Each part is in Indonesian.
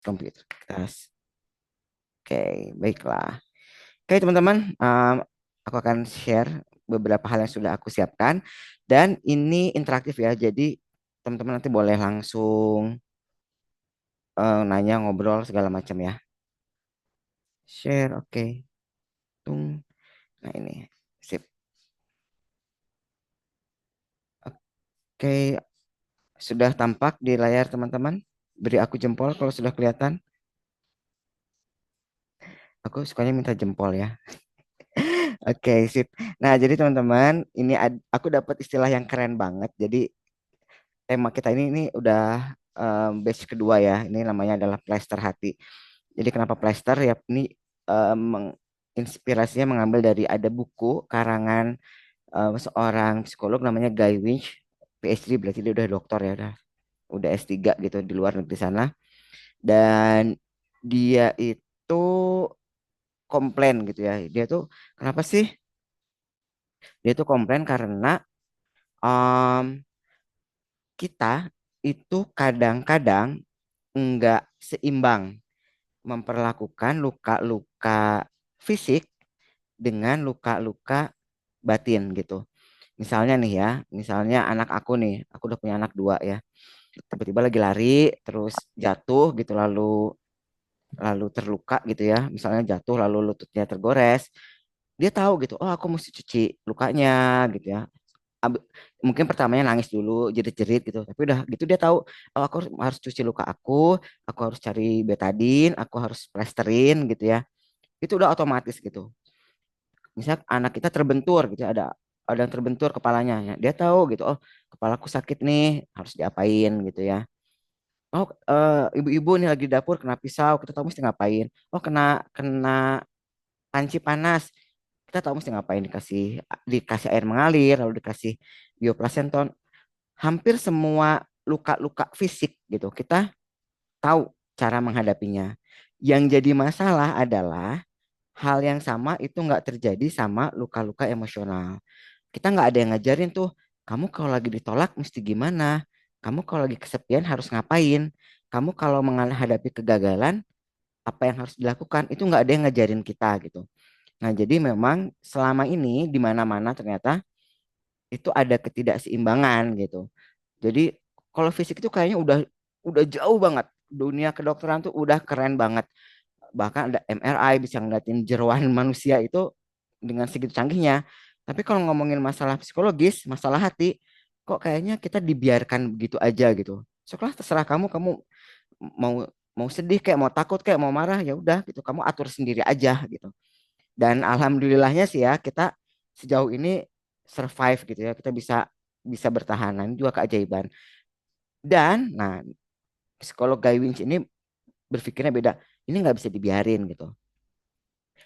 komputer. Oke, baiklah. Oke, teman-teman, aku akan share beberapa hal yang sudah aku siapkan dan ini interaktif ya. Jadi teman-teman nanti boleh langsung nanya, ngobrol segala macam ya. Share, oke. Tung. Nah, ini. Sip. Oke, sudah tampak di layar teman-teman. Beri aku jempol kalau sudah kelihatan. Aku sukanya minta jempol ya. Oke, sip. Nah, jadi teman-teman, ini aku dapat istilah yang keren banget. Jadi tema kita ini udah batch kedua ya. Ini namanya adalah plester hati. Jadi kenapa plester ya? Ini inspirasinya mengambil dari ada buku karangan seorang psikolog namanya Guy Winch, PhD berarti dia udah doktor ya, udah S3 gitu di luar negeri sana. Dan dia itu komplain gitu ya. Dia tuh kenapa sih? Dia tuh komplain karena em, kita itu kadang-kadang enggak seimbang memperlakukan luka-luka fisik dengan luka-luka batin gitu. Misalnya nih ya, misalnya anak aku nih, aku udah punya anak dua ya. Tiba-tiba lagi lari, terus jatuh gitu, lalu lalu terluka gitu ya. Misalnya jatuh lalu lututnya tergores. Dia tahu gitu, oh aku mesti cuci lukanya gitu ya. Ab- Mungkin pertamanya nangis dulu, jerit-jerit gitu. Tapi udah gitu dia tahu, oh aku harus cuci luka aku harus cari betadin, aku harus plesterin gitu ya. Itu udah otomatis gitu. Misal anak kita terbentur gitu ya, ada yang terbentur kepalanya ya. Dia tahu gitu, oh kepalaku sakit nih, harus diapain gitu ya. Oh, ibu-ibu nih lagi di dapur kena pisau, kita tahu mesti ngapain. Oh, kena kena panci panas, kita tahu mesti ngapain, dikasih air mengalir, lalu dikasih bioplasenton. Hampir semua luka-luka fisik gitu, kita tahu cara menghadapinya. Yang jadi masalah adalah hal yang sama itu nggak terjadi sama luka-luka emosional. Kita nggak ada yang ngajarin tuh, kamu kalau lagi ditolak mesti gimana, kamu kalau lagi kesepian harus ngapain, kamu kalau menghadapi kegagalan apa yang harus dilakukan, itu nggak ada yang ngajarin kita gitu. Nah, jadi memang selama ini di mana-mana ternyata itu ada ketidakseimbangan gitu. Jadi kalau fisik itu kayaknya udah jauh banget. Dunia kedokteran tuh udah keren banget. Bahkan ada MRI bisa ngeliatin jeroan manusia itu dengan segitu canggihnya. Tapi kalau ngomongin masalah psikologis, masalah hati, kok kayaknya kita dibiarkan begitu aja gitu. Sekolah terserah kamu mau mau sedih kayak mau takut kayak mau marah ya udah gitu, kamu atur sendiri aja gitu. Dan alhamdulillahnya sih ya kita sejauh ini survive gitu ya, kita bisa bisa bertahan. Nah, ini juga keajaiban. Dan nah psikolog Guy Winch ini berpikirnya beda. Ini nggak bisa dibiarin gitu.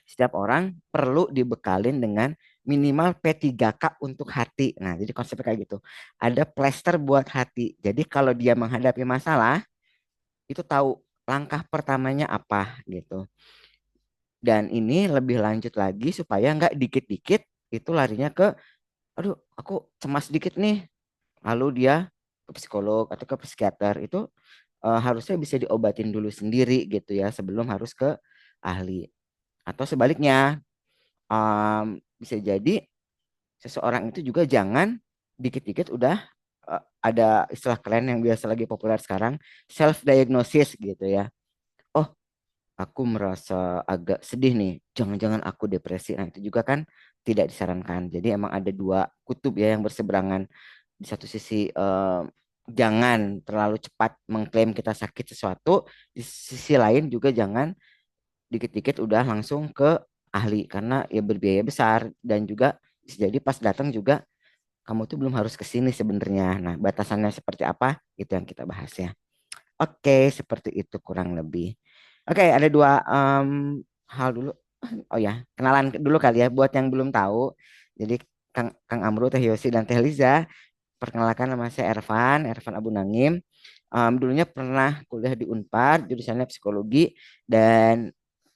Setiap orang perlu dibekalin dengan minimal P3K untuk hati. Nah, jadi konsepnya kayak gitu. Ada plester buat hati. Jadi kalau dia menghadapi masalah, itu tahu langkah pertamanya apa gitu. Dan ini lebih lanjut lagi supaya nggak dikit-dikit itu larinya ke, aduh, aku cemas dikit nih. Lalu dia ke psikolog atau ke psikiater. Itu harusnya bisa diobatin dulu sendiri gitu ya sebelum harus ke ahli. Atau sebaliknya, bisa jadi seseorang itu juga jangan dikit-dikit udah ada istilah keren yang biasa lagi populer sekarang, self diagnosis gitu ya. Oh, aku merasa agak sedih nih, jangan-jangan aku depresi. Nah, itu juga kan tidak disarankan. Jadi emang ada dua kutub ya yang berseberangan. Di satu sisi jangan terlalu cepat mengklaim kita sakit sesuatu, di sisi lain juga jangan dikit-dikit udah langsung ke ahli karena ya berbiaya besar dan juga bisa jadi pas datang juga kamu tuh belum harus ke sini sebenarnya. Nah, batasannya seperti apa itu yang kita bahas ya. Oke, seperti itu kurang lebih. Oke, ada dua hal dulu. Oh ya, kenalan dulu kali ya buat yang belum tahu. Jadi Kang Kang Amru, Teh Yosi dan Teh Liza, perkenalkan nama saya Ervan, Ervan Abu Nangim. Dulunya pernah kuliah di Unpad, jurusannya psikologi dan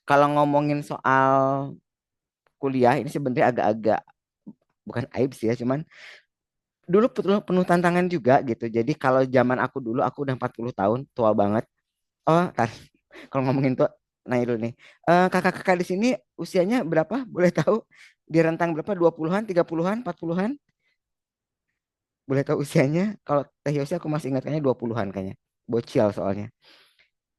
kalau ngomongin soal kuliah ini sebenarnya agak-agak bukan aib sih ya, cuman dulu penuh, penuh tantangan juga gitu. Jadi kalau zaman aku dulu aku udah 40 tahun, tua banget. Oh, tar. Kalau ngomongin tuh, nah itu nih. Kakak-kakak di sini usianya berapa? Boleh tahu? Di rentang berapa? 20-an, 30-an, 40-an? Boleh tahu usianya? Kalau Teh Yosi aku masih ingat kayaknya 20-an kayaknya. Bocil soalnya.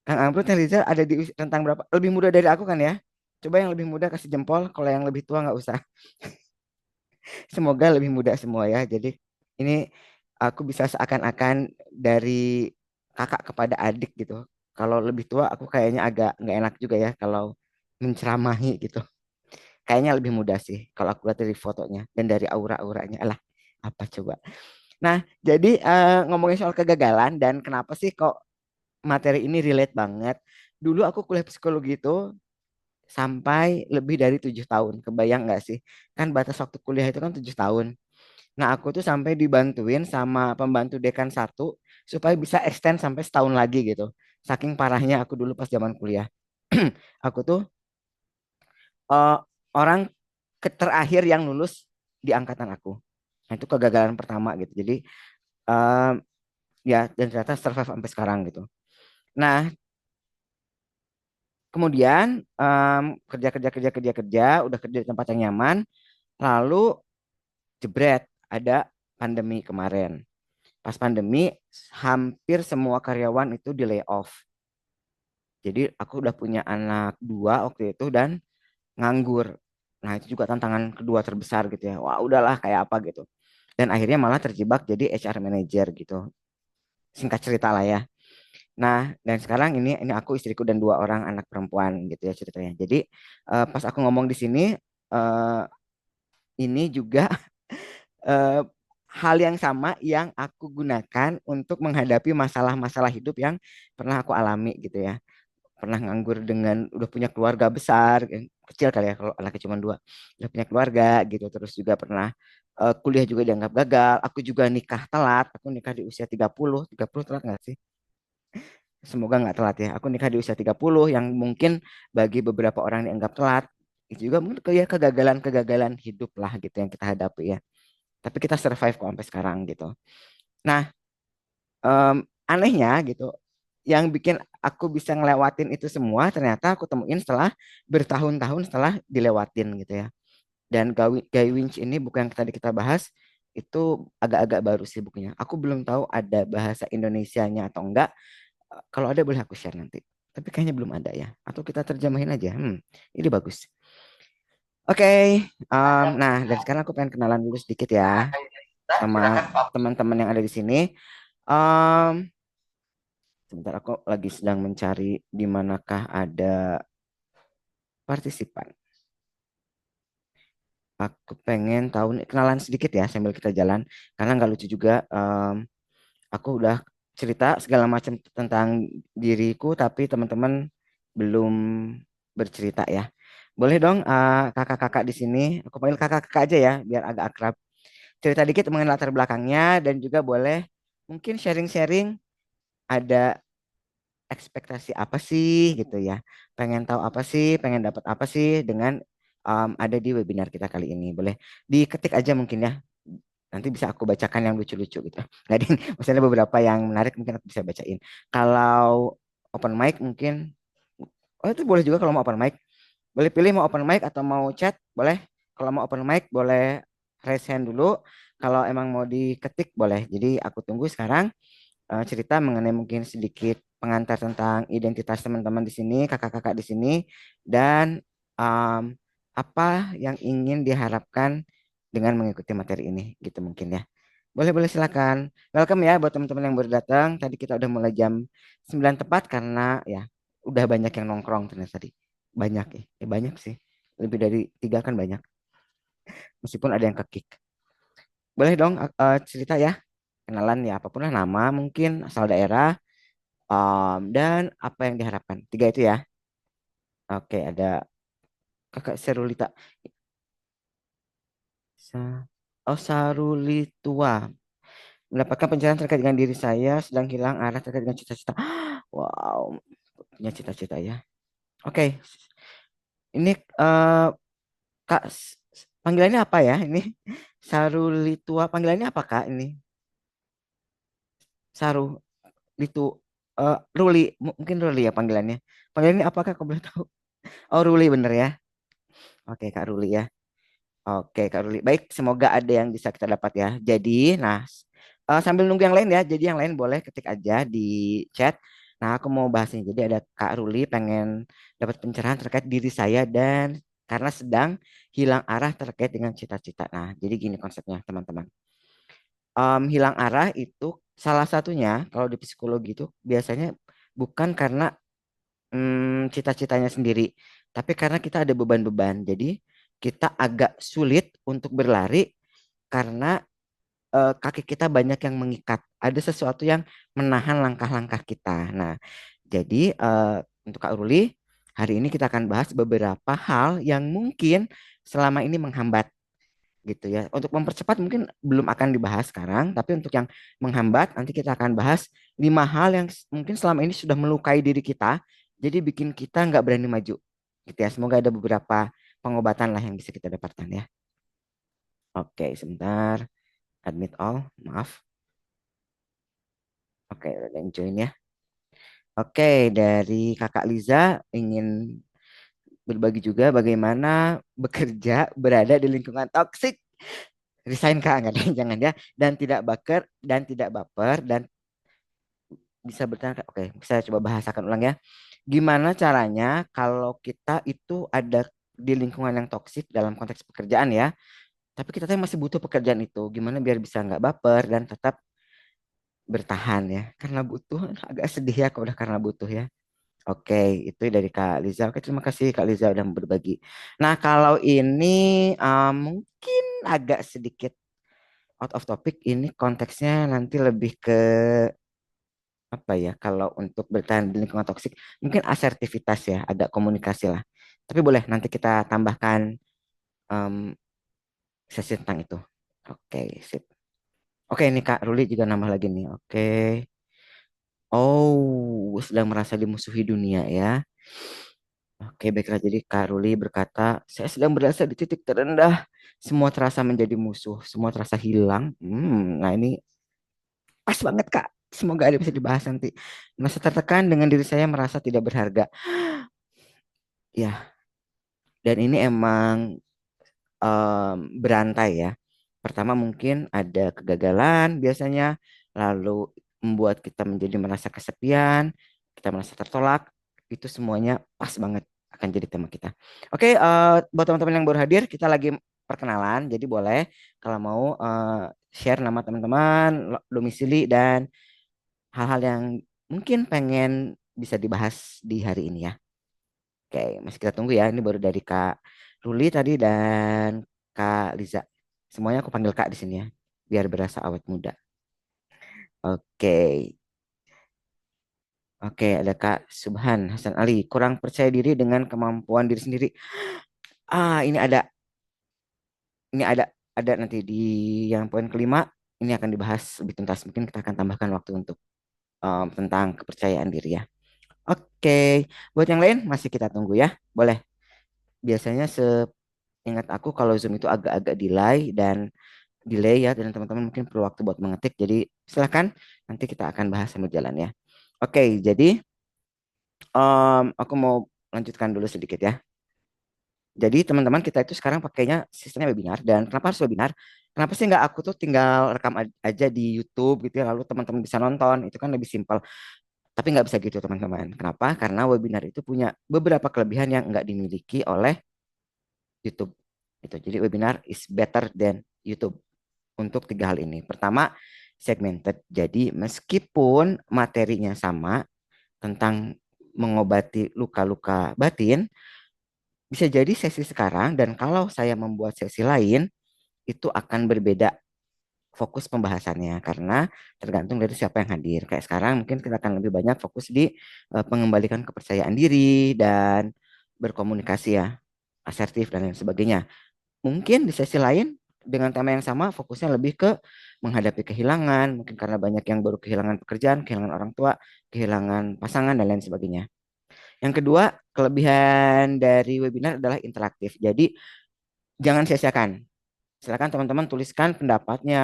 Kang Amro Teh Rizal ada di rentang berapa? Lebih muda dari aku kan ya? Coba yang lebih muda kasih jempol, kalau yang lebih tua nggak usah. Semoga lebih muda semua ya. Jadi ini aku bisa seakan-akan dari kakak kepada adik gitu. Kalau lebih tua aku kayaknya agak nggak enak juga ya kalau menceramahi gitu. Kayaknya lebih muda sih kalau aku lihat dari fotonya dan dari aura-auranya. Alah, apa coba. Nah, jadi ngomongin soal kegagalan dan kenapa sih kok materi ini relate banget. Dulu aku kuliah psikologi itu sampai lebih dari 7 tahun. Kebayang nggak sih? Kan batas waktu kuliah itu kan 7 tahun. Nah, aku tuh sampai dibantuin sama pembantu dekan satu supaya bisa extend sampai setahun lagi gitu. Saking parahnya aku dulu pas zaman kuliah. Aku tuh eh, orang terakhir yang lulus di angkatan aku. Nah, itu kegagalan pertama gitu. Jadi eh, ya dan ternyata survive sampai sekarang gitu. Nah, kemudian kerja kerja kerja kerja kerja, udah kerja di tempat yang nyaman, lalu jebret ada pandemi kemarin. Pas pandemi hampir semua karyawan itu di layoff. Jadi aku udah punya anak dua waktu itu dan nganggur. Nah, itu juga tantangan kedua terbesar gitu ya. Wah, udahlah kayak apa gitu. Dan akhirnya malah terjebak jadi HR manager gitu. Singkat cerita lah ya. Nah, dan sekarang ini aku istriku dan dua orang anak perempuan gitu ya ceritanya. Jadi pas aku ngomong di sini eh, ini juga eh, hal yang sama yang aku gunakan untuk menghadapi masalah-masalah hidup yang pernah aku alami gitu ya. Pernah nganggur dengan udah punya keluarga besar, kecil kali ya kalau anaknya cuma dua, udah punya keluarga gitu. Terus juga pernah kuliah juga dianggap gagal. Aku juga nikah telat. Aku nikah di usia 30 telat nggak sih? Semoga nggak telat ya. Aku nikah di usia 30 yang mungkin bagi beberapa orang dianggap telat. Itu juga mungkin kayak kegagalan-kegagalan hidup lah gitu yang kita hadapi ya. Tapi kita survive kok sampai sekarang gitu. Nah, anehnya gitu, yang bikin aku bisa ngelewatin itu semua ternyata aku temuin setelah bertahun-tahun setelah dilewatin gitu ya. Dan Guy Winch ini buku yang tadi kita bahas itu agak-agak baru sih bukunya. Aku belum tahu ada bahasa Indonesianya atau enggak. Kalau ada boleh aku share nanti. Tapi kayaknya belum ada ya. Atau kita terjemahin aja. Ini bagus. Oke, nah dan sekarang aku pengen kenalan dulu sedikit ya sama teman-teman yang ada di sini. Um, Sebentar aku lagi sedang mencari di manakah ada partisipan. Aku pengen tahu nih, kenalan sedikit ya sambil kita jalan karena nggak lucu juga. Aku udah cerita segala macam tentang diriku tapi teman-teman belum bercerita ya. Boleh dong kakak-kakak di sini, aku panggil kakak-kakak aja ya biar agak akrab. Cerita dikit mengenai latar belakangnya dan juga boleh mungkin sharing-sharing ada ekspektasi apa sih gitu ya. Pengen tahu apa sih, pengen dapat apa sih dengan ada di webinar kita kali ini. Boleh diketik aja mungkin ya. Nanti bisa aku bacakan yang lucu-lucu gitu. Nggak ding, misalnya beberapa yang menarik mungkin aku bisa bacain. Kalau open mic mungkin, oh itu boleh juga kalau mau open mic. Boleh pilih mau open mic atau mau chat, boleh. Kalau mau open mic boleh raise hand dulu. Kalau emang mau diketik boleh. Jadi aku tunggu sekarang cerita mengenai mungkin sedikit pengantar tentang identitas teman-teman di sini, kakak-kakak di sini, dan um, apa yang ingin diharapkan dengan mengikuti materi ini, gitu mungkin ya. Boleh, boleh silakan. Welcome ya buat teman-teman yang baru datang. Tadi kita udah mulai jam 9 tepat karena ya udah banyak yang nongkrong ternyata tadi. Banyak ya, banyak sih. Lebih dari tiga kan banyak. Meskipun ada yang kekik. Boleh dong cerita ya. Kenalan ya apapun lah nama mungkin asal daerah. Dan apa yang diharapkan? Tiga itu ya. Oke, ada Kakak Serulita. Oh, Sarulitua. Mendapatkan pencerahan terkait dengan diri saya, sedang hilang arah terkait dengan cita-cita. Wow, punya cita-cita ya. Oke, ini Kak, panggilannya apa ya? Ini Sarulitua, panggilannya apa Kak? Ini Sarulitu. Ruli, mungkin Ruli ya panggilannya. Panggilannya apakah kau boleh tahu? Oh, Ruli bener ya. Oke, Kak Ruli ya. Oke, Kak Ruli. Baik, semoga ada yang bisa kita dapat ya. Jadi, nah, sambil nunggu yang lain ya. Jadi yang lain boleh ketik aja di chat. Nah, aku mau bahas ini. Jadi ada Kak Ruli pengen dapat pencerahan terkait diri saya dan karena sedang hilang arah terkait dengan cita-cita. Nah, jadi gini konsepnya, teman-teman. Hilang arah itu salah satunya kalau di psikologi itu biasanya bukan karena cita-citanya sendiri, tapi karena kita ada beban-beban. Jadi kita agak sulit untuk berlari karena kaki kita banyak yang mengikat. Ada sesuatu yang menahan langkah-langkah kita. Nah, jadi untuk Kak Ruli, hari ini kita akan bahas beberapa hal yang mungkin selama ini menghambat gitu ya. Untuk mempercepat mungkin belum akan dibahas sekarang, tapi untuk yang menghambat nanti kita akan bahas 5 hal yang mungkin selama ini sudah melukai diri kita, jadi bikin kita nggak berani maju gitu ya. Semoga ada beberapa pengobatan lah yang bisa kita dapatkan ya. Oke, sebentar. Admit all, maaf. Oke, udah ada yang join ya. Oke, dari Kakak Liza ingin berbagi juga bagaimana bekerja berada di lingkungan toksik. Resign Kak, nggak ada yang jangan ya. Dan tidak baper dan bisa bertanya. Oke, saya coba bahasakan ulang ya. Gimana caranya kalau kita itu ada di lingkungan yang toksik dalam konteks pekerjaan ya, tapi kita tuh masih butuh pekerjaan itu. Gimana biar bisa nggak baper dan tetap bertahan ya. Karena butuh agak sedih ya kalau udah karena butuh ya. Oke, itu dari Kak Liza. Oke, terima kasih Kak Liza udah berbagi. Nah, kalau ini mungkin agak sedikit out of topic. Ini konteksnya nanti lebih ke apa ya? Kalau untuk bertahan di lingkungan toksik, mungkin asertivitas ya, agak komunikasi lah. Tapi boleh nanti kita tambahkan em, sesi tentang itu. Oke, sip. Oke, ini Kak Ruli juga nambah lagi nih. Oke. Oh, sedang merasa dimusuhi dunia ya. Oke, baiklah. Jadi Kak Ruli berkata, saya sedang berada di titik terendah. Semua terasa menjadi musuh, semua terasa hilang. Nah ini pas banget Kak. Semoga ada bisa dibahas nanti. Merasa tertekan dengan diri saya merasa tidak berharga. Ya, dan ini emang berantai ya. Pertama mungkin ada kegagalan biasanya, lalu membuat kita menjadi merasa kesepian, kita merasa tertolak, itu semuanya pas banget akan jadi tema kita. Oke, buat teman-teman yang baru hadir, kita lagi perkenalan, jadi boleh kalau mau share nama teman-teman, domisili dan hal-hal yang mungkin pengen bisa dibahas di hari ini ya. Oke, masih kita tunggu ya. Ini baru dari Kak Ruli tadi dan Kak Liza. Semuanya aku panggil Kak di sini ya, biar berasa awet muda. Oke, oke ada Kak Subhan Hasan Ali. Kurang percaya diri dengan kemampuan diri sendiri. Ini ada nanti di yang poin kelima. Ini akan dibahas lebih tuntas. Mungkin kita akan tambahkan waktu untuk tentang kepercayaan diri ya. Oke, buat yang lain masih kita tunggu ya. Boleh. Biasanya seingat aku kalau Zoom itu agak-agak delay ya dan teman-teman mungkin perlu waktu buat mengetik. Jadi silakan nanti kita akan bahas sambil jalan ya. Oke, jadi aku mau lanjutkan dulu sedikit ya. Jadi teman-teman kita itu sekarang pakainya sistemnya webinar dan kenapa harus webinar? Kenapa sih nggak aku tuh tinggal rekam aja di YouTube gitu ya lalu teman-teman bisa nonton itu kan lebih simpel. Tapi nggak bisa gitu teman-teman. Kenapa? Karena webinar itu punya beberapa kelebihan yang nggak dimiliki oleh YouTube. Itu. Jadi webinar is better than YouTube untuk 3 hal ini. Pertama, segmented. Jadi meskipun materinya sama tentang mengobati luka-luka batin, bisa jadi sesi sekarang dan kalau saya membuat sesi lain itu akan berbeda fokus pembahasannya karena tergantung dari siapa yang hadir. Kayak sekarang mungkin kita akan lebih banyak fokus di pengembalikan kepercayaan diri dan berkomunikasi ya, asertif dan lain sebagainya. Mungkin di sesi lain dengan tema yang sama fokusnya lebih ke menghadapi kehilangan, mungkin karena banyak yang baru kehilangan pekerjaan, kehilangan orang tua, kehilangan pasangan dan lain sebagainya. Yang kedua, kelebihan dari webinar adalah interaktif. Jadi jangan sia-siakan. Silakan teman-teman tuliskan pendapatnya,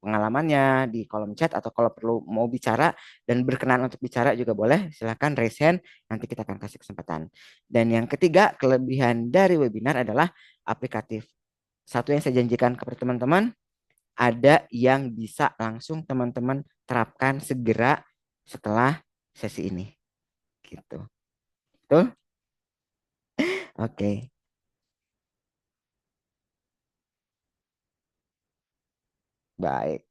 pengalamannya di kolom chat atau kalau perlu mau bicara dan berkenan untuk bicara juga boleh. Silakan raise hand, nanti kita akan kasih kesempatan. Dan yang ketiga, kelebihan dari webinar adalah aplikatif. Satu yang saya janjikan kepada teman-teman, ada yang bisa langsung teman-teman terapkan segera setelah sesi ini. Gitu. Betul? Oke, baik.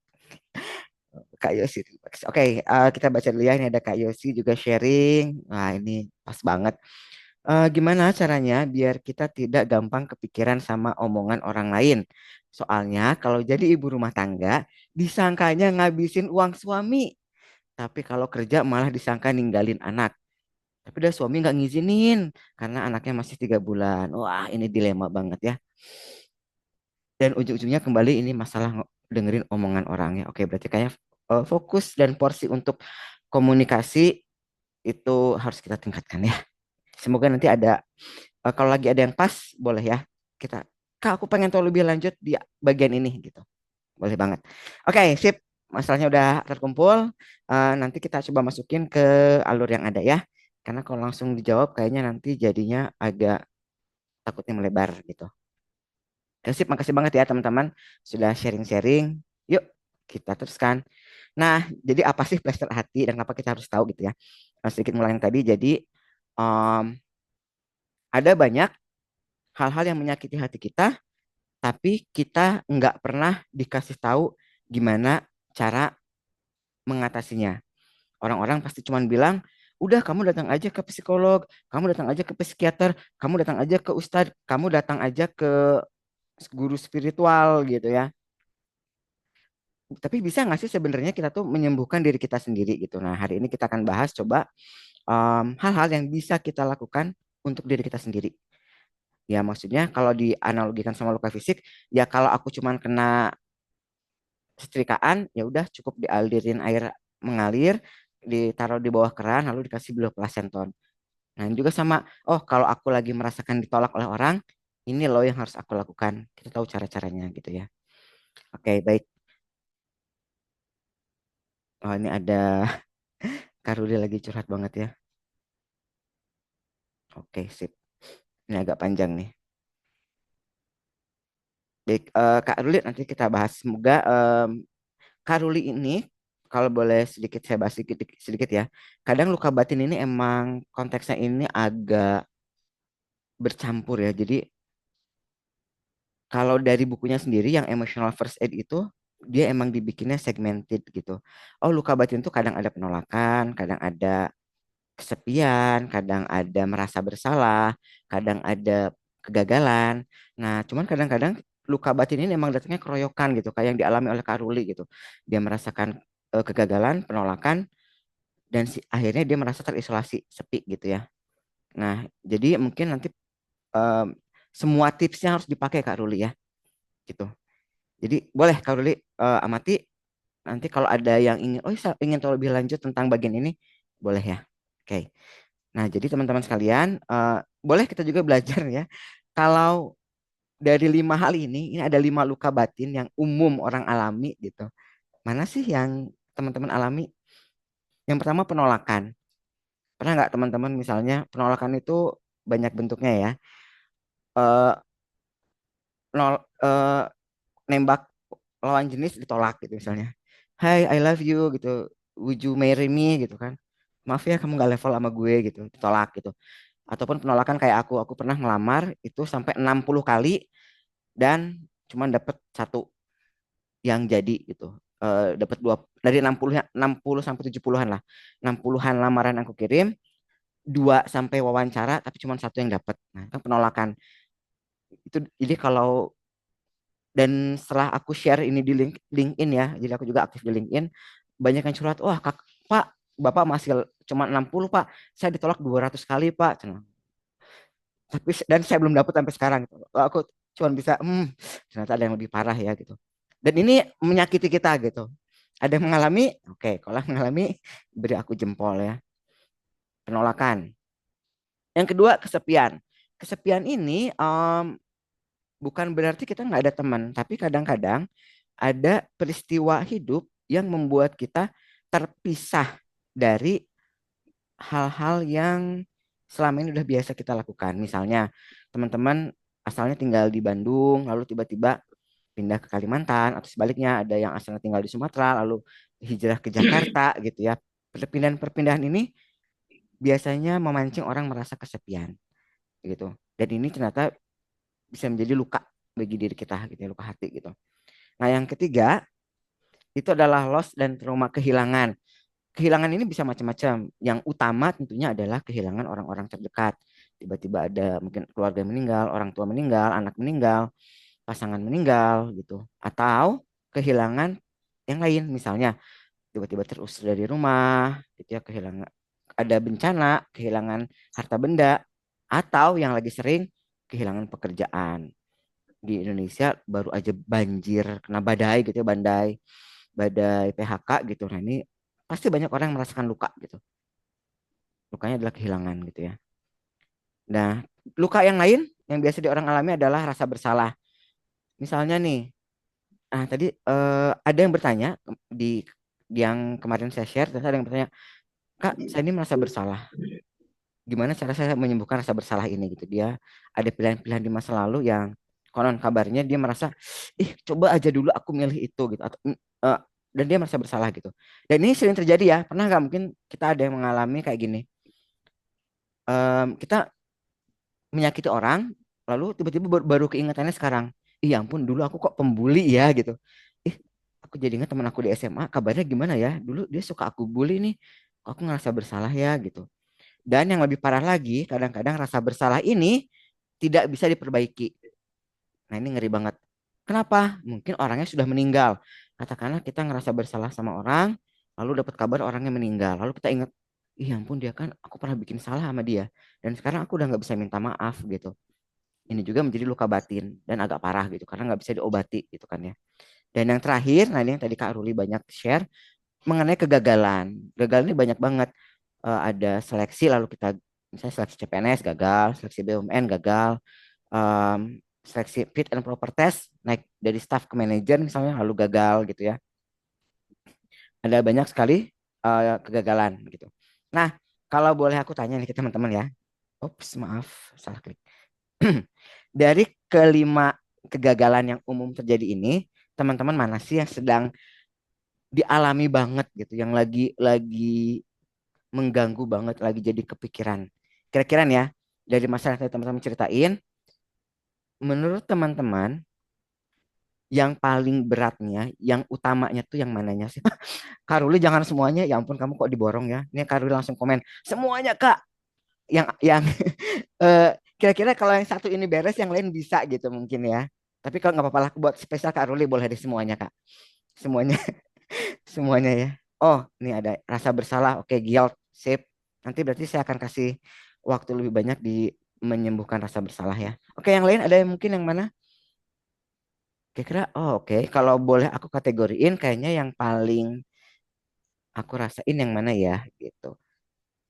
Kak Yosi. Oke, kita baca dulu ya. Ini ada Kak Yosi juga sharing. Wah, ini pas banget. Gimana caranya biar kita tidak gampang kepikiran sama omongan orang lain? Soalnya kalau jadi ibu rumah tangga, disangkanya ngabisin uang suami. Tapi kalau kerja malah disangka ninggalin anak. Tapi udah suami nggak ngizinin karena anaknya masih 3 bulan. Wah, ini dilema banget ya. Dan ujung-ujungnya kembali ini masalah dengerin omongan orangnya. Oke, berarti kayaknya fokus dan porsi untuk komunikasi itu harus kita tingkatkan ya. Semoga nanti ada kalau lagi ada yang pas boleh ya kita. Kak, aku pengen tahu lebih lanjut di bagian ini gitu. Boleh banget. Oke, sip. Masalahnya udah terkumpul. Nanti kita coba masukin ke alur yang ada ya. Karena kalau langsung dijawab kayaknya nanti jadinya agak takutnya melebar gitu. Oke, sip, makasih banget ya teman-teman sudah sharing-sharing. Yuk, kita teruskan. Nah, jadi apa sih plester hati dan kenapa kita harus tahu gitu ya? Sedikit mulai yang tadi. Jadi em, ada banyak hal-hal yang menyakiti hati kita, tapi kita nggak pernah dikasih tahu gimana cara mengatasinya. Orang-orang pasti cuma bilang, udah kamu datang aja ke psikolog, kamu datang aja ke psikiater, kamu datang aja ke ustadz, kamu datang aja ke guru spiritual gitu ya. Tapi bisa nggak sih sebenarnya kita tuh menyembuhkan diri kita sendiri gitu. Nah, hari ini kita akan bahas coba hal-hal yang bisa kita lakukan untuk diri kita sendiri. Ya maksudnya kalau dianalogikan sama luka fisik, ya kalau aku cuman kena setrikaan, ya udah cukup dialirin air mengalir, ditaruh di bawah keran, lalu dikasih belah plasenton. Nah ini juga sama, oh kalau aku lagi merasakan ditolak oleh orang, ini loh yang harus aku lakukan. Kita tahu cara-caranya gitu ya. Oke, baik. Oh ini ada Kak Rudi lagi curhat banget ya. Oke, sip. Ini agak panjang nih. Baik, Kak Ruli nanti kita bahas. Semoga Kak Ruli ini, kalau boleh sedikit saya bahas sedikit, sedikit ya. Kadang luka batin ini emang konteksnya ini agak bercampur ya. Jadi kalau dari bukunya sendiri yang emotional first aid itu dia emang dibikinnya segmented gitu. Oh, luka batin itu kadang ada penolakan, kadang ada kesepian, kadang ada merasa bersalah, kadang ada kegagalan. Nah, cuman kadang-kadang luka batin ini emang datangnya keroyokan gitu, kayak yang dialami oleh Kak Ruli gitu. Dia merasakan kegagalan, penolakan, dan akhirnya dia merasa terisolasi, sepi gitu ya. Nah, jadi mungkin nanti em, semua tipsnya harus dipakai Kak Ruli ya, gitu. Jadi boleh Kak Ruli amati nanti kalau ada yang ingin, oh saya ingin tahu lebih lanjut tentang bagian ini, boleh ya. Oke. Nah, jadi teman-teman sekalian, boleh kita juga belajar ya. Kalau dari 5 hal ini ada 5 luka batin yang umum orang alami gitu. Mana sih yang teman-teman alami? Yang pertama penolakan. Pernah nggak teman-teman misalnya penolakan itu banyak bentuknya ya. Eh, nol, nembak lawan jenis ditolak gitu misalnya. Hai, I love you gitu. Would you marry me gitu kan? Maaf ya kamu nggak level sama gue gitu, ditolak gitu. Ataupun penolakan kayak aku pernah ngelamar itu sampai 60 kali dan cuman dapat satu yang jadi gitu. Dapat dua dari 60 60 sampai 70-an lah. 60-an lamaran aku kirim, dua sampai wawancara tapi cuma satu yang dapat. Nah, itu penolakan. Itu jadi kalau dan setelah aku share ini di LinkedIn ya, jadi aku juga aktif di LinkedIn, banyak yang curhat, wah kak, Pak, Bapak masih cuma 60 Pak, saya ditolak 200 kali Pak. Tapi dan saya belum dapat sampai sekarang gitu. Aku cuma bisa ternyata ada yang lebih parah ya gitu. Dan ini menyakiti kita gitu. Ada yang mengalami, oke, kalau mengalami beri aku jempol ya. Penolakan. Yang kedua kesepian. Kesepian ini bukan berarti kita nggak ada teman, tapi kadang-kadang ada peristiwa hidup yang membuat kita terpisah dari hal-hal yang selama ini udah biasa kita lakukan. Misalnya, teman-teman asalnya tinggal di Bandung, lalu tiba-tiba pindah ke Kalimantan, atau sebaliknya ada yang asalnya tinggal di Sumatera, lalu hijrah ke Jakarta gitu ya. Perpindahan-perpindahan ini biasanya memancing orang merasa kesepian gitu. Dan ini ternyata bisa menjadi luka bagi diri kita gitu ya, luka hati gitu. Nah, yang ketiga itu adalah loss dan trauma kehilangan. Kehilangan ini bisa macam-macam. Yang utama tentunya adalah kehilangan orang-orang terdekat. Tiba-tiba ada mungkin keluarga meninggal, orang tua meninggal, anak meninggal, pasangan meninggal gitu. Atau kehilangan yang lain, misalnya tiba-tiba terusir dari rumah, gitu ya, kehilangan ada bencana, kehilangan harta benda, atau yang lagi sering kehilangan pekerjaan. Di Indonesia baru aja banjir kena badai gitu ya, badai badai PHK gitu. Nah, ini pasti banyak orang yang merasakan luka gitu. Lukanya adalah kehilangan gitu ya. Nah, luka yang lain yang biasa di orang alami adalah rasa bersalah. Misalnya nih, tadi ada yang bertanya di yang kemarin saya share, terus ada yang bertanya, Kak, saya ini merasa bersalah. Gimana cara saya menyembuhkan rasa bersalah ini gitu. Dia ada pilihan-pilihan di masa lalu yang konon kabarnya dia merasa, ih coba aja dulu aku milih itu gitu. Atau, dan dia merasa bersalah gitu. Dan ini sering terjadi ya. Pernah nggak mungkin kita ada yang mengalami kayak gini. Kita menyakiti orang, lalu tiba-tiba baru keingetannya sekarang. Ih ya ampun, dulu aku kok pembuli ya gitu. Ih, aku jadi ingat teman aku di SMA, kabarnya gimana ya? Dulu dia suka aku bully nih. Kok aku ngerasa bersalah ya gitu. Dan yang lebih parah lagi, kadang-kadang rasa bersalah ini tidak bisa diperbaiki. Nah, ini ngeri banget. Kenapa? Mungkin orangnya sudah meninggal. Katakanlah kita ngerasa bersalah sama orang, lalu dapat kabar orangnya meninggal. Lalu kita ingat, ih ya ampun dia kan aku pernah bikin salah sama dia. Dan sekarang aku udah nggak bisa minta maaf gitu. Ini juga menjadi luka batin dan agak parah gitu karena nggak bisa diobati gitu kan ya. Dan yang terakhir, nah ini yang tadi Kak Ruli banyak share mengenai kegagalan. Gagal ini banyak banget. Ada seleksi lalu kita misalnya seleksi CPNS gagal, seleksi BUMN gagal, seleksi fit and proper test naik dari staff ke manajer misalnya lalu gagal gitu ya. Ada banyak sekali kegagalan gitu. Nah, kalau boleh aku tanya nih ke teman-teman ya. Ups, maaf, salah klik. Dari kelima kegagalan yang umum terjadi ini, teman-teman mana sih yang sedang dialami banget gitu, yang lagi mengganggu banget, lagi jadi kepikiran. Kira-kira nih ya, dari masalah yang teman-teman ceritain, menurut teman-teman yang paling beratnya, yang utamanya tuh yang mananya sih? Karuli jangan semuanya, ya ampun kamu kok diborong ya. Ini Karuli langsung komen, semuanya Kak. Yang kira-kira kalau yang satu ini beres, yang lain bisa gitu mungkin ya. Tapi kalau nggak apa-apa lah, buat spesial Kak Ruli boleh di semuanya Kak. Semuanya, semuanya ya. Oh, ini ada rasa bersalah. Oke, guilt, sip. Nanti berarti saya akan kasih waktu lebih banyak di menyembuhkan rasa bersalah ya. Oke, yang lain ada yang mungkin yang mana? Kira-kira, oh oke. Kalau boleh aku kategoriin, kayaknya yang paling aku rasain yang mana ya gitu.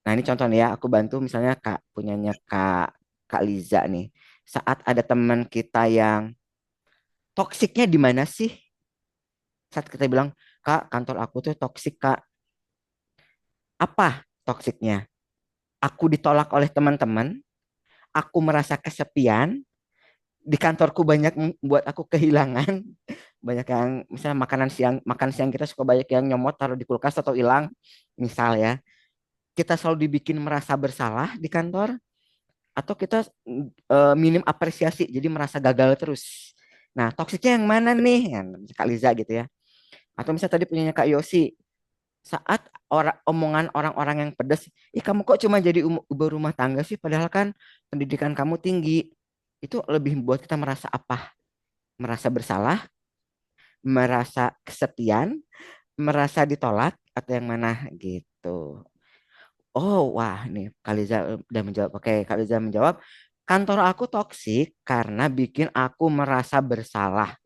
Nah ini contoh nih ya, aku bantu misalnya Kak punyanya Kak Liza nih. Saat ada teman kita yang toksiknya di mana sih? Saat kita bilang, Kak kantor aku tuh toksik Kak. Apa toksiknya? Aku ditolak oleh teman-teman, aku merasa kesepian, di kantorku banyak membuat aku kehilangan. Banyak yang misalnya makan siang kita suka banyak yang nyomot taruh di kulkas atau hilang. Misal ya, kita selalu dibikin merasa bersalah di kantor atau kita minim apresiasi jadi merasa gagal terus. Nah, toksiknya yang mana nih? Ya, Kak Liza gitu ya. Atau misalnya tadi punyanya Kak Yosi, saat omongan orang-orang yang pedas, ih kamu kok cuma jadi ibu rumah tangga sih padahal kan pendidikan kamu tinggi. Itu lebih membuat kita merasa apa? Merasa bersalah, merasa kesepian, merasa ditolak atau yang mana gitu. Oh, wah, nih Kaliza udah menjawab. Oke, Kaliza menjawab, kantor aku toksik karena bikin aku merasa bersalah.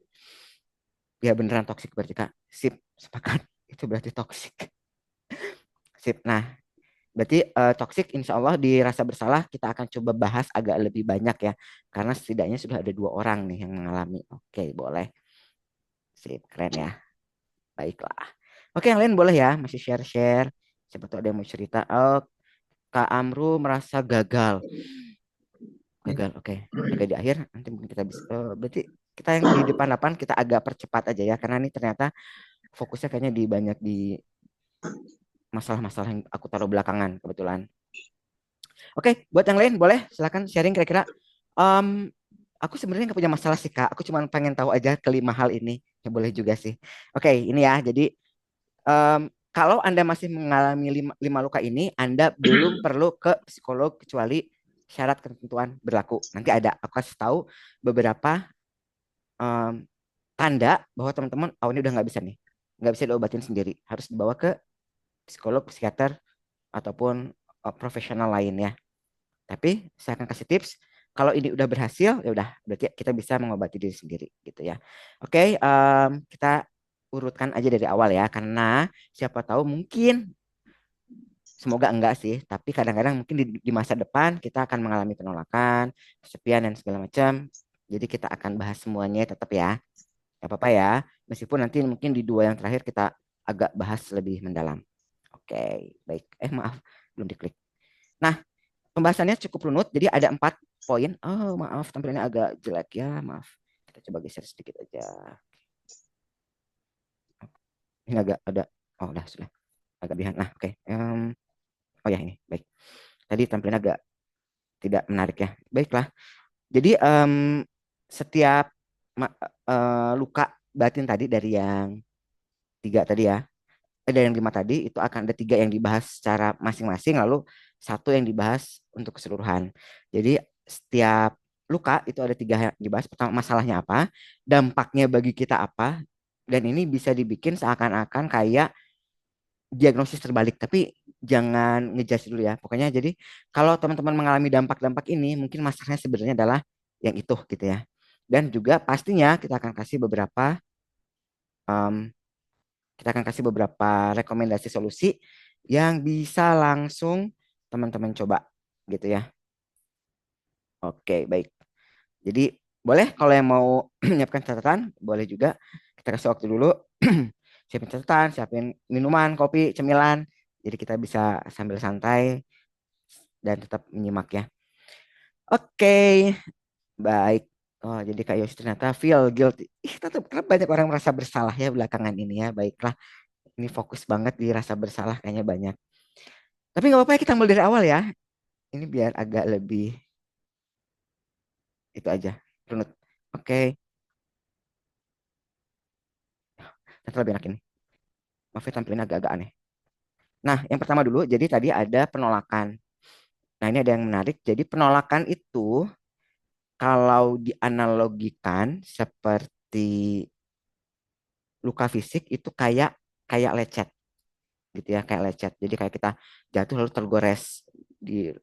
Ya beneran toksik berarti Kak. Sip, sepakat. Itu berarti toksik. Sip. Nah, Berarti toxic insya Allah di rasa bersalah kita akan coba bahas agak lebih banyak ya. Karena setidaknya sudah ada 2 orang nih yang mengalami. Oke, boleh. Sip, keren ya. Baiklah. Oke, yang lain boleh ya. Masih share-share. Siapa tahu ada yang mau cerita. Oh, Kak Amru merasa gagal. Gagal, oke. Agak di akhir. Nanti mungkin kita bisa. Berarti kita yang di depan-depan kita agak percepat aja ya. Karena ini ternyata fokusnya kayaknya di banyak di masalah-masalah yang aku taruh belakangan kebetulan. Oke, buat yang lain boleh silakan sharing kira-kira. Em, aku sebenarnya nggak punya masalah sih Kak. Aku cuma pengen tahu aja kelima hal ini. Ya boleh juga sih. Oke, ini ya. Jadi kalau Anda masih mengalami lima luka ini, Anda belum perlu ke psikolog kecuali syarat ketentuan berlaku. Nanti ada aku kasih tahu beberapa em, tanda bahwa teman-teman, oh ini udah nggak bisa nih, nggak bisa diobatin sendiri, harus dibawa ke psikolog, psikiater ataupun profesional lain ya. Tapi saya akan kasih tips. Kalau ini udah berhasil, ya udah berarti kita bisa mengobati diri sendiri gitu ya. Oke, kita urutkan aja dari awal ya, karena siapa tahu mungkin, semoga enggak sih, tapi kadang-kadang mungkin di masa depan kita akan mengalami penolakan, kesepian dan segala macam. Jadi kita akan bahas semuanya tetap ya. Gak apa-apa ya. Meskipun nanti mungkin di 2 yang terakhir kita agak bahas lebih mendalam. Oke, baik. Maaf, belum diklik. Nah, pembahasannya cukup runut. Jadi ada 4 poin. Oh, maaf, tampilannya agak jelek ya. Maaf. Kita coba geser sedikit aja. Ini agak ada. Oh, udah sudah. Agak bihan. Nah, oke. Oh ya ini, baik. Tadi tampilannya agak tidak menarik ya. Baiklah. Jadi setiap luka batin tadi dari yang 3 tadi ya, dari yang 5 tadi itu akan ada 3 yang dibahas secara masing-masing, lalu 1 yang dibahas untuk keseluruhan. Jadi setiap luka itu ada 3 yang dibahas. Pertama masalahnya apa, dampaknya bagi kita apa, dan ini bisa dibikin seakan-akan kayak diagnosis terbalik, tapi jangan ngejudge dulu ya. Pokoknya jadi kalau teman-teman mengalami dampak-dampak ini, mungkin masalahnya sebenarnya adalah yang itu gitu ya. Dan juga pastinya kita akan kasih beberapa em, kita akan kasih beberapa rekomendasi solusi yang bisa langsung teman-teman coba gitu ya. Oke, baik. Jadi boleh kalau yang mau menyiapkan catatan, boleh juga kita kasih waktu dulu. Siapin catatan, siapin minuman, kopi, cemilan. Jadi kita bisa sambil santai dan tetap menyimak ya. Oke, baik. Oh, jadi Kak Yosi ternyata feel guilty. Tetap kenapa banyak orang merasa bersalah ya belakangan ini ya. Baiklah, ini fokus banget di rasa bersalah kayaknya banyak. Tapi nggak apa-apa ya, kita mulai dari awal ya. Ini biar agak lebih itu aja. Runut. Oke, nanti lebih enak ini. Maaf ya tampilannya agak-agak aneh. Nah, yang pertama dulu, jadi tadi ada penolakan. Nah, ini ada yang menarik. Jadi penolakan itu kalau dianalogikan seperti luka fisik itu kayak kayak lecet gitu ya, kayak lecet. Jadi kayak kita jatuh lalu tergores di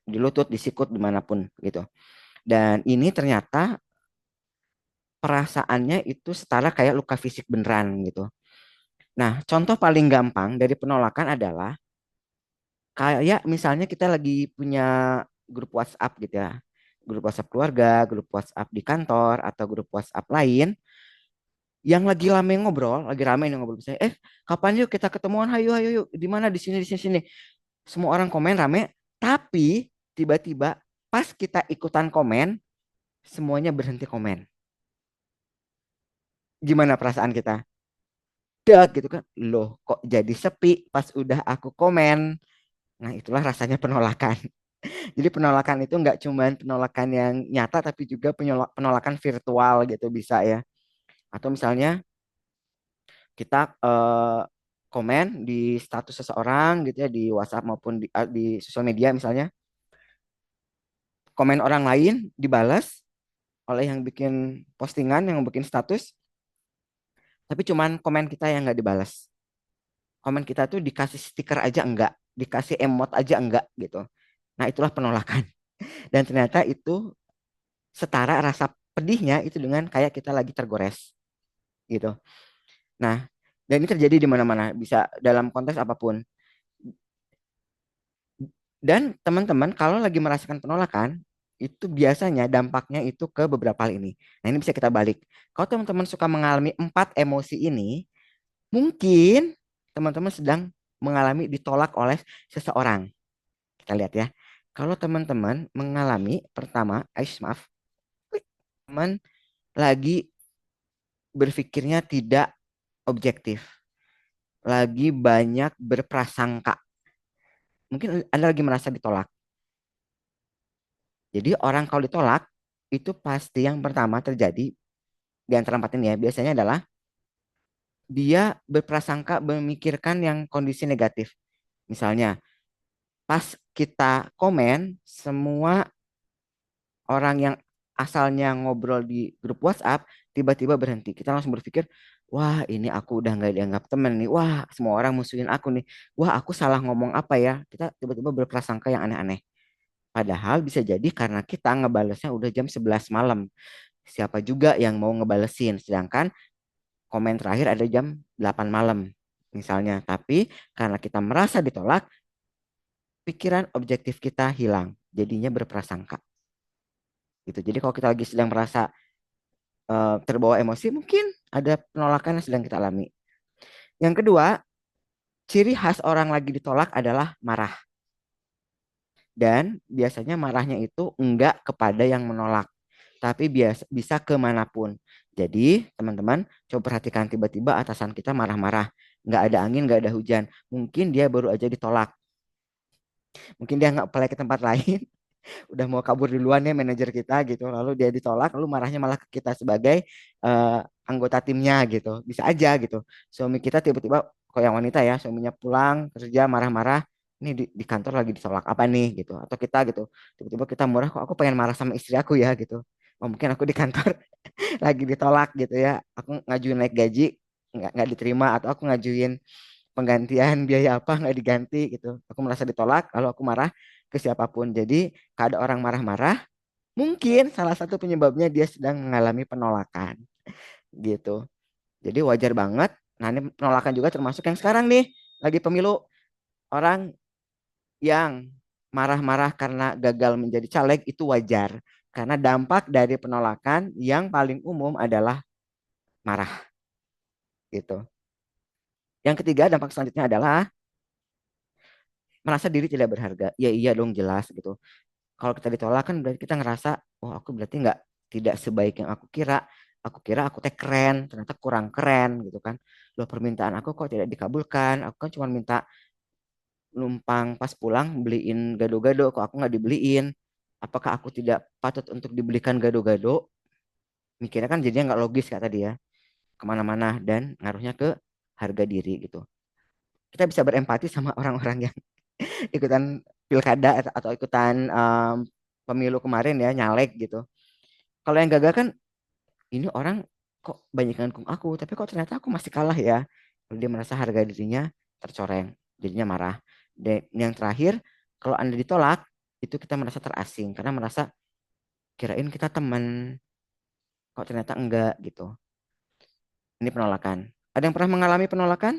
di lutut, di sikut, dimanapun gitu. Dan ini ternyata perasaannya itu setara kayak luka fisik beneran gitu. Nah, contoh paling gampang dari penolakan adalah kayak misalnya kita lagi punya grup WhatsApp gitu ya. Grup WhatsApp keluarga, grup WhatsApp di kantor, atau grup WhatsApp lain yang lagi rame nih ngobrol misalnya, kapan yuk kita ketemuan, hayu hayu yuk, di mana, di sini sini. Semua orang komen rame, tapi tiba-tiba pas kita ikutan komen, semuanya berhenti komen. Gimana perasaan kita? Dak gitu kan. Loh, kok jadi sepi pas udah aku komen. Nah, itulah rasanya penolakan. Jadi penolakan itu nggak cuma penolakan yang nyata, tapi juga penolakan virtual gitu bisa ya. Atau misalnya kita komen di status seseorang gitu ya di WhatsApp maupun di sosial media misalnya, komen orang lain dibalas oleh yang bikin postingan, yang bikin status, tapi cuman komen kita yang nggak dibalas. Komen kita tuh dikasih stiker aja enggak, dikasih emot aja enggak gitu. Nah, itulah penolakan. Dan ternyata itu setara rasa pedihnya itu dengan kayak kita lagi tergores gitu. Nah, dan ini terjadi di mana-mana, bisa dalam konteks apapun. Dan teman-teman kalau lagi merasakan penolakan, itu biasanya dampaknya itu ke beberapa hal ini. Nah, ini bisa kita balik. Kalau teman-teman suka mengalami empat emosi ini, mungkin teman-teman sedang mengalami ditolak oleh seseorang. Kita lihat ya. Kalau teman-teman mengalami pertama, maaf, teman lagi berpikirnya tidak objektif, lagi banyak berprasangka. Mungkin Anda lagi merasa ditolak. Jadi orang kalau ditolak itu pasti yang pertama terjadi di antara empat ini ya, biasanya adalah dia berprasangka memikirkan yang kondisi negatif. Misalnya, pas kita komen, semua orang yang asalnya ngobrol di grup WhatsApp tiba-tiba berhenti. Kita langsung berpikir, wah ini aku udah nggak dianggap temen nih. Wah semua orang musuhin aku nih. Wah aku salah ngomong apa ya. Kita tiba-tiba berprasangka yang aneh-aneh. Padahal bisa jadi karena kita ngebalesnya udah jam 11 malam. Siapa juga yang mau ngebalesin. Sedangkan komen terakhir ada jam 8 malam misalnya. Tapi karena kita merasa ditolak, pikiran objektif kita hilang. Jadinya berprasangka. Gitu. Jadi kalau kita lagi sedang merasa terbawa emosi, mungkin ada penolakan yang sedang kita alami. Yang kedua, ciri khas orang lagi ditolak adalah marah. Dan biasanya marahnya itu enggak kepada yang menolak, tapi bisa kemanapun. Jadi, teman-teman, coba perhatikan tiba-tiba atasan kita marah-marah. Nggak ada angin, nggak ada hujan. Mungkin dia baru aja ditolak. Mungkin dia nggak apply ke tempat lain. Udah mau kabur duluan ya manajer kita gitu. Lalu dia ditolak, lalu marahnya malah ke kita sebagai eh, anggota timnya gitu. Bisa aja gitu. Suami kita tiba-tiba, kok yang wanita ya, suaminya pulang kerja marah-marah, ini di kantor lagi ditolak apa nih gitu. Atau kita gitu, tiba-tiba kita murah, kok aku pengen marah sama istri aku ya gitu. Oh, mungkin aku di kantor lagi ditolak gitu ya. Aku ngajuin naik gaji, nggak diterima, atau aku ngajuin penggantian biaya apa nggak diganti gitu. Aku merasa ditolak, lalu aku marah ke siapapun. Jadi kalau ada orang marah-marah, mungkin salah satu penyebabnya dia sedang mengalami penolakan gitu. Jadi wajar banget. Nah ini penolakan juga termasuk yang sekarang nih lagi pemilu, orang yang marah-marah karena gagal menjadi caleg itu wajar. Karena dampak dari penolakan yang paling umum adalah marah gitu. Yang ketiga dampak selanjutnya adalah merasa diri tidak berharga. Ya iya dong jelas gitu. Kalau kita ditolak kan berarti kita ngerasa, oh aku berarti nggak tidak sebaik yang aku kira. Aku kira aku teh keren, ternyata kurang keren gitu kan. Loh permintaan aku kok tidak dikabulkan. Aku kan cuma minta numpang pas pulang beliin gado-gado, kok aku nggak dibeliin. Apakah aku tidak patut untuk dibelikan gado-gado? Mikirnya kan jadinya nggak logis kata dia, kemana-mana dan ngaruhnya ke harga diri gitu. Kita bisa berempati sama orang-orang yang ikutan pilkada atau ikutan pemilu kemarin ya nyalek gitu. Kalau yang gagal kan ini orang kok banyak yang dukung aku, tapi kok ternyata aku masih kalah ya. Lalu dia merasa harga dirinya tercoreng, jadinya marah. Dan yang terakhir, kalau Anda ditolak, itu kita merasa terasing karena merasa kirain kita teman, kok ternyata enggak gitu. Ini penolakan. Ada yang pernah mengalami penolakan?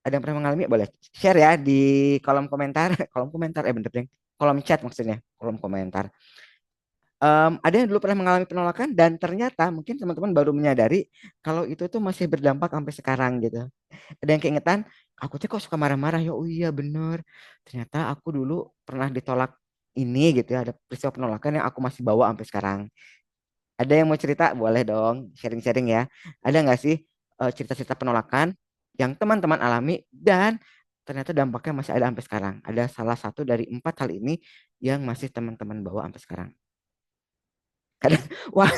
Ada yang pernah mengalami? Boleh share ya di kolom komentar, kolom komentar, bener deh, kolom chat maksudnya, kolom komentar. Ada yang dulu pernah mengalami penolakan dan ternyata mungkin teman-teman baru menyadari kalau itu tuh masih berdampak sampai sekarang gitu. Ada yang keingetan, aku tuh kok suka marah-marah ya. Oh iya bener. Ternyata aku dulu pernah ditolak ini gitu ya. Ada peristiwa penolakan yang aku masih bawa sampai sekarang. Ada yang mau cerita? Boleh dong, sharing-sharing ya. Ada nggak sih cerita-cerita penolakan yang teman-teman alami dan ternyata dampaknya masih ada sampai sekarang? Ada salah satu dari empat hal ini yang masih teman-teman bawa sampai sekarang. Kadang, wah,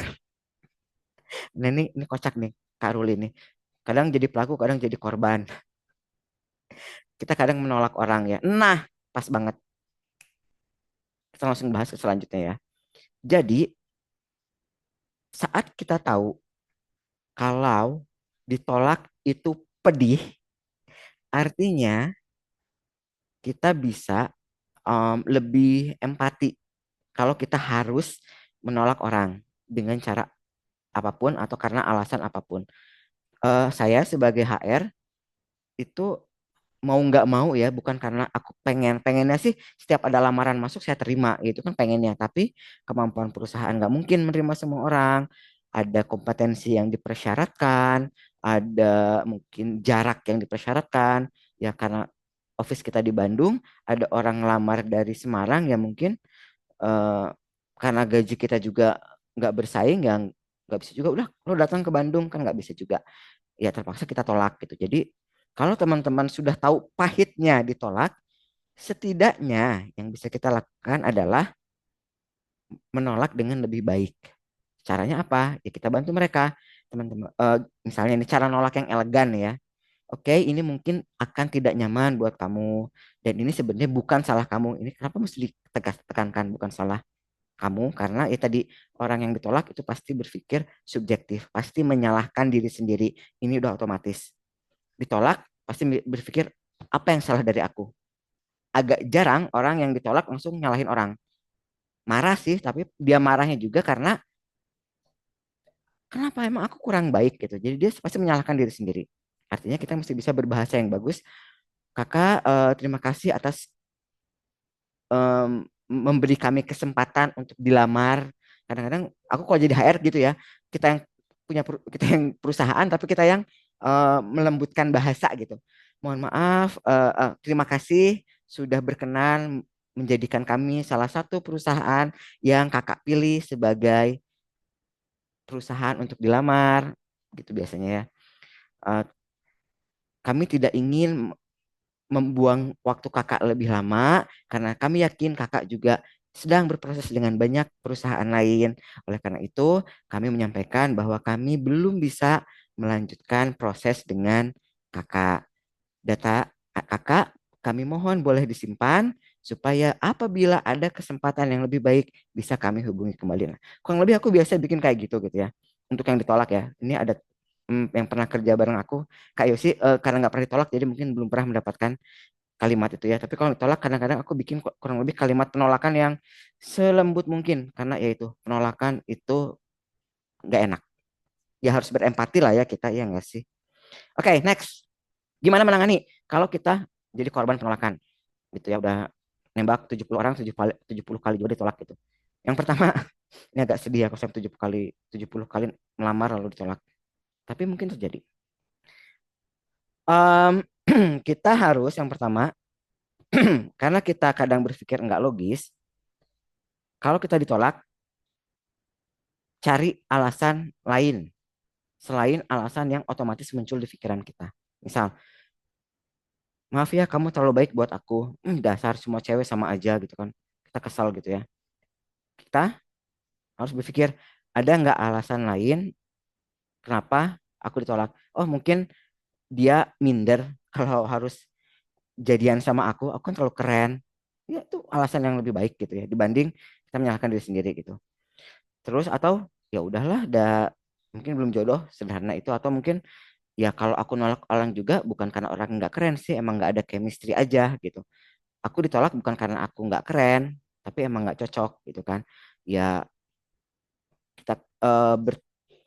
nah ini kocak nih, Kak Ruli nih. Kadang jadi pelaku, kadang jadi korban. Kita kadang menolak orang ya. Nah, pas banget. Kita langsung bahas ke selanjutnya ya. Jadi, saat kita tahu kalau ditolak itu pedih, artinya kita bisa lebih empati kalau kita harus menolak orang dengan cara apapun atau karena alasan apapun. Saya sebagai HR itu mau nggak mau ya, bukan karena aku pengennya sih setiap ada lamaran masuk saya terima gitu kan pengennya, tapi kemampuan perusahaan nggak mungkin menerima semua orang, ada kompetensi yang dipersyaratkan, ada mungkin jarak yang dipersyaratkan ya, karena office kita di Bandung, ada orang lamar dari Semarang ya mungkin eh, karena gaji kita juga nggak bersaing yang nggak bisa juga, udah lo datang ke Bandung kan nggak bisa juga, ya terpaksa kita tolak gitu. Jadi kalau teman-teman sudah tahu pahitnya ditolak, setidaknya yang bisa kita lakukan adalah menolak dengan lebih baik. Caranya apa? Ya kita bantu mereka, teman-teman. Misalnya ini cara nolak yang elegan ya. Oke, ini mungkin akan tidak nyaman buat kamu. Dan ini sebenarnya bukan salah kamu. Ini kenapa mesti ditekankan bukan salah kamu? Karena ya tadi orang yang ditolak itu pasti berpikir subjektif, pasti menyalahkan diri sendiri. Ini udah otomatis. Ditolak pasti berpikir apa yang salah dari aku. Agak jarang orang yang ditolak langsung nyalahin orang. Marah sih, tapi dia marahnya juga karena kenapa emang aku kurang baik gitu. Jadi dia pasti menyalahkan diri sendiri. Artinya kita mesti bisa berbahasa yang bagus. Kakak, terima kasih atas em, memberi kami kesempatan untuk dilamar. Kadang-kadang aku kalau jadi HR gitu ya, kita yang kita yang perusahaan, tapi kita yang melembutkan bahasa gitu. Mohon maaf, terima kasih sudah berkenan menjadikan kami salah satu perusahaan yang kakak pilih sebagai perusahaan untuk dilamar, gitu biasanya ya. Eh, Kami tidak ingin membuang waktu kakak lebih lama karena kami yakin kakak juga sedang berproses dengan banyak perusahaan lain. Oleh karena itu, kami menyampaikan bahwa kami belum bisa melanjutkan proses dengan kakak. Data kakak kami mohon boleh disimpan supaya apabila ada kesempatan yang lebih baik bisa kami hubungi kembali. Nah, kurang lebih aku biasa bikin kayak gitu gitu ya. Untuk yang ditolak ya. Ini ada yang pernah kerja bareng aku, Kak Yosi, karena nggak pernah ditolak jadi mungkin belum pernah mendapatkan kalimat itu ya. Tapi kalau ditolak kadang-kadang aku bikin kurang lebih kalimat penolakan yang selembut mungkin karena yaitu penolakan itu nggak enak. Ya harus berempati lah ya kita ya nggak sih. Oke, next. Gimana menangani kalau kita jadi korban penolakan gitu ya, udah nembak 70 orang 70 kali juga ditolak gitu. Yang pertama, ini agak sedih ya kalau sampai 70 kali melamar lalu ditolak. Tapi mungkin terjadi. Em, kita harus yang pertama, karena kita kadang berpikir nggak logis, kalau kita ditolak, cari alasan lain selain alasan yang otomatis muncul di pikiran kita. Misal, maaf ya kamu terlalu baik buat aku. Dasar semua cewek sama aja gitu kan. Kita kesal gitu ya. Kita harus berpikir, ada nggak alasan lain kenapa aku ditolak? Oh mungkin dia minder kalau harus jadian sama aku kan terlalu keren. Ya itu alasan yang lebih baik gitu ya dibanding kita menyalahkan diri sendiri gitu. Terus atau ya udahlah, mungkin belum jodoh sederhana itu, atau mungkin ya kalau aku nolak orang juga bukan karena orang nggak keren sih, emang nggak ada chemistry aja gitu. Aku ditolak bukan karena aku nggak keren, tapi emang nggak cocok gitu kan. Ya kita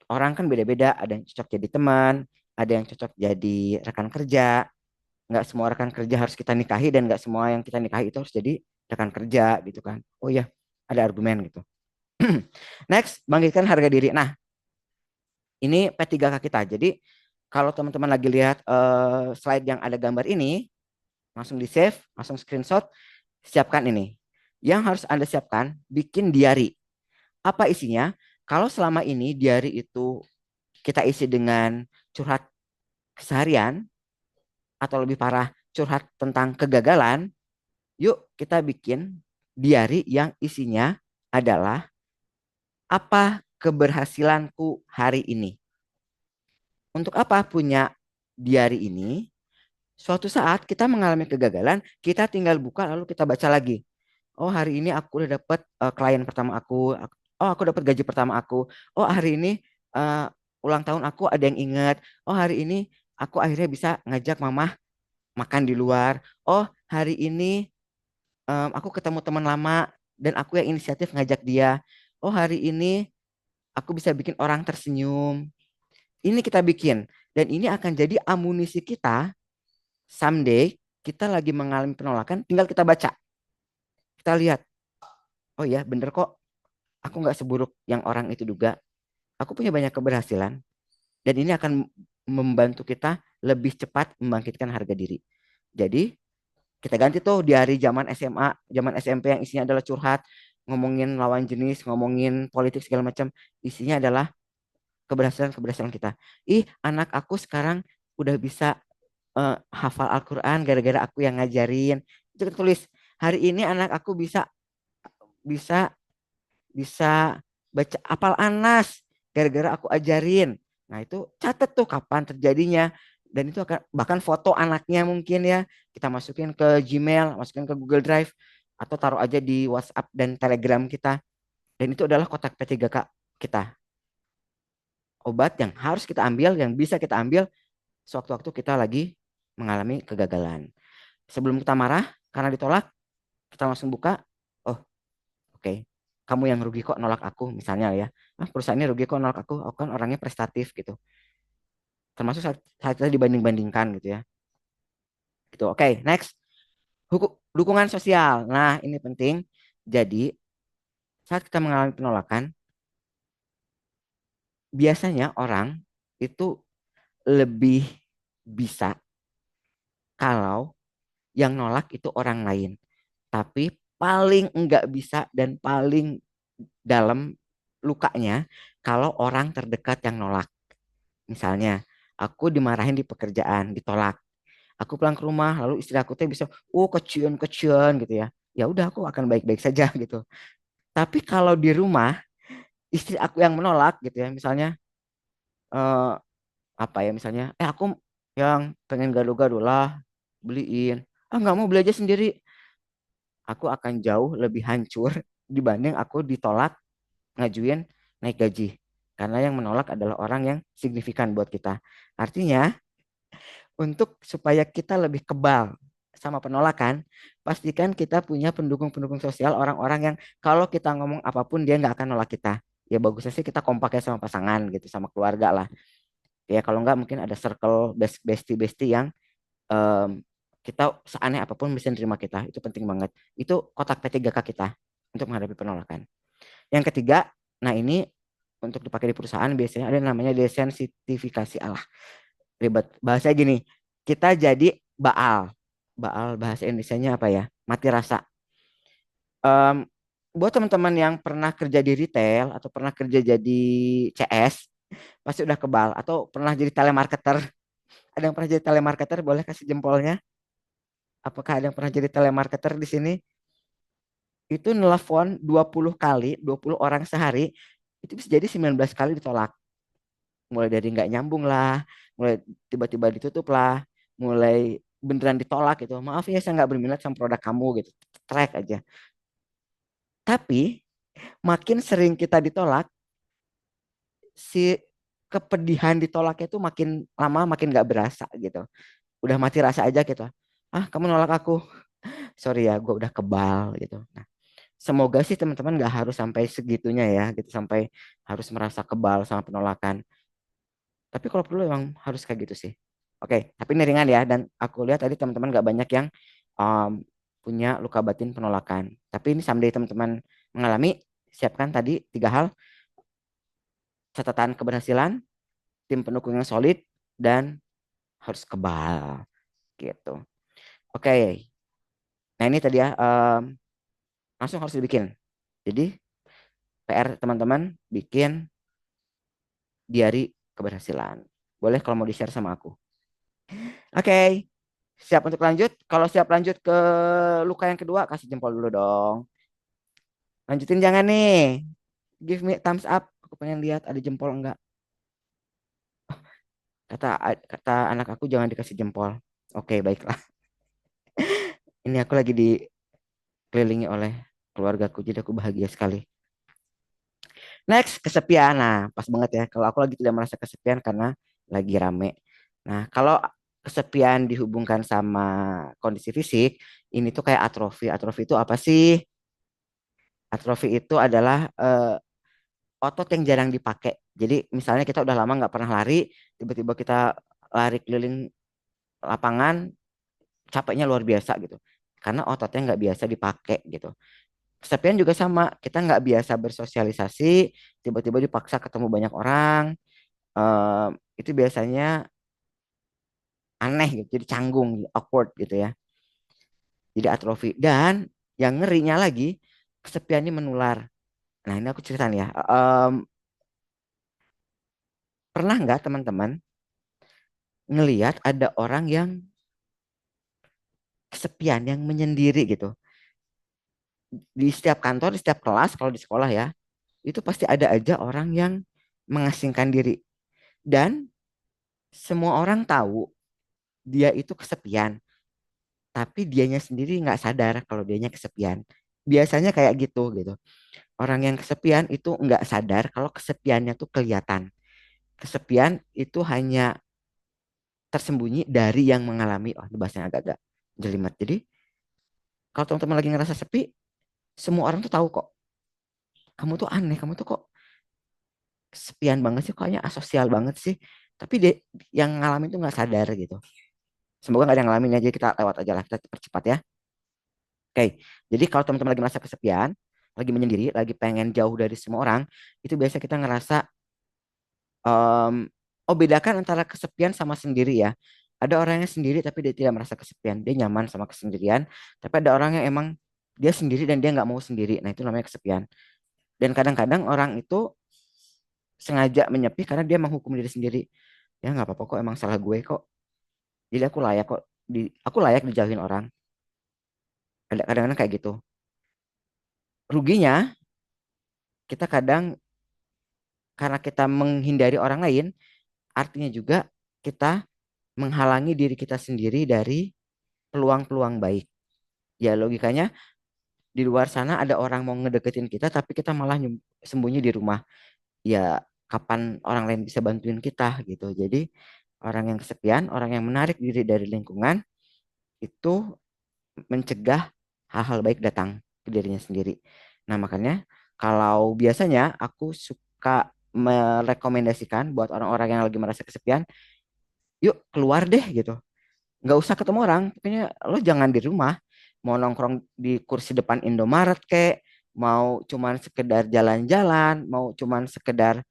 orang kan beda-beda, ada yang cocok jadi teman, ada yang cocok jadi rekan kerja. Nggak semua rekan kerja harus kita nikahi dan nggak semua yang kita nikahi itu harus jadi rekan kerja gitu kan. Oh iya, ada argumen gitu. Next, bangkitkan harga diri. Nah, ini P3K kita. Jadi kalau teman-teman lagi lihat slide yang ada gambar ini, langsung di save, langsung screenshot, siapkan ini. Yang harus Anda siapkan, bikin diary. Apa isinya? Kalau selama ini diary itu kita isi dengan curhat keseharian, atau lebih parah curhat tentang kegagalan, yuk kita bikin diary yang isinya adalah apa keberhasilanku hari ini. Untuk apa punya diary ini? Suatu saat kita mengalami kegagalan, kita tinggal buka lalu kita baca lagi. Oh hari ini aku udah dapat klien pertama aku. Oh aku dapat gaji pertama aku. Oh hari ini eh, ulang tahun aku ada yang ingat. Oh hari ini aku akhirnya bisa ngajak mama makan di luar. Oh hari ini aku ketemu teman lama dan aku yang inisiatif ngajak dia. Oh hari ini aku bisa bikin orang tersenyum. Ini kita bikin dan ini akan jadi amunisi kita someday. kita lagi mengalami penolakan, tinggal kita baca, kita lihat, oh ya bener kok, aku nggak seburuk yang orang itu duga, aku punya banyak keberhasilan, dan ini akan membantu kita lebih cepat membangkitkan harga diri. Jadi kita ganti tuh di hari zaman SMA, zaman SMP yang isinya adalah curhat, ngomongin lawan jenis, ngomongin politik segala macam, isinya adalah keberhasilan-keberhasilan kita. Ih, anak aku sekarang udah bisa hafal Al-Quran gara-gara aku yang ngajarin. Itu kita tulis, hari ini anak aku bisa bisa bisa baca apal Anas gara-gara aku ajarin. Nah, itu catat tuh kapan terjadinya. Dan itu akan bahkan foto anaknya mungkin ya kita masukin ke Gmail, masukin ke Google Drive atau taruh aja di WhatsApp dan Telegram kita. Dan itu adalah kotak P3K kita. Obat yang harus kita ambil, yang bisa kita ambil sewaktu-waktu kita lagi mengalami kegagalan. Sebelum kita marah karena ditolak, kita langsung buka. Oh, oke. Kamu yang rugi kok nolak aku misalnya ya. Ah, perusahaan ini rugi kok nolak aku kan orangnya prestatif gitu. Termasuk saat kita dibanding-bandingkan gitu ya. Gitu. Oke, next. Dukungan sosial. Nah, ini penting. Jadi, saat kita mengalami penolakan, biasanya orang itu lebih bisa kalau yang nolak itu orang lain. Tapi paling enggak bisa dan paling dalam lukanya kalau orang terdekat yang nolak. Misalnya, aku dimarahin di pekerjaan, ditolak. Aku pulang ke rumah, lalu istri aku tuh bisa, oh kecian-kecian gitu ya. Ya udah aku akan baik-baik saja gitu. Tapi kalau di rumah, istri aku yang menolak gitu ya, misalnya eh, apa ya misalnya, aku yang pengen gado-gado lah, beliin. Ah nggak mau beli aja sendiri. Aku akan jauh lebih hancur dibanding aku ditolak ngajuin naik gaji. Karena yang menolak adalah orang yang signifikan buat kita. Artinya, untuk supaya kita lebih kebal sama penolakan, pastikan kita punya pendukung-pendukung sosial, orang-orang yang kalau kita ngomong apapun dia nggak akan nolak kita. Ya bagusnya sih kita kompak ya sama pasangan gitu, sama keluarga lah. Ya kalau nggak mungkin ada circle bestie-bestie yang em, kita seaneh apapun bisa nerima kita. Itu penting banget. Itu kotak P3K kita untuk menghadapi penolakan. Yang ketiga, nah ini untuk dipakai di perusahaan biasanya ada namanya desensitifikasi. Allah, ribet. Bahasa gini, kita jadi baal. Baal bahasa Indonesianya apa ya? Mati rasa. Em, buat teman-teman yang pernah kerja di retail atau pernah kerja jadi CS, pasti udah kebal. Atau pernah jadi telemarketer. Ada yang pernah jadi telemarketer? Boleh kasih jempolnya. Apakah ada yang pernah jadi telemarketer di sini? Itu nelfon 20 kali, 20 orang sehari, itu bisa jadi 19 kali ditolak. Mulai dari nggak nyambung lah, mulai tiba-tiba ditutup lah, mulai beneran ditolak gitu. Maaf ya saya nggak berminat sama produk kamu gitu. Track aja. Tapi makin sering kita ditolak, si kepedihan ditolaknya itu makin lama makin nggak berasa gitu. Udah mati rasa aja gitu. Ah kamu nolak aku. Sorry ya, gue udah kebal gitu. Nah, semoga sih teman-teman nggak harus sampai segitunya ya, gitu sampai harus merasa kebal sama penolakan. Tapi kalau perlu emang harus kayak gitu sih. Oke, tapi ini ringan ya. Dan aku lihat tadi teman-teman gak banyak yang um, punya luka batin penolakan. Tapi ini someday teman-teman mengalami, siapkan tadi 3 hal. Catatan keberhasilan, tim pendukung yang solid, dan harus kebal gitu. Oke, nah ini tadi ya, langsung harus dibikin. Jadi PR teman-teman bikin diary keberhasilan. Boleh kalau mau di-share sama aku. Oke, siap untuk lanjut? Kalau siap lanjut ke luka yang kedua, kasih jempol dulu dong. Lanjutin jangan nih. Give me thumbs up. Aku pengen lihat ada jempol enggak. Kata kata anak aku jangan dikasih jempol. Oke, baiklah. Ini aku lagi dikelilingi oleh keluargaku, jadi aku bahagia sekali. Next, kesepian. Nah, pas banget ya. Kalau aku lagi tidak merasa kesepian karena lagi rame. Nah, kalau kesepian dihubungkan sama kondisi fisik, ini tuh kayak atrofi. Atrofi itu apa sih? Atrofi itu adalah otot yang jarang dipakai. Jadi misalnya kita udah lama nggak pernah lari, tiba-tiba kita lari keliling lapangan, capeknya luar biasa gitu. Karena ototnya nggak biasa dipakai gitu. Kesepian juga sama, kita nggak biasa bersosialisasi, tiba-tiba dipaksa ketemu banyak orang, eh, itu biasanya aneh gitu, jadi canggung, awkward gitu ya, jadi atrofi. Dan yang ngerinya lagi, kesepian ini menular. Nah ini aku cerita nih ya. Pernah nggak teman-teman ngelihat ada orang yang kesepian, yang menyendiri gitu? Di setiap kantor, di setiap kelas, kalau di sekolah ya, itu pasti ada aja orang yang mengasingkan diri. Dan semua orang tahu dia itu kesepian, tapi dianya sendiri nggak sadar kalau dianya kesepian. Biasanya kayak gitu gitu. Orang yang kesepian itu nggak sadar kalau kesepiannya tuh kelihatan. Kesepian itu hanya tersembunyi dari yang mengalami. Oh, ini bahasanya agak-agak jelimet. Jadi kalau teman-teman lagi ngerasa sepi, semua orang tuh tahu kok. Kamu tuh aneh, kamu tuh kok kesepian banget sih, kayaknya asosial banget sih. Tapi dia, yang ngalamin tuh nggak sadar gitu. Semoga nggak ada yang ngalamin aja, kita lewat aja lah, kita percepat ya. Oke, jadi kalau teman-teman lagi merasa kesepian, lagi menyendiri, lagi pengen jauh dari semua orang, itu biasa kita ngerasa, em, oh bedakan antara kesepian sama sendiri ya. Ada orang yang sendiri tapi dia tidak merasa kesepian, dia nyaman sama kesendirian. Tapi ada orang yang emang dia sendiri dan dia nggak mau sendiri. Nah itu namanya kesepian. Dan kadang-kadang orang itu sengaja menyepi karena dia menghukum diri sendiri. Ya nggak apa-apa kok, emang salah gue kok. Jadi aku layak kok, aku layak dijauhin orang. Ada kadang-kadang kayak gitu. Ruginya kita kadang, karena kita menghindari orang lain, artinya juga kita menghalangi diri kita sendiri dari peluang-peluang baik. Ya logikanya di luar sana ada orang mau ngedeketin kita tapi kita malah sembunyi di rumah. Ya kapan orang lain bisa bantuin kita gitu. Jadi orang yang kesepian, orang yang menarik diri dari lingkungan itu mencegah hal-hal baik datang ke dirinya sendiri. Nah, makanya kalau biasanya aku suka merekomendasikan buat orang-orang yang lagi merasa kesepian, yuk keluar deh gitu. Nggak usah ketemu orang, pokoknya lo jangan di rumah. Mau nongkrong di kursi depan Indomaret kek, mau cuman sekedar jalan-jalan, mau cuman sekedar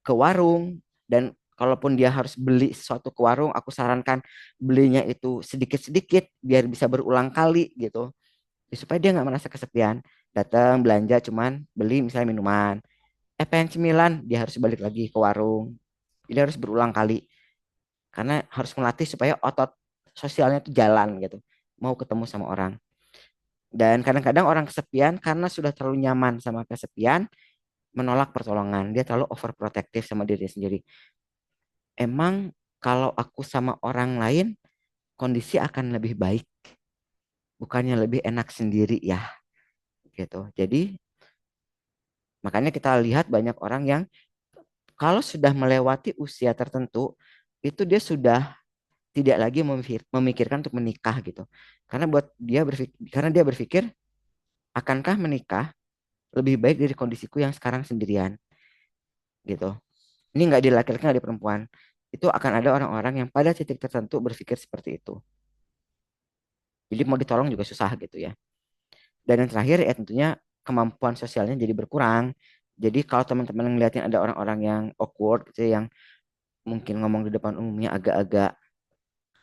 ke warung. Dan kalaupun dia harus beli sesuatu ke warung, aku sarankan belinya itu sedikit-sedikit biar bisa berulang kali gitu. Ya, supaya dia nggak merasa kesepian. Datang belanja cuman beli misalnya minuman. Pengen cemilan, dia harus balik lagi ke warung. Dia harus berulang kali karena harus melatih supaya otot sosialnya itu jalan gitu. Mau ketemu sama orang. Dan kadang-kadang orang kesepian karena sudah terlalu nyaman sama kesepian, menolak pertolongan. Dia terlalu overprotective sama diri sendiri. Emang kalau aku sama orang lain, kondisi akan lebih baik. Bukannya lebih enak sendiri ya gitu. Jadi makanya kita lihat banyak orang yang kalau sudah melewati usia tertentu, itu dia sudah tidak lagi memikirkan untuk menikah gitu. Karena dia berpikir, akankah menikah lebih baik dari kondisiku yang sekarang sendirian gitu. Ini nggak di laki-laki, nggak di perempuan. Itu akan ada orang-orang yang pada titik tertentu berpikir seperti itu. Jadi mau ditolong juga susah gitu ya. Dan yang terakhir ya tentunya kemampuan sosialnya jadi berkurang. Jadi kalau teman-teman ngeliatin ada orang-orang yang awkward gitu ya, yang mungkin ngomong di depan umumnya agak-agak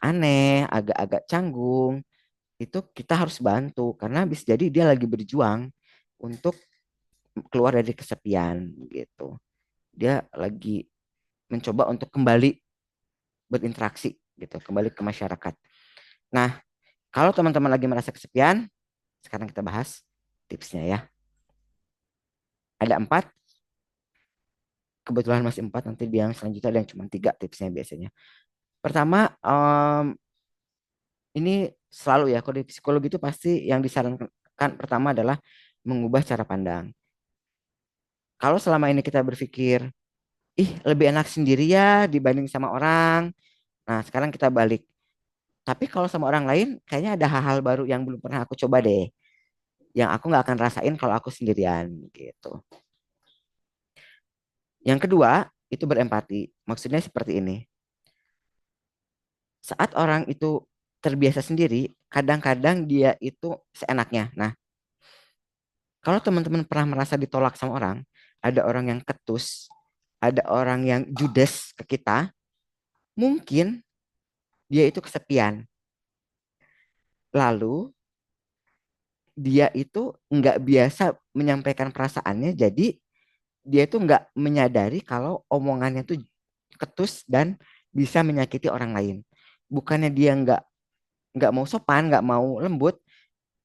aneh, agak-agak canggung, itu kita harus bantu karena bisa jadi dia lagi berjuang untuk keluar dari kesepian gitu. Dia lagi mencoba untuk kembali berinteraksi gitu, kembali ke masyarakat. Nah, kalau teman-teman lagi merasa kesepian, sekarang kita bahas tipsnya ya. Ada 4, kebetulan masih 4, nanti yang selanjutnya ada yang cuma 3 tipsnya biasanya. Pertama, ini selalu ya, kalau di psikologi itu pasti yang disarankan pertama adalah mengubah cara pandang. Kalau selama ini kita berpikir, ih lebih enak sendiri ya dibanding sama orang. Nah, sekarang kita balik. Tapi kalau sama orang lain, kayaknya ada hal-hal baru yang belum pernah aku coba deh. Yang aku nggak akan rasain kalau aku sendirian gitu. Yang kedua, itu berempati. Maksudnya seperti ini. Saat orang itu terbiasa sendiri, kadang-kadang dia itu seenaknya. Nah, kalau teman-teman pernah merasa ditolak sama orang, ada orang yang ketus, ada orang yang judes ke kita, mungkin dia itu kesepian. Lalu dia itu nggak biasa menyampaikan perasaannya, jadi dia itu nggak menyadari kalau omongannya itu ketus dan bisa menyakiti orang lain. Bukannya dia nggak mau sopan, nggak mau lembut,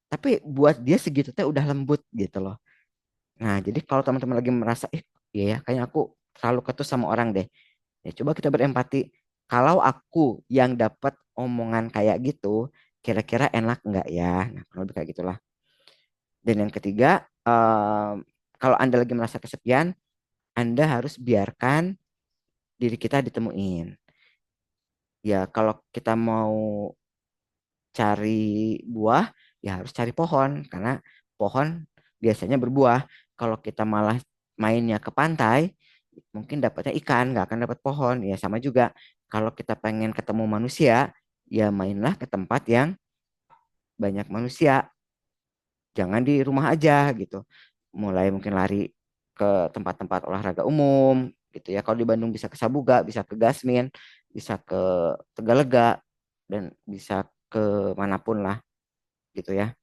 tapi buat dia segitu teh udah lembut gitu loh. Nah, jadi kalau teman-teman lagi merasa, iya ya, kayaknya aku terlalu ketus sama orang deh. Ya, coba kita berempati. Kalau aku yang dapat omongan kayak gitu, kira-kira enak nggak ya? Nah, kalau lebih kayak gitulah. Dan yang ketiga, kalau Anda lagi merasa kesepian, Anda harus biarkan diri kita ditemuin. Ya, kalau kita mau cari buah, ya harus cari pohon, karena pohon biasanya berbuah. Kalau kita malah mainnya ke pantai, mungkin dapatnya ikan, nggak akan dapat pohon. Ya sama juga, kalau kita pengen ketemu manusia, ya mainlah ke tempat yang banyak manusia. Jangan di rumah aja gitu. Mulai mungkin lari ke tempat-tempat olahraga umum gitu ya. Kalau di Bandung bisa ke Sabuga, bisa ke Gasmin, bisa ke Tegalega, dan bisa ke manapun lah gitu ya.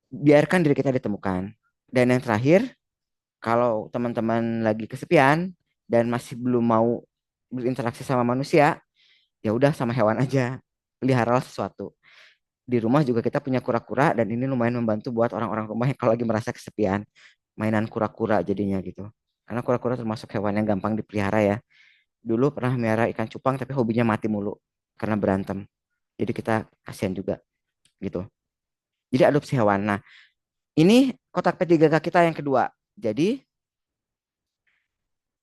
Biarkan diri kita ditemukan. Dan yang terakhir, kalau teman-teman lagi kesepian dan masih belum mau berinteraksi sama manusia, ya udah sama hewan aja. Peliharalah sesuatu. Di rumah juga kita punya kura-kura dan ini lumayan membantu buat orang-orang rumah yang kalau lagi merasa kesepian. Mainan kura-kura jadinya gitu. Karena kura-kura termasuk hewan yang gampang dipelihara ya. Dulu pernah melihara ikan cupang tapi hobinya mati mulu karena berantem. Jadi kita kasihan juga gitu. Jadi adopsi hewan. Nah, ini kotak P3K kita yang kedua. Jadi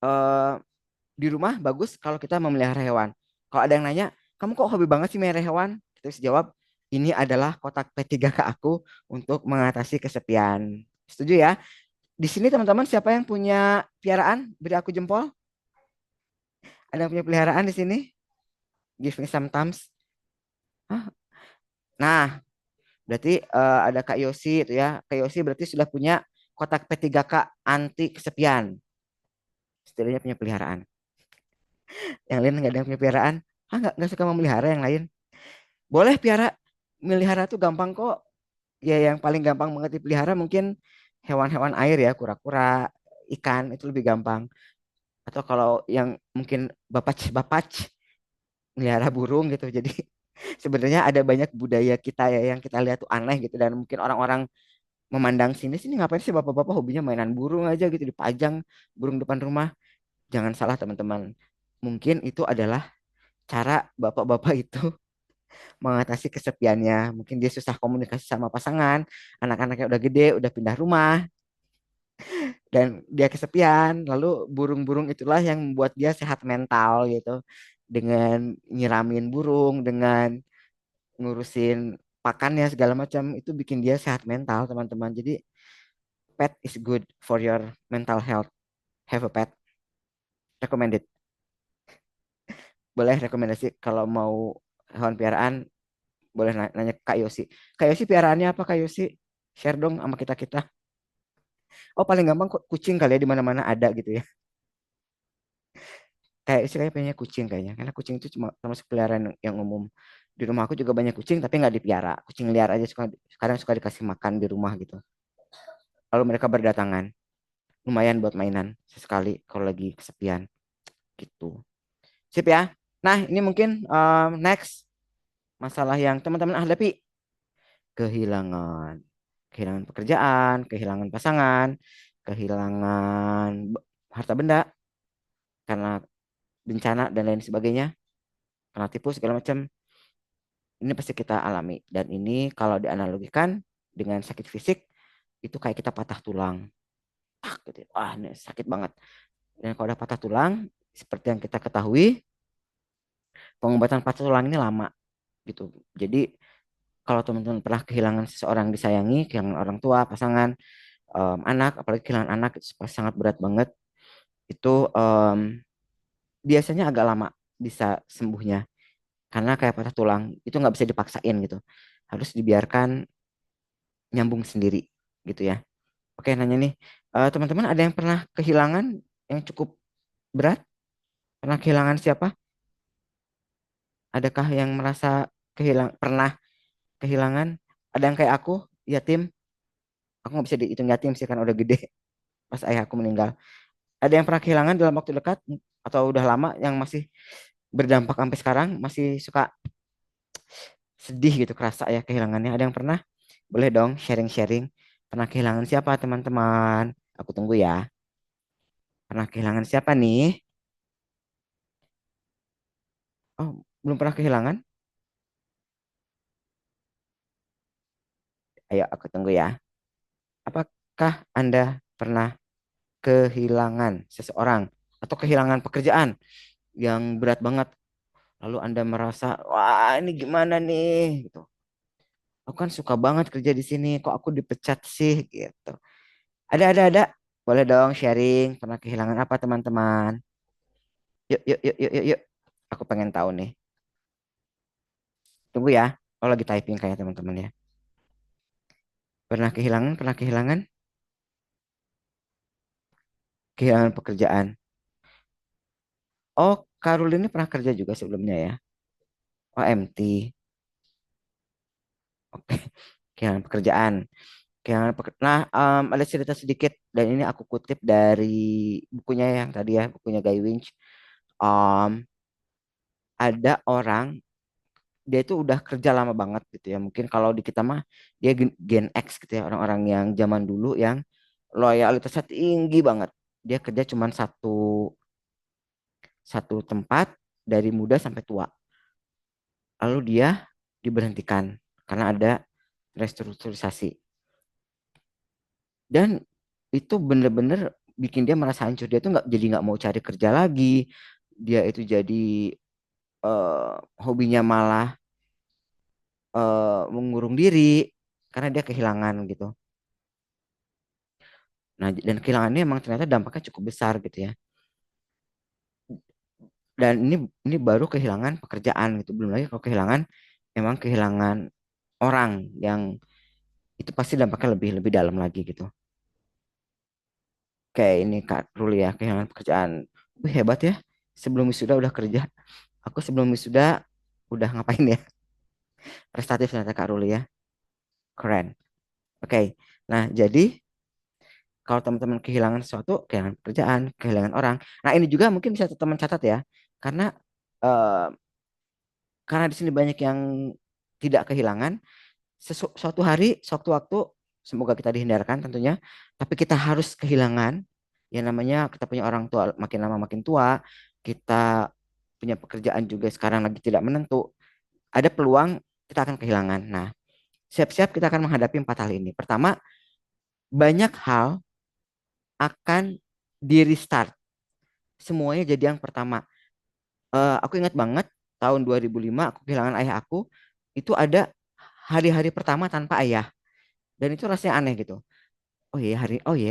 eh, di rumah bagus kalau kita memelihara hewan. Kalau ada yang nanya, kamu kok hobi banget sih melihara hewan? Kita bisa jawab, ini adalah kotak P3K aku untuk mengatasi kesepian. Setuju ya? Di sini teman-teman siapa yang punya piaraan? Beri aku jempol. Ada yang punya peliharaan di sini? Give me some thumbs. Hah? Nah, berarti ada Kak Yosi itu ya. Kak Yosi berarti sudah punya kotak P3K anti kesepian. Setidaknya punya peliharaan. Yang lain nggak ada yang punya peliharaan. Ah, nggak suka memelihara yang lain. Boleh piara. Melihara tuh gampang kok. Ya yang paling gampang banget dipelihara mungkin hewan-hewan air ya. Kura-kura, ikan itu lebih gampang. Atau kalau yang mungkin bapac-bapac melihara burung gitu. Jadi sebenarnya ada banyak budaya kita ya yang kita lihat tuh aneh gitu. Dan mungkin orang-orang memandang sini ngapain sih bapak-bapak hobinya mainan burung aja gitu dipajang burung depan rumah. Jangan salah teman-teman. Mungkin itu adalah cara bapak-bapak itu mengatasi kesepiannya. Mungkin dia susah komunikasi sama pasangan, anak-anaknya udah gede, udah pindah rumah, dan dia kesepian. Lalu burung-burung itulah yang membuat dia sehat mental gitu. Dengan nyiramin burung, dengan ngurusin pakannya segala macam, itu bikin dia sehat mental, teman-teman. Jadi pet is good for your mental health. Have a pet, recommended. Boleh rekomendasi kalau mau hewan piaraan, boleh nanya ke Kak Yosi. Kak Yosi piaraannya apa Kak Yosi? Share dong sama kita-kita. Oh paling gampang kok kucing kali ya di mana-mana ada gitu ya. Kayak sih kayak pengennya kucing kayaknya. Karena kucing itu cuma termasuk peliharaan yang umum. Di rumah aku juga banyak kucing tapi nggak dipiara. Kucing liar aja suka kadang suka dikasih makan di rumah gitu. Lalu mereka berdatangan. Lumayan buat mainan sesekali kalau lagi kesepian gitu. Sip ya. Nah ini mungkin next masalah yang teman-teman hadapi, kehilangan. Kehilangan pekerjaan, kehilangan pasangan, kehilangan harta benda karena bencana dan lain sebagainya, karena tipu segala macam. Ini pasti kita alami dan ini kalau dianalogikan dengan sakit fisik itu kayak kita patah tulang. Gitu. Wah, ini sakit banget. Dan kalau udah patah tulang, seperti yang kita ketahui, pengobatan patah tulang ini lama gitu. Jadi kalau teman-teman pernah kehilangan seseorang disayangi, kehilangan orang tua, pasangan, anak, apalagi kehilangan anak itu pasti sangat berat banget. Itu biasanya agak lama bisa sembuhnya karena kayak patah tulang itu nggak bisa dipaksain gitu, harus dibiarkan nyambung sendiri gitu ya. Oke, nanya nih, teman-teman ada yang pernah kehilangan yang cukup berat? Pernah kehilangan siapa? Adakah yang merasa pernah kehilangan? Ada yang kayak aku, yatim? Aku nggak bisa dihitung yatim sih kan udah gede pas ayahku meninggal. Ada yang pernah kehilangan dalam waktu dekat atau udah lama yang masih berdampak sampai sekarang, masih suka sedih gitu kerasa ya kehilangannya? Ada yang pernah? Boleh dong sharing-sharing. Pernah kehilangan siapa teman-teman? Aku tunggu ya. Pernah kehilangan siapa nih? Oh, belum pernah kehilangan? Ayo aku tunggu ya. Apakah Anda pernah kehilangan seseorang atau kehilangan pekerjaan yang berat banget? Lalu Anda merasa, wah ini gimana nih? Gitu. Aku kan suka banget kerja di sini, kok aku dipecat sih? Gitu. Ada. Boleh dong sharing, pernah kehilangan apa teman-teman? Yuk. Aku pengen tahu nih. Tunggu ya. Oh lagi typing kayak teman-teman ya. Pernah kehilangan, kehilangan pekerjaan. Oh, Karul ini pernah kerja juga sebelumnya ya. Oh, MT. Oke, kehilangan pekerjaan. Nah, ada cerita sedikit dan ini aku kutip dari bukunya yang tadi ya, bukunya Guy Winch. Um, ada orang dia itu udah kerja lama banget gitu ya. Mungkin kalau di kita mah dia Gen X gitu ya, orang-orang yang zaman dulu yang loyalitasnya tinggi banget. Dia kerja cuma satu satu tempat dari muda sampai tua. Lalu dia diberhentikan karena ada restrukturisasi. Dan itu bener-bener bikin dia merasa hancur. Dia tuh nggak mau cari kerja lagi. Dia itu jadi hobinya malah mengurung diri karena dia kehilangan gitu. Nah, dan kehilangannya emang ternyata dampaknya cukup besar gitu ya. Dan ini baru kehilangan pekerjaan gitu. Belum lagi kalau kehilangan emang kehilangan orang yang itu pasti dampaknya lebih lebih dalam lagi gitu. Kayak ini Kak Ruli ya, kehilangan pekerjaan. Wih, hebat ya. Sebelum wisuda udah kerja. Aku sebelum wisuda udah ngapain ya? Prestatif ternyata Kak Ruli ya. Keren. Oke. Nah, jadi kalau teman-teman kehilangan sesuatu, kehilangan pekerjaan, kehilangan orang. Nah, ini juga mungkin bisa teman catat ya. Karena eh, karena di sini banyak yang tidak kehilangan suatu hari, suatu waktu semoga kita dihindarkan tentunya, tapi kita harus kehilangan yang namanya kita punya orang tua makin lama makin tua, kita punya pekerjaan juga sekarang lagi tidak menentu, ada peluang kita akan kehilangan. Nah, siap-siap kita akan menghadapi empat hal ini. Pertama, banyak hal akan di restart. Semuanya jadi yang pertama. Aku ingat banget tahun 2005 aku kehilangan ayah aku. Itu ada hari-hari pertama tanpa ayah. Dan itu rasanya aneh gitu. Oh iya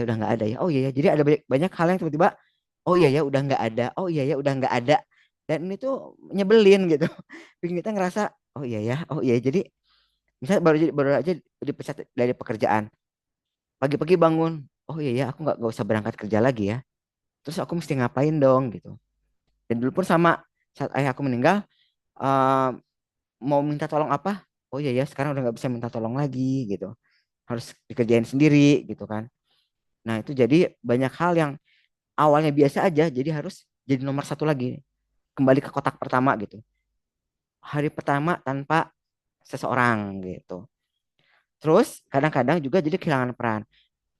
udah nggak ada ya. Oh iya ya. Jadi ada banyak hal yang tiba-tiba. Oh iya ya udah nggak ada. Oh iya ya udah nggak ada. Dan ini tuh nyebelin gitu. Bikin kita ngerasa. Oh iya ya. Oh iya. Jadi misalnya baru aja dipecat dari pekerjaan. Pagi-pagi bangun. Oh iya ya. Aku nggak usah berangkat kerja lagi ya. Terus aku mesti ngapain dong gitu. Dan dulu pun sama saat ayah aku meninggal. eh, Mau minta tolong apa? Oh iya ya. Sekarang udah nggak bisa minta tolong lagi gitu. Harus dikerjain sendiri gitu kan. Nah, itu jadi banyak hal yang awalnya biasa aja, jadi harus jadi nomor satu lagi. Kembali ke kotak pertama gitu. Hari pertama tanpa seseorang gitu. Terus kadang-kadang juga jadi kehilangan peran.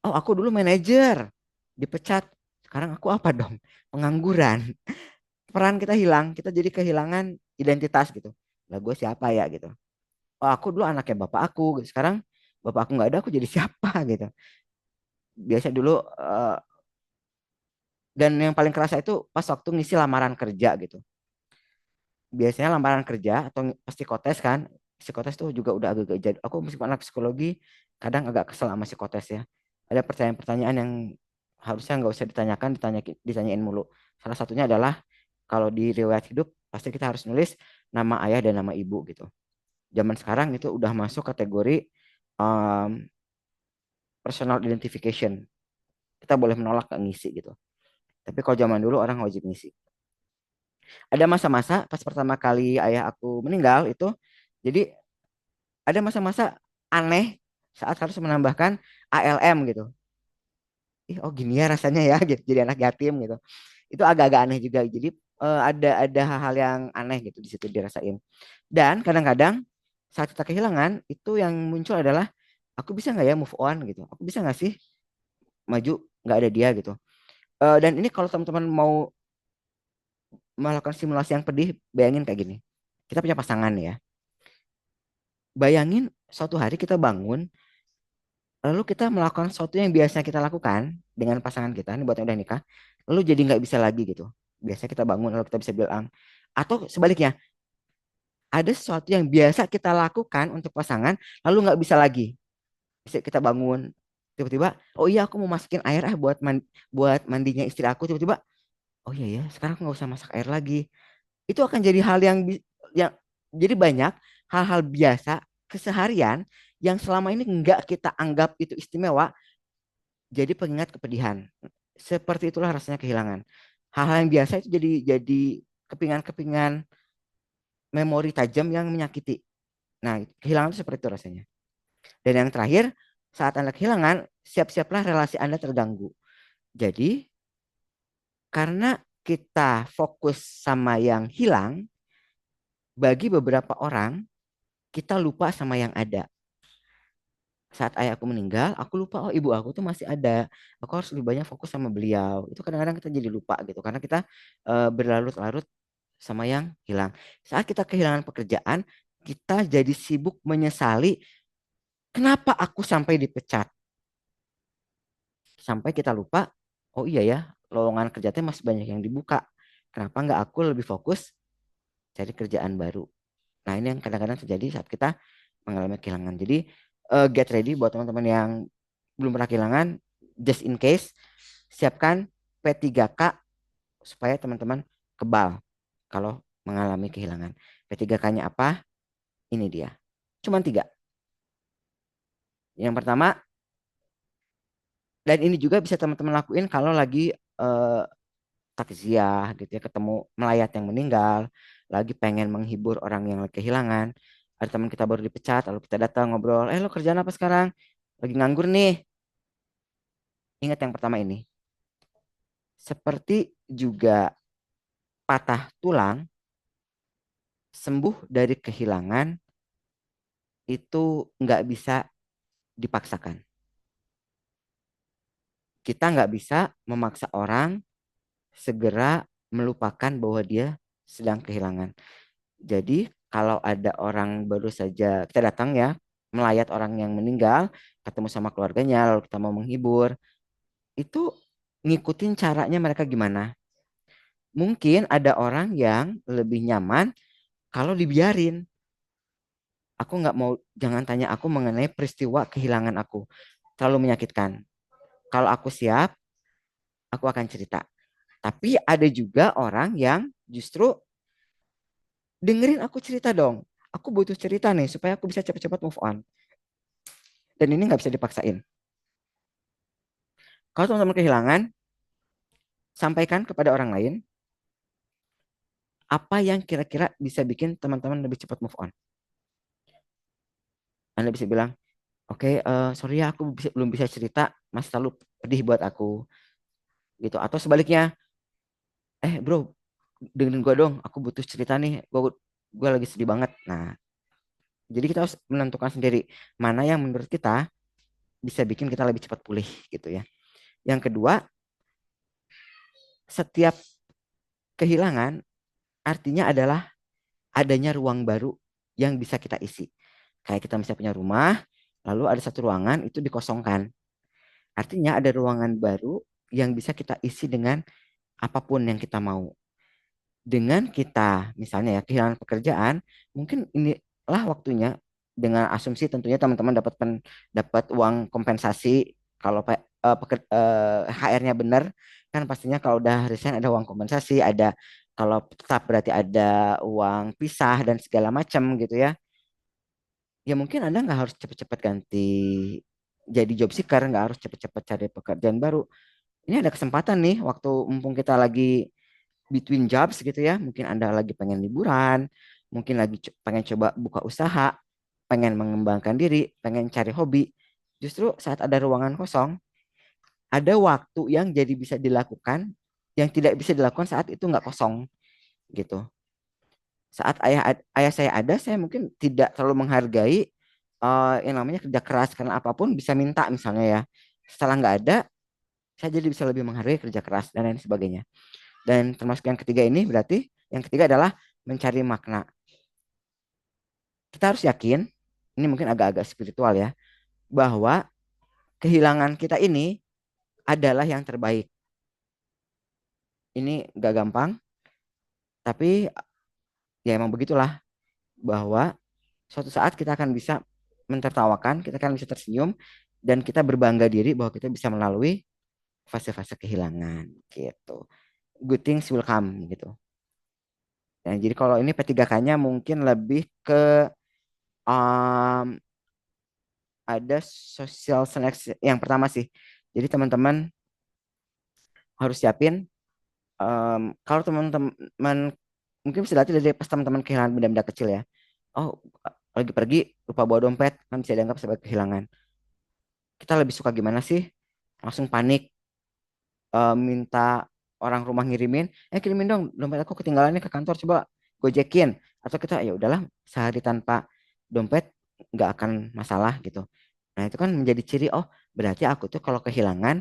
Oh, aku dulu manajer, dipecat. Sekarang aku apa dong? Pengangguran. Peran kita hilang, kita jadi kehilangan identitas gitu. Lah gue siapa ya gitu. Oh, aku dulu anaknya bapak aku. Gitu. Sekarang bapak aku nggak ada, aku jadi siapa gitu. Biasa dulu dan yang paling kerasa itu pas waktu ngisi lamaran kerja gitu. Biasanya lamaran kerja atau psikotes kan, psikotes tuh juga udah agak-agak jadi. Aku meskipun anak psikologi kadang agak kesel sama psikotes ya. Ada pertanyaan-pertanyaan yang harusnya nggak usah ditanyain mulu. Salah satunya adalah kalau di riwayat hidup pasti kita harus nulis nama ayah dan nama ibu gitu. Zaman sekarang itu udah masuk kategori um, personal identification. Kita boleh menolak nggak ngisi gitu. Tapi kalau zaman dulu orang wajib ngisi. Ada masa-masa pas pertama kali ayah aku meninggal itu, jadi ada masa-masa aneh saat harus menambahkan ALM gitu. Ih, oh gini ya rasanya ya gitu, jadi anak yatim gitu. Itu agak-agak aneh juga. Jadi ada hal-hal yang aneh gitu di situ dirasain. Dan kadang-kadang saat kita kehilangan itu yang muncul adalah aku bisa nggak ya move on gitu. Aku bisa nggak sih maju nggak ada dia gitu. Dan ini kalau teman-teman mau melakukan simulasi yang pedih, bayangin kayak gini. Kita punya pasangan ya. Bayangin suatu hari kita bangun, lalu kita melakukan sesuatu yang biasa kita lakukan dengan pasangan kita, ini buat yang udah nikah, lalu jadi nggak bisa lagi gitu. Biasa kita bangun, lalu kita bisa bilang, atau sebaliknya, ada sesuatu yang biasa kita lakukan untuk pasangan, lalu nggak bisa lagi. Bisa kita bangun, tiba-tiba, oh iya aku mau masukin air buat mandinya istri aku, tiba-tiba, oh iya ya, sekarang aku nggak usah masak air lagi. Itu akan jadi hal yang jadi banyak hal-hal biasa keseharian yang selama ini nggak kita anggap itu istimewa, jadi pengingat kepedihan. Seperti itulah rasanya kehilangan. Hal-hal yang biasa itu jadi kepingan-kepingan memori tajam yang menyakiti. Nah, kehilangan itu seperti itu rasanya. Dan yang terakhir, saat Anda kehilangan, siap-siaplah relasi Anda terganggu. Jadi, karena kita fokus sama yang hilang, bagi beberapa orang, kita lupa sama yang ada. Saat ayah aku meninggal, aku lupa, oh ibu aku tuh masih ada. Aku harus lebih banyak fokus sama beliau. Itu kadang-kadang kita jadi lupa gitu, karena kita berlarut-larut sama yang hilang. Saat kita kehilangan pekerjaan, kita jadi sibuk menyesali kenapa aku sampai dipecat. Sampai kita lupa, oh iya ya, lowongan kerjanya masih banyak yang dibuka. Kenapa nggak aku lebih fokus cari kerjaan baru? Nah, ini yang kadang-kadang terjadi saat kita mengalami kehilangan. Jadi, get ready buat teman-teman yang belum pernah kehilangan, just in case, siapkan P3K supaya teman-teman kebal kalau mengalami kehilangan. P3K-nya apa? Ini dia. Cuman tiga. Yang pertama, dan ini juga bisa teman-teman lakuin kalau lagi takziah gitu ya, ketemu melayat yang meninggal, lagi pengen menghibur orang yang lagi kehilangan. Ada teman kita baru dipecat, lalu kita datang ngobrol, lo kerjaan apa sekarang? Lagi nganggur nih. Ingat yang pertama ini. Seperti juga patah tulang, sembuh dari kehilangan itu nggak bisa dipaksakan. Kita nggak bisa memaksa orang segera melupakan bahwa dia sedang kehilangan. Jadi kalau ada orang baru saja kita datang ya, melayat orang yang meninggal, ketemu sama keluarganya, lalu kita mau menghibur, itu ngikutin caranya mereka gimana. Mungkin ada orang yang lebih nyaman kalau dibiarin. Aku nggak mau, jangan tanya aku mengenai peristiwa kehilangan aku. Terlalu menyakitkan. Kalau aku siap, aku akan cerita. Tapi ada juga orang yang justru dengerin aku cerita dong. Aku butuh cerita nih supaya aku bisa cepat-cepat move on. Dan ini nggak bisa dipaksain. Kalau teman-teman kehilangan, sampaikan kepada orang lain apa yang kira-kira bisa bikin teman-teman lebih cepat move on. Anda bisa bilang, oke, sorry ya aku belum bisa cerita, mas terlalu pedih buat aku gitu. Atau sebaliknya, bro, dengerin gue dong, aku butuh cerita nih, gue lagi sedih banget. Nah, jadi kita harus menentukan sendiri mana yang menurut kita bisa bikin kita lebih cepat pulih gitu ya. Yang kedua, setiap kehilangan artinya adalah adanya ruang baru yang bisa kita isi. Kayak kita misalnya punya rumah, lalu ada satu ruangan itu dikosongkan. Artinya ada ruangan baru yang bisa kita isi dengan apapun yang kita mau. Dengan kita misalnya ya kehilangan pekerjaan, mungkin inilah waktunya dengan asumsi tentunya teman-teman dapat uang kompensasi kalau HR-nya benar kan pastinya kalau udah resign ada uang kompensasi, ada Kalau tetap berarti ada uang pisah dan segala macam gitu ya. Ya mungkin Anda nggak harus cepet-cepet ganti jadi job seeker, nggak harus cepet-cepet cari pekerjaan baru. Ini ada kesempatan nih waktu mumpung kita lagi between jobs gitu ya. Mungkin Anda lagi pengen liburan, mungkin lagi pengen coba buka usaha, pengen mengembangkan diri, pengen cari hobi. Justru saat ada ruangan kosong, ada waktu yang jadi bisa dilakukan yang tidak bisa dilakukan saat itu nggak kosong gitu. Saat ayah saya ada, saya mungkin tidak terlalu menghargai yang namanya kerja keras karena apapun bisa minta misalnya ya. Setelah nggak ada, saya jadi bisa lebih menghargai kerja keras dan lain sebagainya. Dan termasuk yang ketiga ini berarti yang ketiga adalah mencari makna. Kita harus yakin, ini mungkin agak-agak spiritual ya, bahwa kehilangan kita ini adalah yang terbaik. Ini gak gampang, tapi ya emang begitulah bahwa suatu saat kita akan bisa mentertawakan, kita akan bisa tersenyum, dan kita berbangga diri bahwa kita bisa melalui fase-fase kehilangan gitu. Good things will come gitu. Nah, jadi kalau ini P3K-nya mungkin lebih ke um, ada social seleksi yang pertama sih. Jadi teman-teman harus siapin kalau teman-teman mungkin bisa dilihat dari pas teman-teman kehilangan benda-benda kecil ya. Oh, lagi pergi lupa bawa dompet kan bisa dianggap sebagai kehilangan. Kita lebih suka gimana sih? Langsung panik minta orang rumah ngirimin, kirimin dong dompet aku ketinggalan nih ke kantor coba gojekin atau kita ya udahlah sehari tanpa dompet nggak akan masalah gitu. Nah, itu kan menjadi ciri oh berarti aku tuh kalau kehilangan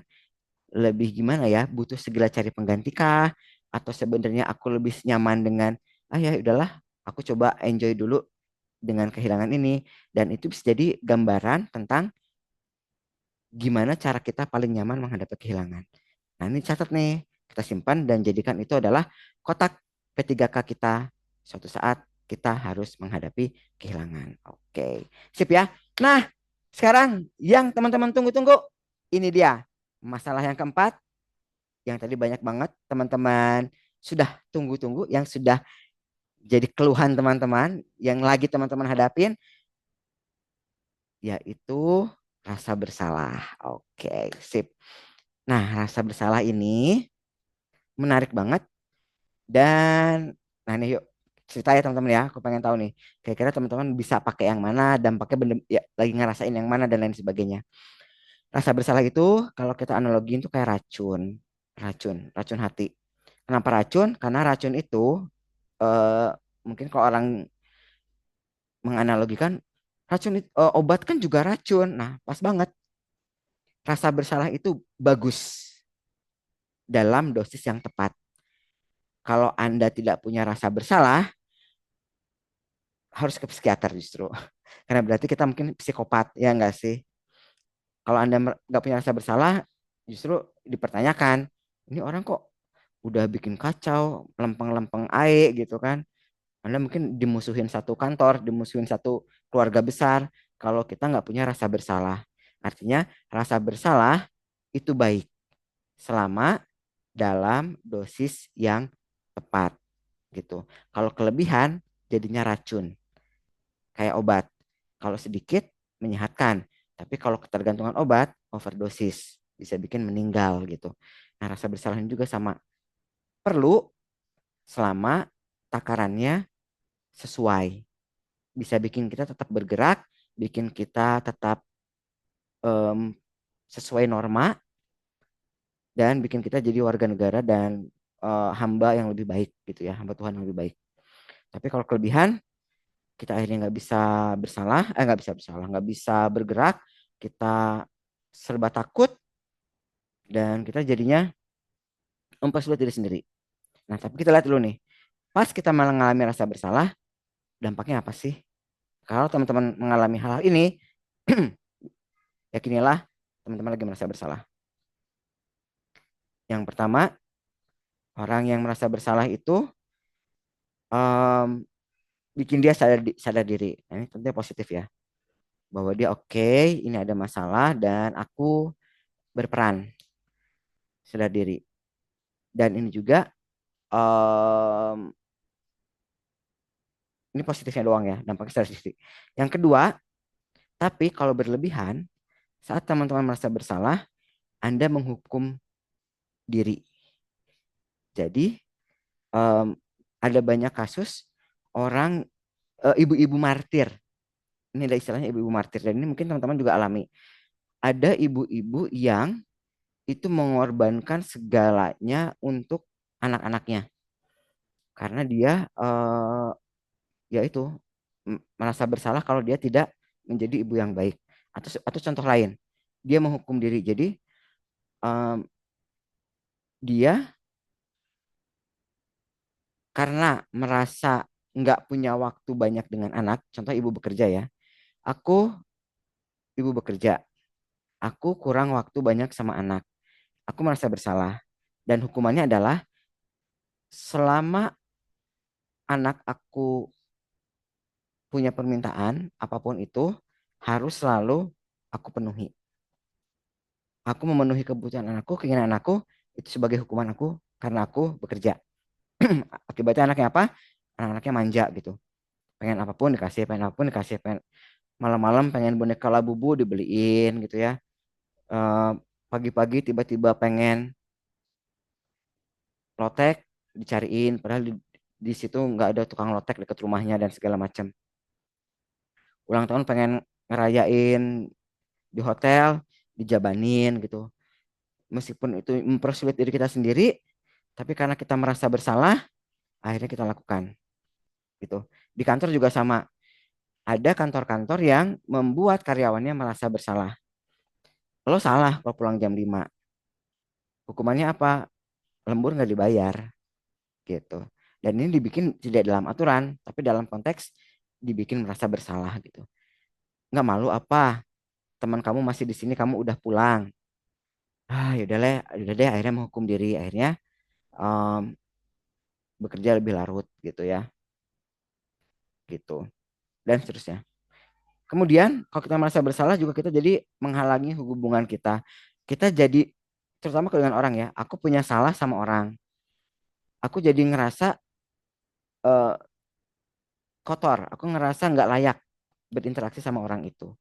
lebih gimana ya butuh segera cari pengganti kah atau sebenarnya aku lebih nyaman dengan ya udahlah aku coba enjoy dulu dengan kehilangan ini dan itu bisa jadi gambaran tentang gimana cara kita paling nyaman menghadapi kehilangan. Nah, ini catat nih, kita simpan dan jadikan itu adalah kotak P3K kita. Suatu saat kita harus menghadapi kehilangan. Oke, sip ya. Nah, sekarang yang teman-teman tunggu-tunggu, ini dia masalah yang keempat, yang tadi banyak banget teman-teman sudah tunggu-tunggu, yang sudah jadi keluhan teman-teman, yang lagi teman-teman hadapin, yaitu rasa bersalah. Oke, sip. Nah, rasa bersalah ini menarik banget. Dan nah nih yuk cerita ya teman-teman ya. Aku pengen tahu nih. Kira-kira teman-teman bisa pakai yang mana, dampaknya bener, ya, lagi ngerasain yang mana dan lain sebagainya. Rasa bersalah itu kalau kita analogiin tuh kayak racun, racun hati. Kenapa racun? Karena racun itu eh, mungkin kalau orang menganalogikan obat kan juga racun. Nah, pas banget. Rasa bersalah itu bagus dalam dosis yang tepat. Kalau Anda tidak punya rasa bersalah, harus ke psikiater justru. Karena berarti kita mungkin psikopat, ya enggak sih? Kalau Anda nggak punya rasa bersalah, justru dipertanyakan, ini orang kok udah bikin kacau, lempeng-lempeng ae gitu kan. Anda mungkin dimusuhin satu kantor, dimusuhin satu keluarga besar, kalau kita nggak punya rasa bersalah. Artinya rasa bersalah itu baik selama dalam dosis yang tepat gitu. Kalau kelebihan jadinya racun kayak obat. Kalau sedikit menyehatkan, tapi kalau ketergantungan obat overdosis bisa bikin meninggal gitu. Nah, rasa bersalah ini juga sama. Perlu selama takarannya sesuai. Bisa bikin kita tetap bergerak, bikin kita tetap em, sesuai norma dan bikin kita jadi warga negara dan hamba yang lebih baik gitu ya, hamba Tuhan yang lebih baik. Tapi kalau kelebihan kita akhirnya nggak bisa nggak bisa bersalah, nggak bisa bergerak, kita serba takut dan kita jadinya mempersulit diri sendiri. Nah, tapi kita lihat dulu nih, pas kita mengalami rasa bersalah, dampaknya apa sih? Kalau teman-teman mengalami hal ini, yakinilah teman-teman lagi merasa bersalah. Yang pertama, orang yang merasa bersalah itu um, bikin dia sadar diri. Nah, ini tentunya positif ya, bahwa dia oke, ini ada masalah dan aku berperan sadar diri. Dan ini juga Em, ini positifnya doang ya, dampaknya statistik. Yang kedua, tapi kalau berlebihan, saat teman-teman merasa bersalah, Anda menghukum diri. Jadi, em, ada banyak kasus orang ibu-ibu martir. Ini ada istilahnya ibu-ibu martir dan ini mungkin teman-teman juga alami. Ada ibu-ibu yang itu mengorbankan segalanya untuk anak-anaknya karena dia yaitu merasa bersalah kalau dia tidak menjadi ibu yang baik. Atau contoh lain, dia menghukum diri. Jadi em, dia karena merasa nggak punya waktu banyak dengan anak, contoh ibu bekerja ya, aku ibu bekerja, aku kurang waktu banyak sama anak, aku merasa bersalah dan hukumannya adalah selama anak aku punya permintaan apapun itu harus selalu aku penuhi. Aku memenuhi kebutuhan anakku, keinginan anakku itu sebagai hukuman aku karena aku bekerja. Akibatnya anaknya apa? Anak-anaknya manja gitu. Pengen apapun dikasih, pengen malam-malam pengen boneka Labubu dibeliin gitu ya. Eh, Pagi-pagi tiba-tiba pengen lotek dicariin, padahal di situ nggak ada tukang lotek dekat rumahnya dan segala macam. Ulang tahun pengen ngerayain di hotel, dijabanin gitu. Meskipun itu mempersulit diri kita sendiri, tapi karena kita merasa bersalah, akhirnya kita lakukan gitu. Di kantor juga sama. Ada kantor-kantor yang membuat karyawannya merasa bersalah. Lo salah kalau pulang jam 5. Hukumannya apa? Lembur nggak dibayar gitu. Dan ini dibikin tidak dalam aturan, tapi dalam konteks dibikin merasa bersalah gitu. Nggak malu apa? Teman kamu masih di sini, kamu udah pulang. Yaudah deh, yaudah deh. Akhirnya menghukum diri. Akhirnya em, bekerja lebih larut gitu ya, gitu. Dan seterusnya. Kemudian kalau kita merasa bersalah juga kita jadi menghalangi hubungan kita. Kita jadi terutama dengan orang ya. Aku punya salah sama orang. Aku jadi ngerasa eh, kotor. Aku ngerasa nggak layak berinteraksi sama orang itu.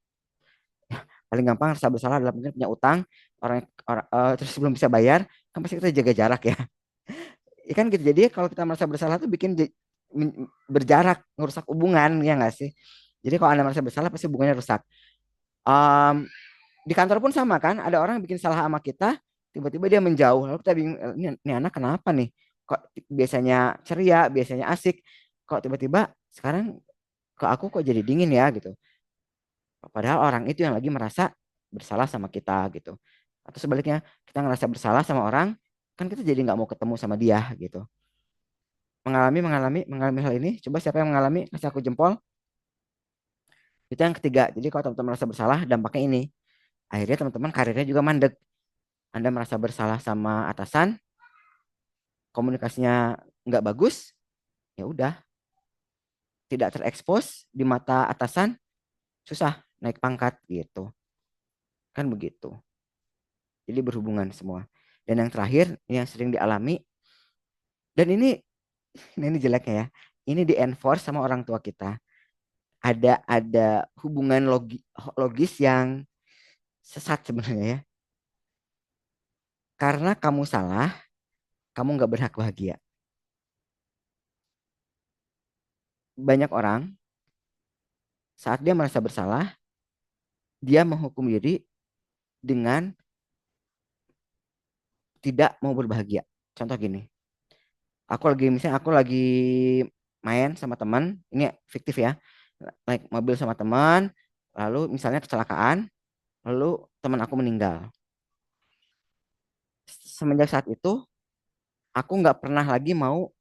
Paling gampang rasa bersalah adalah mungkin punya utang terus belum bisa bayar, kan pasti kita jaga jarak ya. Kan gitu. Jadi kalau kita merasa bersalah tuh bikin berjarak, ngerusak hubungan ya nggak sih? Jadi kalau Anda merasa bersalah pasti hubungannya rusak. Em, di kantor pun sama kan, ada orang yang bikin salah sama kita, tiba-tiba dia menjauh. Lalu kita bingung, ini anak kenapa nih? Kok biasanya ceria, biasanya asik, kok tiba-tiba sekarang ke aku kok jadi dingin ya gitu. Padahal orang itu yang lagi merasa bersalah sama kita gitu. Atau sebaliknya, kita ngerasa bersalah sama orang, kan kita jadi nggak mau ketemu sama dia gitu. Mengalami hal ini. Coba siapa yang mengalami? Kasih aku jempol. Itu yang ketiga. Jadi kalau teman-teman merasa bersalah, dampaknya ini. Akhirnya teman-teman karirnya juga mandek. Anda merasa bersalah sama atasan, komunikasinya nggak bagus, ya udah, tidak terekspos di mata atasan, susah naik pangkat gitu. Kan begitu. Jadi berhubungan semua. Dan yang terakhir, yang sering dialami, dan ini jeleknya ya. Ini di enforce sama orang tua kita. Ada hubungan logis yang sesat sebenarnya ya. Karena kamu salah, kamu nggak berhak bahagia. Banyak orang saat dia merasa bersalah, dia menghukum diri dengan tidak mau berbahagia. Contoh gini, aku lagi main sama teman, ini fiktif ya, naik mobil sama teman, lalu misalnya kecelakaan, lalu teman aku meninggal. Semenjak saat itu, aku nggak pernah lagi mau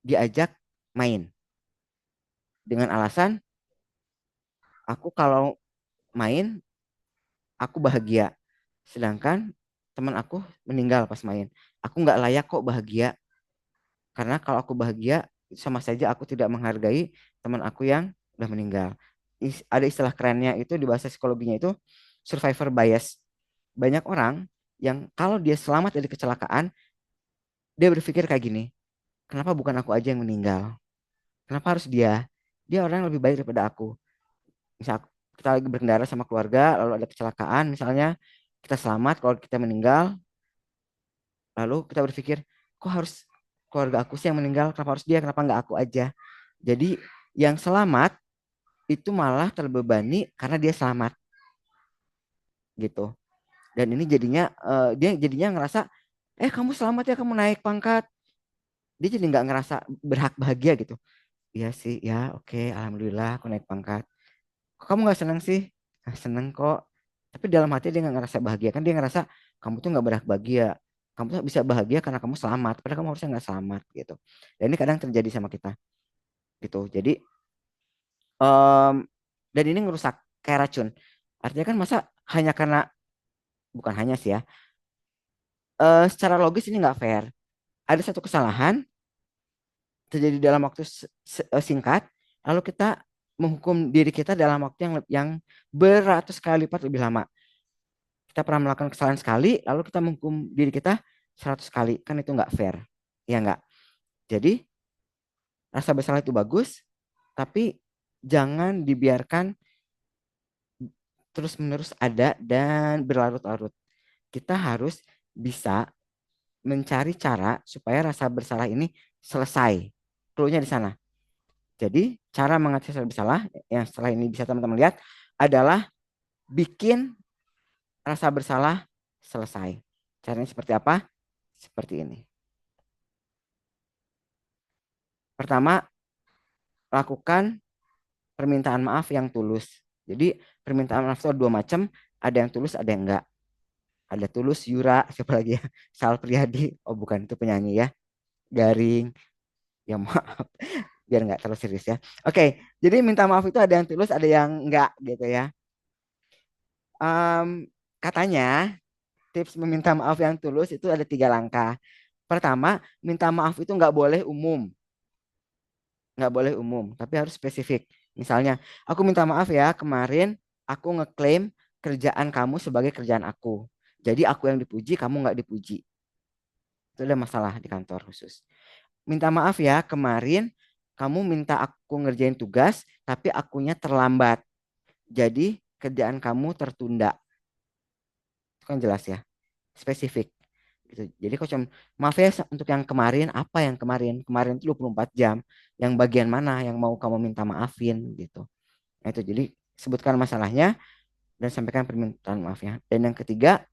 diajak main dengan alasan aku kalau main aku bahagia, sedangkan teman aku meninggal pas main. Aku nggak layak kok bahagia, karena kalau aku bahagia sama saja aku tidak menghargai teman aku yang udah meninggal. Ada istilah kerennya itu di bahasa psikologinya itu survivor bias. Banyak orang yang kalau dia selamat dari kecelakaan, dia berpikir kayak gini. Kenapa bukan aku aja yang meninggal? Kenapa harus dia? Dia orang yang lebih baik daripada aku. Misal kita lagi berkendara sama keluarga, lalu ada kecelakaan, misalnya kita selamat, kalau kita meninggal, lalu kita berpikir, kok harus keluarga aku sih yang meninggal? Kenapa harus dia? Kenapa nggak aku aja? Jadi yang selamat itu malah terbebani karena dia selamat gitu. Dan ini jadinya dia jadinya ngerasa, kamu selamat ya, kamu naik pangkat. Dia jadi nggak ngerasa berhak bahagia gitu. Iya sih, ya oke, alhamdulillah aku naik pangkat. Kok kamu nggak seneng sih? Ah, seneng kok. Tapi dalam hati dia nggak ngerasa bahagia, kan dia ngerasa kamu tuh nggak berhak bahagia. Kamu tuh bisa bahagia karena kamu selamat, padahal kamu harusnya nggak selamat gitu. Dan ini kadang terjadi sama kita gitu. Jadi em, dan ini ngerusak kayak racun. Artinya kan masa hanya karena, bukan hanya sih ya, secara logis ini nggak fair. Ada satu kesalahan terjadi dalam waktu singkat, lalu kita menghukum diri kita dalam waktu yang beratus kali lipat lebih lama. Kita pernah melakukan kesalahan sekali, lalu kita menghukum diri kita 100 kali. Kan itu nggak fair. Ya nggak? Jadi rasa bersalah itu bagus, tapi jangan dibiarkan terus-menerus ada dan berlarut-larut. Kita harus bisa mencari cara supaya rasa bersalah ini selesai. Clue-nya di sana. Jadi cara mengatasi rasa bersalah yang setelah ini bisa teman-teman lihat adalah bikin rasa bersalah selesai. Caranya seperti apa? Seperti ini. Pertama, lakukan permintaan maaf yang tulus. Jadi permintaan maaf itu ada dua macam, ada yang tulus, ada yang enggak. Ada tulus Yura, siapa lagi ya? Sal Priadi, oh bukan itu penyanyi ya. Garing, ya maaf, biar nggak terlalu serius ya. Oke, jadi minta maaf itu ada yang tulus, ada yang enggak gitu ya. Katanya tips meminta maaf yang tulus itu ada 3 langkah. Pertama, minta maaf itu nggak boleh umum, nggak boleh umum, tapi harus spesifik. Misalnya, aku minta maaf ya, kemarin aku ngeklaim kerjaan kamu sebagai kerjaan aku. Jadi aku yang dipuji, kamu nggak dipuji. Itu ada masalah di kantor khusus. Minta maaf ya, kemarin kamu minta aku ngerjain tugas, tapi akunya terlambat. Jadi kerjaan kamu tertunda. Itu kan jelas ya, spesifik. Gitu. Jadi kok cuma maaf ya untuk yang kemarin, apa yang kemarin? Kemarin itu 24 jam. Yang bagian mana yang mau kamu minta maafin gitu. Nah, itu jadi sebutkan masalahnya dan sampaikan permintaan maafnya. Dan yang ketiga,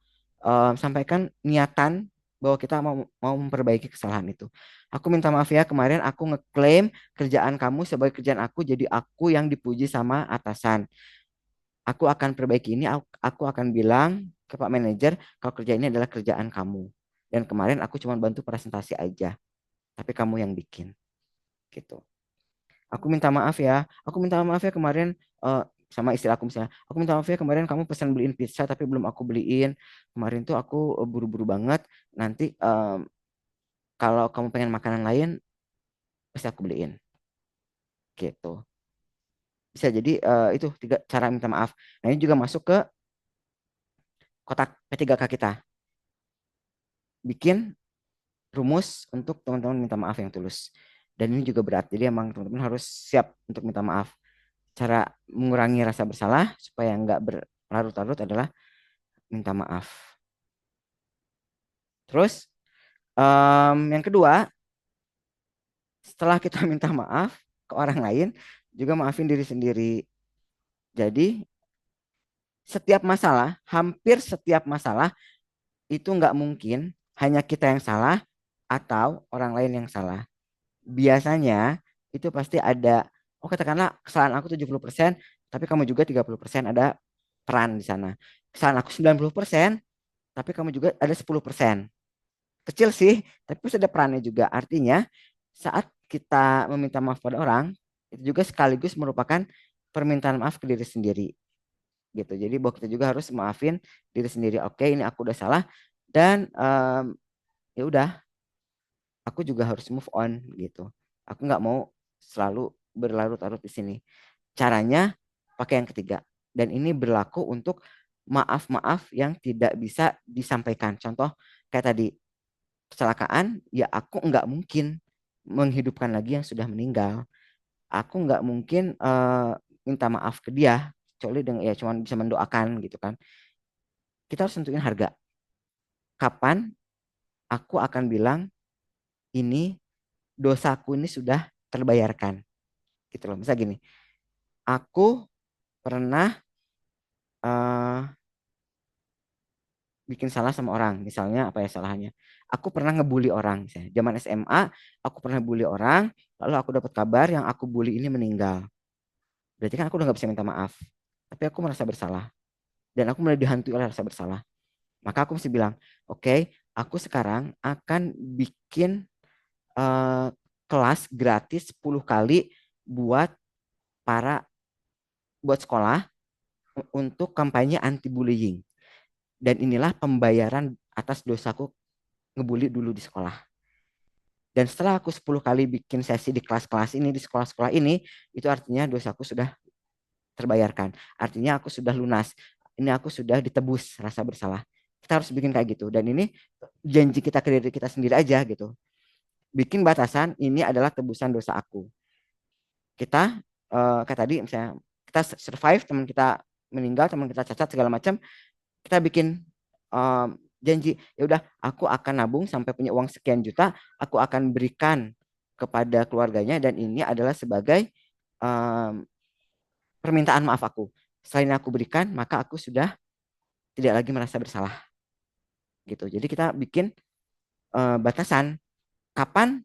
sampaikan niatan bahwa kita mau memperbaiki kesalahan itu. Aku minta maaf ya, kemarin aku ngeklaim kerjaan kamu sebagai kerjaan aku, jadi aku yang dipuji sama atasan. Aku akan perbaiki ini, aku akan bilang ke Pak Manajer kalau kerja ini adalah kerjaan kamu. Dan kemarin aku cuma bantu presentasi aja, tapi kamu yang bikin gitu. Aku minta maaf ya. Aku minta maaf ya kemarin, sama istri aku misalnya. Aku minta maaf ya kemarin kamu pesan beliin pizza tapi belum aku beliin. Kemarin tuh aku buru-buru banget. Nanti kalau kamu pengen makanan lain pasti aku beliin gitu. Bisa jadi itu 3 cara minta maaf. Nah, ini juga masuk ke kotak P3K kita. Bikin rumus untuk teman-teman minta maaf yang tulus. Dan ini juga berat. Jadi emang teman-teman harus siap untuk minta maaf. Cara mengurangi rasa bersalah supaya nggak berlarut-larut adalah minta maaf. Terus yang kedua, setelah kita minta maaf ke orang lain, juga maafin diri sendiri. Jadi setiap masalah, hampir setiap masalah itu nggak mungkin hanya kita yang salah atau orang lain yang salah. Biasanya itu pasti ada, oh katakanlah kesalahan aku 70%, tapi kamu juga 30% ada peran di sana. Kesalahan aku 90%, tapi kamu juga ada 10%. Kecil sih, tapi pasti ada perannya juga. Artinya saat kita meminta maaf pada orang, itu juga sekaligus merupakan permintaan maaf ke diri sendiri gitu. Jadi bahwa kita juga harus maafin diri sendiri. Oke, ini aku udah salah dan ya udah, aku juga harus move on gitu. Aku nggak mau selalu berlarut-larut di sini. Caranya pakai yang ketiga. Dan ini berlaku untuk maaf-maaf yang tidak bisa disampaikan. Contoh kayak tadi, kecelakaan, ya aku nggak mungkin menghidupkan lagi yang sudah meninggal. Aku nggak mungkin minta maaf ke dia, kecuali dengan ya cuma bisa mendoakan gitu kan. Kita harus tentuin harga. Kapan aku akan bilang ini dosaku ini sudah terbayarkan gitu loh. Misal gini, aku pernah eh, bikin salah sama orang. Misalnya apa ya salahnya? Aku pernah ngebully orang. Misalnya. Zaman SMA, aku pernah bully orang, lalu aku dapat kabar yang aku bully ini meninggal. Berarti kan aku udah nggak bisa minta maaf. Tapi aku merasa bersalah. Dan aku mulai dihantui oleh rasa bersalah. Maka aku mesti bilang, oke, aku sekarang akan bikin eh, kelas gratis 10 kali buat para buat sekolah untuk kampanye anti bullying. Dan inilah pembayaran atas dosaku ngebully dulu di sekolah. Dan setelah aku 10 kali bikin sesi di kelas-kelas ini, di sekolah-sekolah ini, itu artinya dosaku sudah terbayarkan. Artinya aku sudah lunas. Ini aku sudah ditebus rasa bersalah. Kita harus bikin kayak gitu. Dan ini janji kita ke diri kita sendiri aja gitu. Bikin batasan, ini adalah tebusan dosa aku. Kita, kayak tadi misalnya, kita survive, teman kita meninggal, teman kita cacat, segala macam, kita bikin janji, ya udah aku akan nabung sampai punya uang sekian juta, aku akan berikan kepada keluarganya dan ini adalah sebagai um, permintaan maaf aku. Selain aku berikan, maka aku sudah tidak lagi merasa bersalah gitu. Jadi kita bikin batasan kapan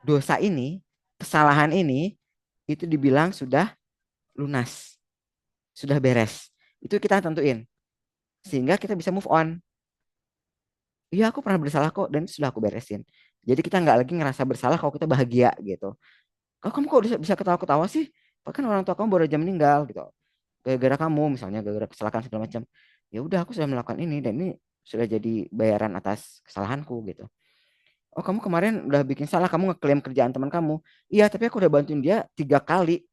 dosa ini, kesalahan ini itu dibilang sudah lunas, sudah beres. Itu kita tentuin sehingga kita bisa move on. Iya aku pernah bersalah kok dan sudah aku beresin. Jadi kita nggak lagi ngerasa bersalah kalau kita bahagia gitu. Kalau kamu kok bisa ketawa-ketawa sih? Bahkan orang tua kamu baru aja meninggal gitu. Gara-gara kamu misalnya gara-gara kecelakaan segala macam. Ya udah aku sudah melakukan ini dan ini sudah jadi bayaran atas kesalahanku gitu. Oh kamu kemarin udah bikin salah, kamu ngeklaim kerjaan teman kamu. Iya tapi aku udah bantuin dia 3 kali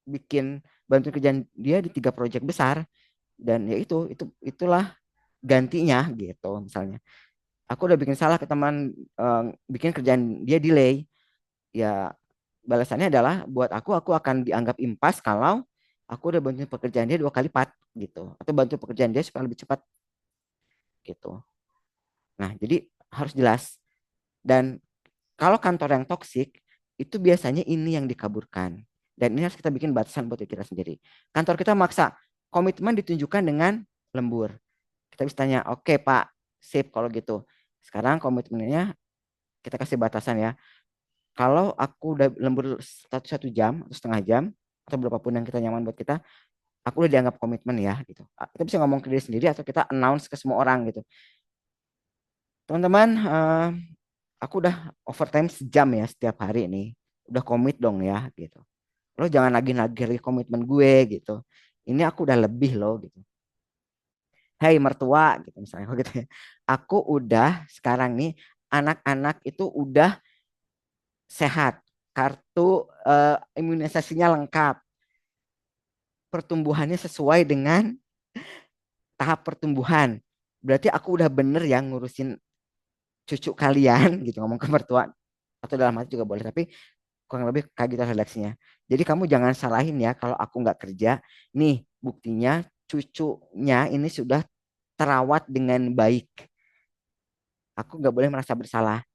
bikin bantu kerjaan dia di 3 proyek besar dan ya itulah gantinya gitu misalnya. Aku udah bikin salah ke teman, bikin kerjaan dia delay. Ya balasannya adalah buat aku akan dianggap impas kalau aku udah bantu pekerjaan dia 2 kali lipat gitu, atau bantu pekerjaan dia supaya lebih cepat gitu. Nah jadi harus jelas. Dan kalau kantor yang toksik itu biasanya ini yang dikaburkan. Dan ini harus kita bikin batasan buat diri kita sendiri. Kantor kita maksa komitmen ditunjukkan dengan lembur. Kita bisa tanya, oke Pak, sip kalau gitu. Sekarang komitmennya kita kasih batasan ya. Kalau aku udah lembur satu jam atau setengah jam atau berapapun yang kita nyaman buat kita, aku udah dianggap komitmen ya gitu. Kita bisa ngomong ke diri sendiri atau kita announce ke semua orang gitu. Teman-teman, aku udah overtime sejam ya setiap hari ini. Udah komit dong ya gitu. Lo jangan lagi nagih komitmen gue gitu. Ini aku udah lebih loh gitu. Hei mertua gitu misalnya gitu ya. Aku udah sekarang nih anak-anak itu udah sehat. Kartu imunisasinya lengkap. Pertumbuhannya sesuai dengan tahap pertumbuhan. Berarti aku udah bener ya ngurusin cucu kalian gitu ngomong ke mertua atau dalam hati juga boleh tapi kurang lebih kayak gitu redaksinya. Jadi kamu jangan salahin ya kalau aku nggak kerja. Nih buktinya cucunya ini sudah terawat dengan baik. Aku nggak boleh merasa bersalah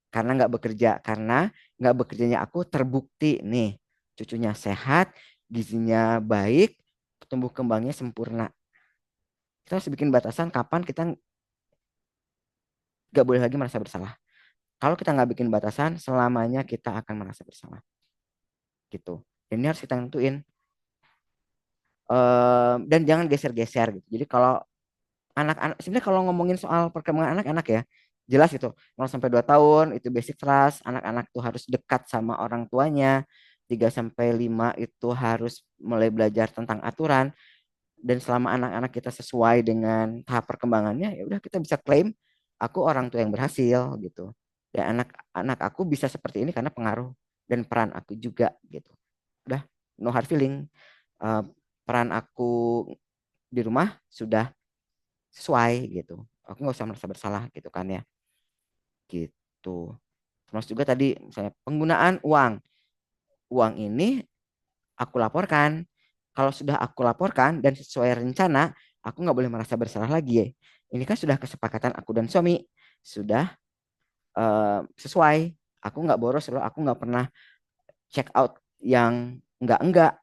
karena nggak bekerja karena nggak bekerjanya aku terbukti nih cucunya sehat, gizinya baik, tumbuh kembangnya sempurna. Kita harus bikin batasan kapan kita nggak boleh lagi merasa bersalah. Kalau kita nggak bikin batasan, selamanya kita akan merasa bersalah. Gitu. Dan ini harus kita tentuin. Dan jangan geser-geser gitu. Jadi kalau anak-anak, sebenarnya kalau ngomongin soal perkembangan anak-anak ya, jelas gitu. 0 sampai 2 tahun itu basic trust. Anak-anak tuh harus dekat sama orang tuanya. 3 sampai 5 itu harus mulai belajar tentang aturan. Dan selama anak-anak kita sesuai dengan tahap perkembangannya, ya udah kita bisa klaim aku orang tua yang berhasil gitu. Dan anak-anak aku bisa seperti ini karena pengaruh dan peran aku juga gitu. Udah no hard feeling. Eh, peran aku di rumah sudah sesuai gitu. Aku nggak usah merasa bersalah gitu kan ya. Gitu. Termasuk juga tadi misalnya penggunaan uang. Uang ini aku laporkan. Kalau sudah aku laporkan dan sesuai rencana, aku nggak boleh merasa bersalah lagi ya. Ini kan sudah kesepakatan aku dan suami. Sudah sesuai. Aku nggak boros loh. Aku nggak pernah check out yang enggak.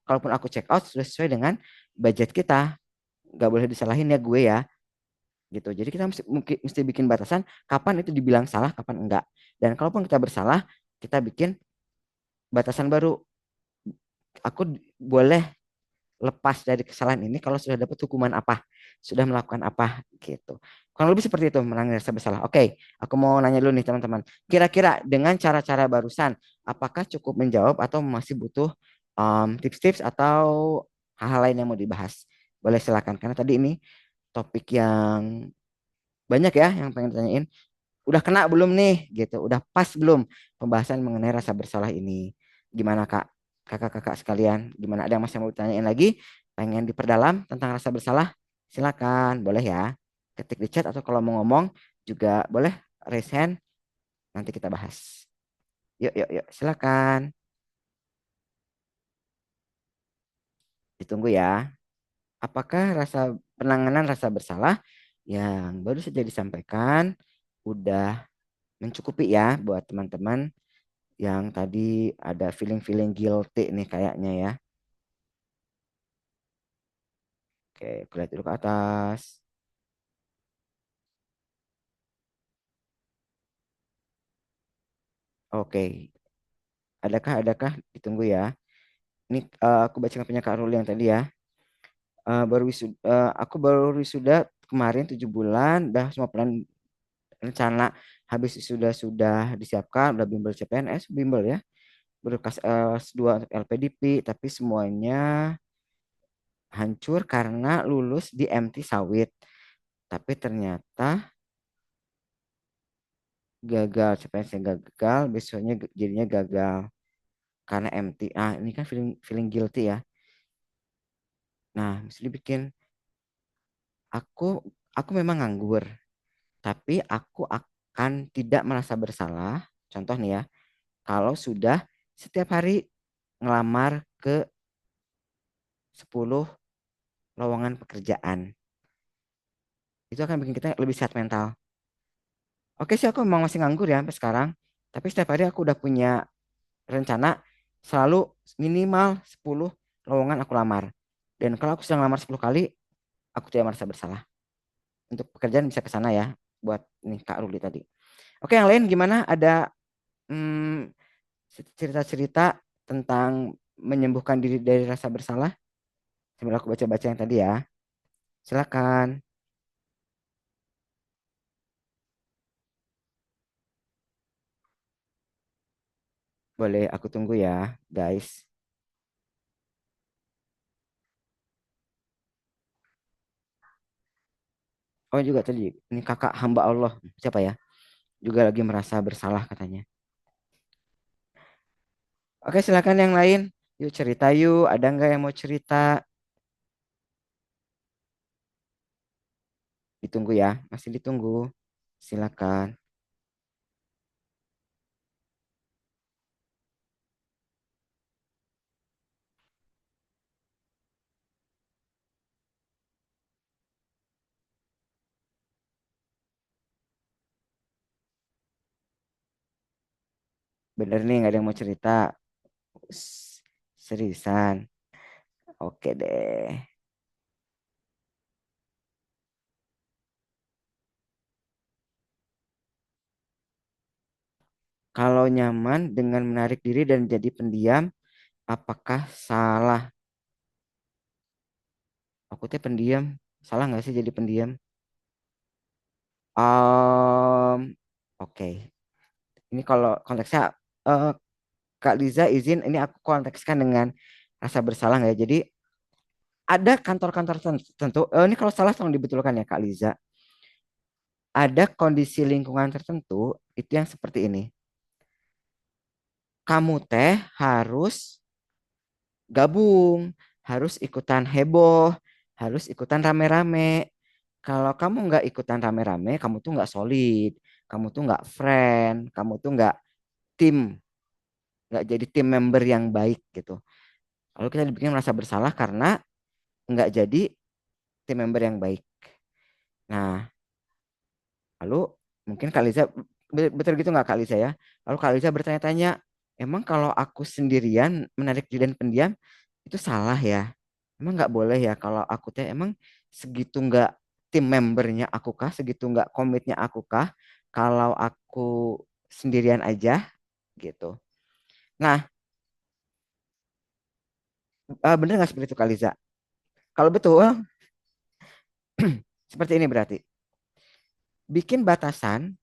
Kalaupun aku check out sudah sesuai dengan budget kita. Nggak boleh disalahin ya gue ya. Gitu. Jadi kita mesti bikin batasan kapan itu dibilang salah, kapan enggak. Dan kalaupun kita bersalah, kita bikin batasan baru. Aku boleh lepas dari kesalahan ini kalau sudah dapat hukuman apa, sudah melakukan apa gitu. Kurang lebih seperti itu menangani rasa bersalah. Oke, aku mau nanya dulu nih teman-teman. Kira-kira dengan cara-cara barusan, apakah cukup menjawab atau masih butuh tips-tips atau hal-hal lain yang mau dibahas? Boleh silakan karena tadi ini topik yang banyak ya yang pengen ditanyain. Udah kena belum nih gitu, udah pas belum pembahasan mengenai rasa bersalah ini. Gimana Kak? Kakak-kakak sekalian, gimana, ada yang masih mau ditanyain lagi? Pengen diperdalam tentang rasa bersalah? Silakan, boleh ya. Ketik di chat atau kalau mau ngomong juga boleh raise hand, nanti kita bahas. Yuk, yuk, yuk, silakan. Ditunggu ya. Apakah penanganan rasa bersalah yang baru saja disampaikan udah mencukupi ya buat teman-teman yang tadi ada feeling-feeling guilty nih kayaknya ya. Oke, kulihat dulu ke atas. Oke, adakah? Ditunggu ya. Ini aku baca punya Kak Ruli yang tadi ya. Aku baru wisuda kemarin 7 bulan, dah semua plan rencana habis sudah disiapkan, udah bimbel CPNS, bimbel ya, berkas S2 untuk LPDP, tapi semuanya hancur karena lulus di MT sawit. Tapi ternyata gagal, CPNS gagal, besoknya jadinya gagal karena MT. Ah, ini kan feeling feeling guilty ya. Nah, mesti dibikin aku aku memang nganggur, tapi aku akan tidak merasa bersalah. Contoh nih ya, kalau sudah setiap hari ngelamar ke 10 lowongan pekerjaan. Itu akan bikin kita lebih sehat mental. Oke sih aku memang masih nganggur ya sampai sekarang, tapi setiap hari aku udah punya rencana selalu minimal 10 lowongan aku lamar. Dan kalau aku sudah ngelamar 10 kali, aku tidak merasa bersalah. Untuk pekerjaan bisa ke sana ya, buat nih Kak Ruli tadi. Oke, yang lain gimana? Ada hmm, cerita-cerita tentang menyembuhkan diri dari rasa bersalah? Sambil aku baca-baca yang tadi ya. Silakan. Boleh aku tunggu ya, guys. Oh juga tadi, ini kakak hamba Allah. Siapa ya? Juga lagi merasa bersalah katanya. Oke, silakan yang lain. Yuk cerita yuk. Ada nggak yang mau cerita? Ditunggu ya, masih ditunggu. Silakan. Bener nih, nggak ada yang mau cerita. Seriusan. Oke deh. Kalau nyaman dengan menarik diri dan jadi pendiam, apakah salah? Aku teh pendiam. Salah nggak sih jadi pendiam? Oke. Ini kalau konteksnya eh, Kak Liza izin, ini aku kontekskan dengan rasa bersalah nggak ya? Jadi ada kantor-kantor tertentu. Ini kalau salah tolong dibetulkan ya Kak Liza. Ada kondisi lingkungan tertentu itu yang seperti ini. Kamu teh harus gabung, harus ikutan heboh, harus ikutan rame-rame. Kalau kamu nggak ikutan rame-rame, kamu tuh nggak solid. kamu tuh nggak friend, kamu tuh nggak tim, nggak jadi tim member yang baik gitu. Lalu kita dibikin merasa bersalah karena nggak jadi tim member yang baik. Nah, lalu mungkin Kak Liza, betul gitu nggak Kak Liza ya? Lalu Kak Liza bertanya-tanya, emang kalau aku sendirian menarik diri dan pendiam itu salah ya? Emang nggak boleh ya kalau aku teh emang segitu nggak tim membernya aku kah? Segitu nggak komitnya aku kah? Kalau aku sendirian aja gitu. Nah, bener nggak seperti itu Kak Liza? Kalau betul, seperti ini berarti. Bikin batasan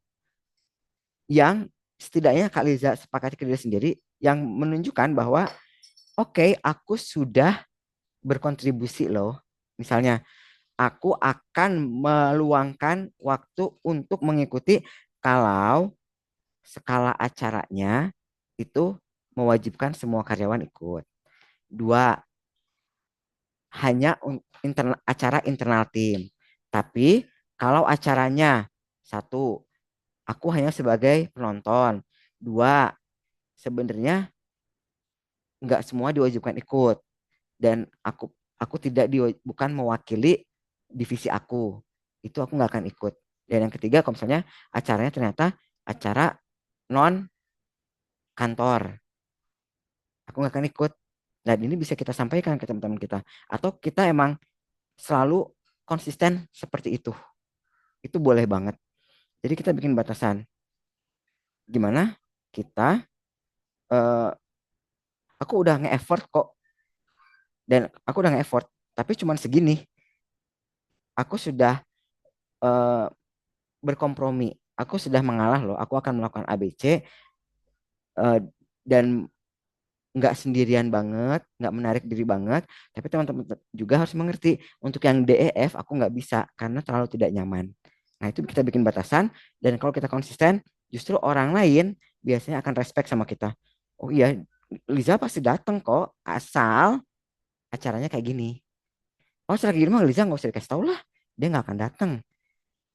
yang setidaknya Kak Liza sepakati ke diri sendiri yang menunjukkan bahwa oke, aku sudah berkontribusi loh. Misalnya, aku akan meluangkan waktu untuk mengikuti kalau skala acaranya itu mewajibkan semua karyawan ikut. Dua, hanya acara internal tim. Tapi kalau acaranya satu, aku hanya sebagai penonton. Dua, sebenarnya nggak semua diwajibkan ikut dan aku tidak bukan mewakili divisi aku, itu aku nggak akan ikut. Dan yang ketiga, kalau misalnya acaranya ternyata acara non kantor, aku nggak akan ikut. Dan ini bisa kita sampaikan ke teman-teman kita, atau kita emang selalu konsisten seperti itu boleh banget. Jadi kita bikin batasan gimana kita, eh, aku udah nge-effort kok, dan aku udah nge-effort tapi cuman segini, aku sudah eh, berkompromi. Aku sudah mengalah loh. Aku akan melakukan ABC, dan nggak sendirian banget, nggak menarik diri banget. Tapi teman-teman juga harus mengerti untuk yang DEF aku nggak bisa karena terlalu tidak nyaman. Nah itu kita bikin batasan, dan kalau kita konsisten, justru orang lain biasanya akan respect sama kita. Oh iya, Liza pasti datang kok, asal acaranya kayak gini. Oh setelah kayak gini mah Liza nggak usah dikasih tahu lah, dia nggak akan datang.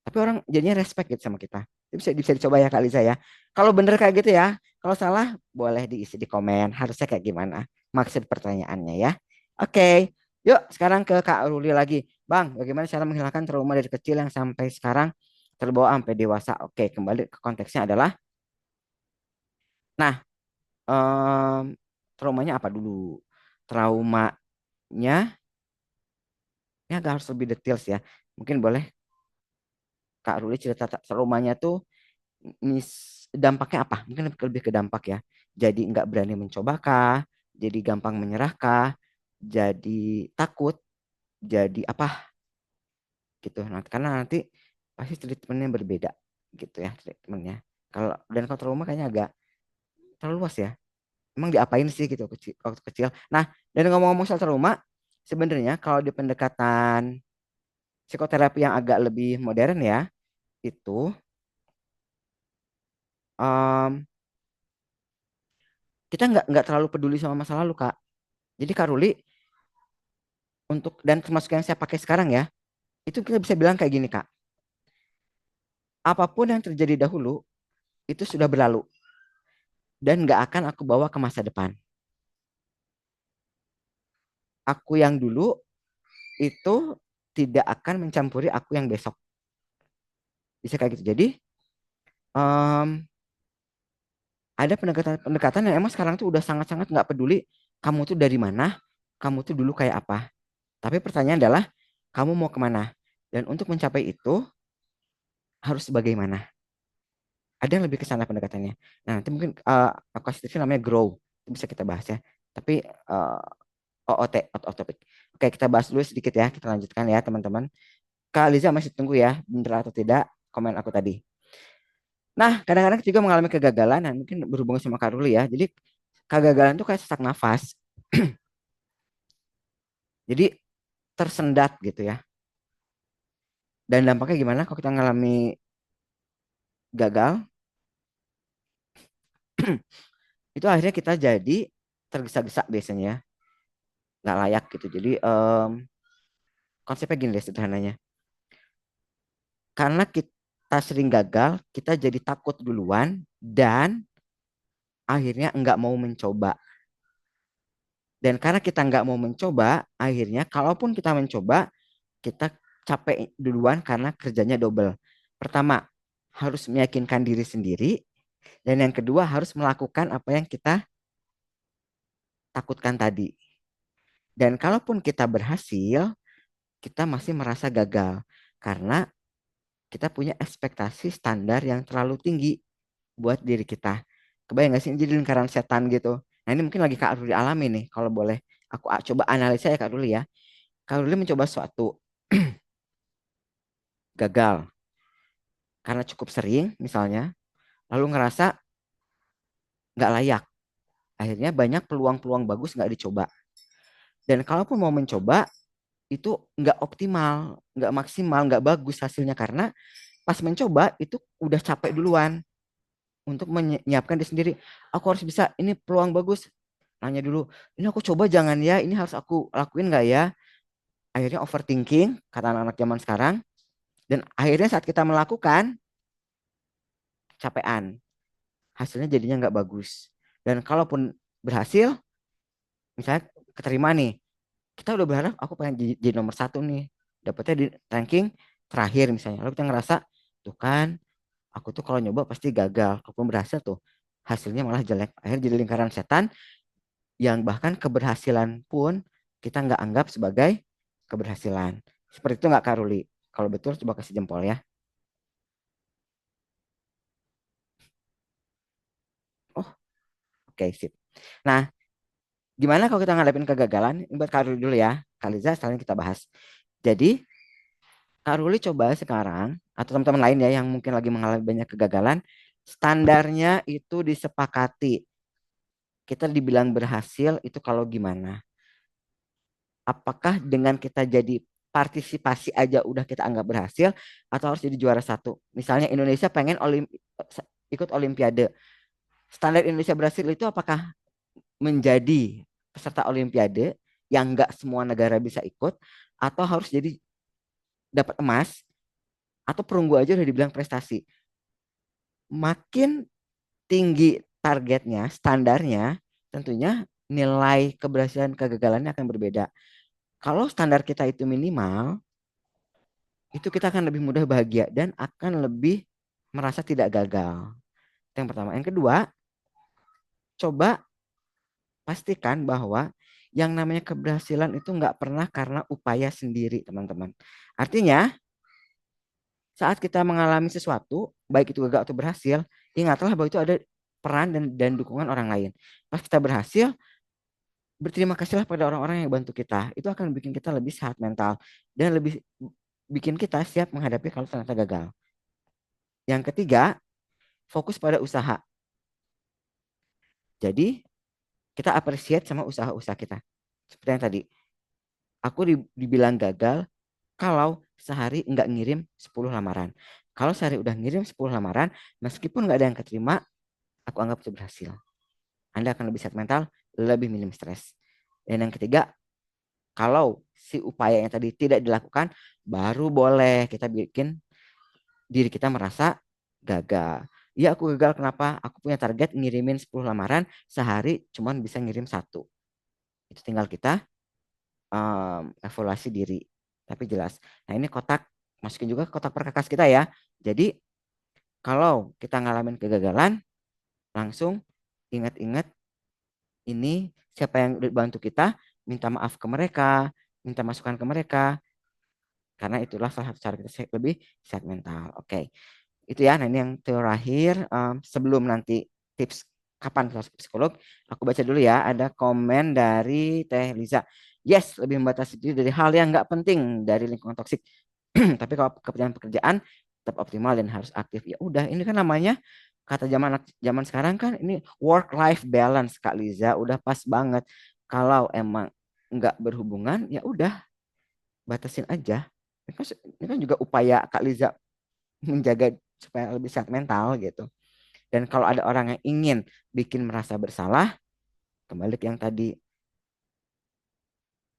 Tapi orang jadinya respect gitu sama kita. Itu bisa dicoba ya Kak Lisa ya. Kalau bener kayak gitu ya. Kalau salah boleh diisi di komen. Harusnya kayak gimana? Maksud pertanyaannya ya. Oke. Yuk sekarang ke Kak Ruli lagi. Bang, bagaimana cara menghilangkan trauma dari kecil yang sampai sekarang terbawa sampai dewasa? Oke, kembali ke konteksnya adalah. Nah, em, traumanya apa dulu? Traumanya, ya agak harus lebih details ya. Mungkin boleh Kak Ruli cerita traumanya tuh, dampaknya apa? Mungkin lebih ke dampak ya. Jadi nggak berani mencoba kah? Jadi gampang menyerah kah? Jadi takut? Jadi apa gitu? Nah, karena nanti pasti treatmentnya berbeda gitu ya treatmentnya. Kalau trauma kayaknya agak terlalu luas ya. Emang diapain sih gitu waktu kecil? Nah, dan ngomong-ngomong soal trauma, sebenarnya kalau di pendekatan psikoterapi yang agak lebih modern ya, itu em, kita nggak terlalu peduli sama masa lalu, Kak. Jadi Kak Ruli, untuk dan termasuk yang saya pakai sekarang ya, itu kita bisa bilang kayak gini Kak, apapun yang terjadi dahulu itu sudah berlalu dan nggak akan aku bawa ke masa depan. Aku yang dulu itu tidak akan mencampuri aku yang besok. Bisa kayak gitu. Jadi em, ada pendekatan-pendekatan yang emang sekarang tuh udah sangat-sangat nggak peduli kamu tuh dari mana, kamu tuh dulu kayak apa. Tapi pertanyaan adalah kamu mau kemana? Dan untuk mencapai itu harus bagaimana? Ada yang lebih ke sana pendekatannya. Nah, nanti mungkin aku kasih tips namanya grow. Itu bisa kita bahas ya. Tapi out of topic. Oke, kita bahas dulu sedikit ya. Kita lanjutkan ya, teman-teman. Kak Liza masih tunggu ya, bener atau tidak komen aku tadi. Nah, kadang-kadang kita juga mengalami kegagalan dan mungkin berhubungan sama Kak Ruli ya. Jadi kegagalan itu kayak sesak nafas. Jadi tersendat gitu ya. Dan dampaknya gimana kalau kita mengalami gagal? Itu akhirnya kita jadi tergesa-gesa biasanya ya. Nggak layak gitu. Jadi konsepnya gini deh sederhananya. Karena kita sering gagal, kita jadi takut duluan dan akhirnya nggak mau mencoba. Dan karena kita nggak mau mencoba, akhirnya kalaupun kita mencoba, kita capek duluan karena kerjanya double. Pertama, harus meyakinkan diri sendiri. Dan yang kedua, harus melakukan apa yang kita takutkan tadi. Dan kalaupun kita berhasil, kita masih merasa gagal. Karena kita punya ekspektasi standar yang terlalu tinggi buat diri kita. Kebayang gak sih jadi lingkaran setan gitu. Nah ini mungkin lagi Kak Ruli alami nih. Kalau boleh aku coba analisa ya Kak Ruli ya. Kak Ruli mencoba suatu gagal karena cukup sering misalnya. Lalu ngerasa nggak layak. Akhirnya banyak peluang-peluang bagus nggak dicoba. Dan kalaupun mau mencoba itu nggak optimal, nggak maksimal, nggak bagus hasilnya karena pas mencoba itu udah capek duluan untuk menyiapkan diri sendiri. Aku harus bisa, ini peluang bagus. Nanya dulu, ini aku coba jangan ya, ini harus aku lakuin nggak ya? Akhirnya overthinking, kata anak-anak zaman sekarang. Dan akhirnya saat kita melakukan, capean. Hasilnya jadinya nggak bagus. Dan kalaupun berhasil, misalnya keterima nih, kita udah berharap aku pengen jadi nomor satu nih. Dapetnya di ranking terakhir misalnya. Lalu kita ngerasa, tuh kan, aku tuh kalau nyoba pasti gagal. Kalaupun berhasil tuh, hasilnya malah jelek. Akhirnya jadi lingkaran setan yang bahkan keberhasilan pun kita nggak anggap sebagai keberhasilan. Seperti itu nggak Kak Ruli? Kalau betul coba kasih jempol ya. Oh, oke sip. Nah, gimana kalau kita ngadepin kegagalan? Ini buat Kak Ruli dulu ya. Kak Liza, sekarang kita bahas. Jadi, Kak Ruli coba sekarang, atau teman-teman lain ya yang mungkin lagi mengalami banyak kegagalan, standarnya itu disepakati. Kita dibilang berhasil itu kalau gimana? Apakah dengan kita jadi partisipasi aja udah kita anggap berhasil atau harus jadi juara satu? Misalnya Indonesia pengen ikut Olimpiade. Standar Indonesia berhasil itu apakah menjadi peserta Olimpiade yang nggak semua negara bisa ikut atau harus jadi dapat emas atau perunggu aja udah dibilang prestasi. Makin tinggi targetnya, standarnya, tentunya nilai keberhasilan kegagalannya akan berbeda. Kalau standar kita itu minimal, itu kita akan lebih mudah bahagia dan akan lebih merasa tidak gagal. Itu yang pertama. Yang kedua, coba pastikan bahwa yang namanya keberhasilan itu nggak pernah karena upaya sendiri, teman-teman. Artinya, saat kita mengalami sesuatu, baik itu gagal atau berhasil, ingatlah bahwa itu ada peran dan dukungan orang lain. Pas kita berhasil, berterima kasihlah pada orang-orang yang bantu kita. Itu akan bikin kita lebih sehat mental dan lebih bikin kita siap menghadapi kalau ternyata gagal. Yang ketiga, fokus pada usaha. Jadi kita appreciate sama usaha-usaha kita. Seperti yang tadi, aku dibilang gagal kalau sehari nggak ngirim 10 lamaran. Kalau sehari udah ngirim 10 lamaran, meskipun nggak ada yang keterima, aku anggap itu berhasil. Anda akan lebih sehat mental, lebih minim stres. Dan yang ketiga, kalau si upaya yang tadi tidak dilakukan, baru boleh kita bikin diri kita merasa gagal. Ya aku gagal kenapa? Aku punya target ngirimin 10 lamaran, sehari cuman bisa ngirim satu. Itu tinggal kita evaluasi diri. Tapi jelas. Nah ini kotak, masukin juga ke kotak perkakas kita ya. Jadi kalau kita ngalamin kegagalan, langsung ingat-ingat ini siapa yang udah bantu kita, minta maaf ke mereka, minta masukan ke mereka, karena itulah salah satu cara kita lebih sehat mental. Oke, itu ya. Nah ini yang terakhir, sebelum nanti tips kapan kita masuk ke psikolog, aku baca dulu ya. Ada komen dari Teh Liza. Yes, lebih membatasi diri dari hal yang nggak penting dari lingkungan toksik. Tapi kalau kepentingan pekerjaan tetap optimal dan harus aktif. Ya udah, ini kan namanya kata zaman sekarang kan ini work life balance Kak Liza, udah pas banget. Kalau emang nggak berhubungan, ya udah batasin aja. Ini kan juga upaya Kak Liza menjaga supaya lebih sehat mental gitu. Dan kalau ada orang yang ingin bikin merasa bersalah, kembali ke yang tadi,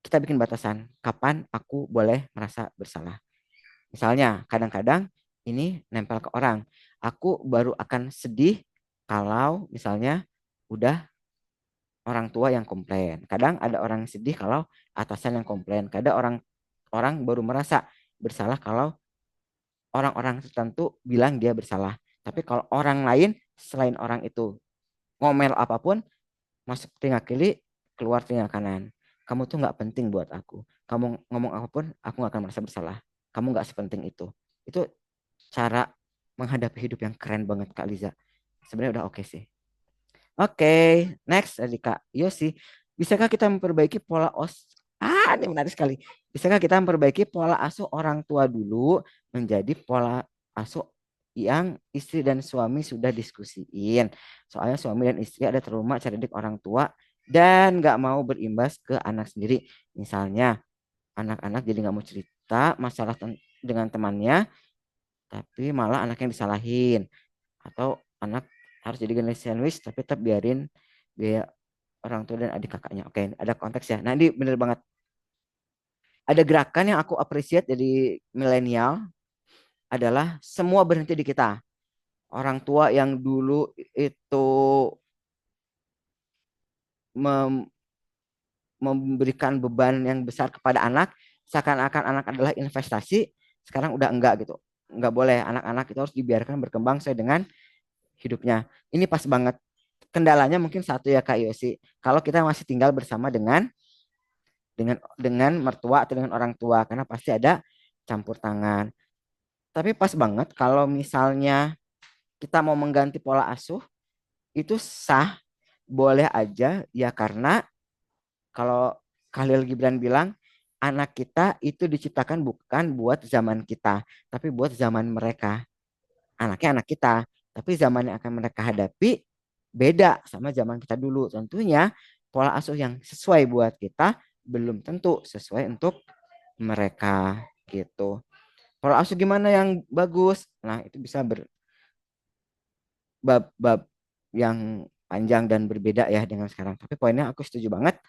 kita bikin batasan kapan aku boleh merasa bersalah. Misalnya, kadang-kadang ini nempel ke orang. Aku baru akan sedih kalau misalnya udah orang tua yang komplain. Kadang ada orang yang sedih kalau atasan yang komplain. Kadang orang orang baru merasa bersalah kalau orang-orang tertentu bilang dia bersalah. Tapi kalau orang lain selain orang itu ngomel apapun, masuk telinga kiri, keluar telinga kanan. Kamu tuh nggak penting buat aku. Kamu ngomong apapun, aku nggak akan merasa bersalah. Kamu nggak sepenting itu. Itu cara menghadapi hidup yang keren banget Kak Liza. Sebenarnya udah oke sih. Oke, next dari Kak Yosi. Bisakah kita memperbaiki ini menarik sekali. Bisakah kita memperbaiki pola asuh orang tua dulu menjadi pola asuh yang istri dan suami sudah diskusiin. Soalnya suami dan istri ada trauma cara didik orang tua dan nggak mau berimbas ke anak sendiri. Misalnya anak-anak jadi nggak mau cerita masalah dengan temannya, tapi malah anak yang disalahin. Atau anak harus jadi generasi sandwich tapi tetap biarin biaya orang tua dan adik kakaknya. Oke, ada konteks ya. Nah, ini bener banget. Ada gerakan yang aku appreciate dari milenial adalah semua berhenti di kita. Orang tua yang dulu itu mem- memberikan beban yang besar kepada anak, seakan-akan anak adalah investasi, sekarang udah enggak gitu. Enggak boleh, anak-anak itu harus dibiarkan berkembang sesuai dengan hidupnya. Ini pas banget. Kendalanya mungkin satu ya Kak Yosi. Kalau kita masih tinggal bersama dengan mertua atau dengan orang tua karena pasti ada campur tangan. Tapi pas banget kalau misalnya kita mau mengganti pola asuh itu sah, boleh aja ya karena kalau Khalil Gibran bilang anak kita itu diciptakan bukan buat zaman kita, tapi buat zaman mereka. Anaknya anak kita, tapi zaman yang akan mereka hadapi beda sama zaman kita dulu. Tentunya pola asuh yang sesuai buat kita belum tentu sesuai untuk mereka gitu. Pola asuh gimana yang bagus? Nah, itu bisa berbab-bab yang panjang dan berbeda ya dengan sekarang. Tapi poinnya aku setuju banget.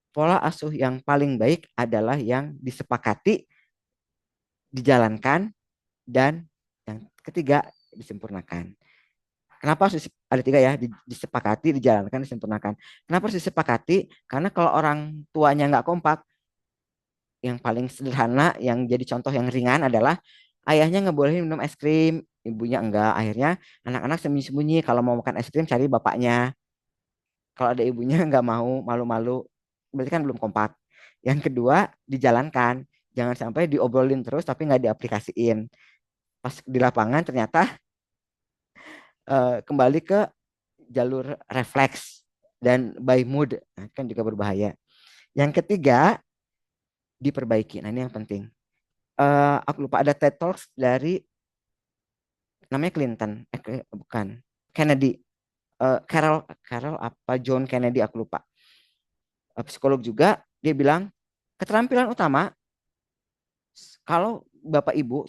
Pola asuh yang paling baik adalah yang disepakati, dijalankan, dan yang ketiga disempurnakan. Kenapa harus ada tiga ya? Disepakati, dijalankan, disempurnakan. Kenapa harus disepakati? Karena kalau orang tuanya nggak kompak, yang paling sederhana, yang jadi contoh yang ringan adalah ayahnya nggak boleh minum es krim, ibunya enggak. Akhirnya anak-anak sembunyi-sembunyi kalau mau makan es krim cari bapaknya. Kalau ada ibunya nggak mau, malu-malu, berarti kan belum kompak. Yang kedua, dijalankan. Jangan sampai diobrolin terus tapi nggak diaplikasiin. Pas di lapangan ternyata kembali ke jalur refleks dan by mood. Nah, kan juga berbahaya. Yang ketiga, diperbaiki. Nah, ini yang penting. Aku lupa ada TED Talks dari namanya Clinton, bukan Kennedy, Carol Carol apa John Kennedy aku lupa. Psikolog juga dia bilang keterampilan utama kalau bapak ibu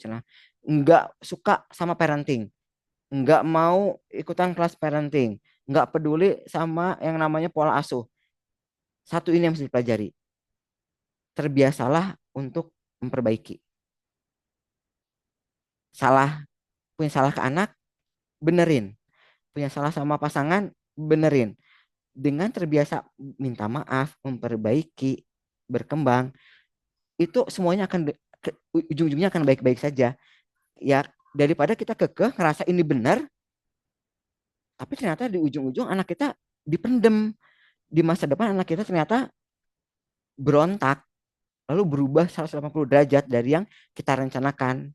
nggak suka sama parenting, nggak mau ikutan kelas parenting, nggak peduli sama yang namanya pola asuh. Satu ini yang harus dipelajari. Terbiasalah untuk memperbaiki. Salah, punya salah ke anak, benerin. Punya salah sama pasangan, benerin. Dengan terbiasa minta maaf, memperbaiki, berkembang, itu semuanya akan ujung-ujungnya akan baik-baik saja. Ya, daripada kita kekeh ngerasa ini benar, tapi ternyata di ujung-ujung anak kita dipendem. Di masa depan anak kita ternyata berontak, lalu berubah 180 derajat dari yang kita rencanakan.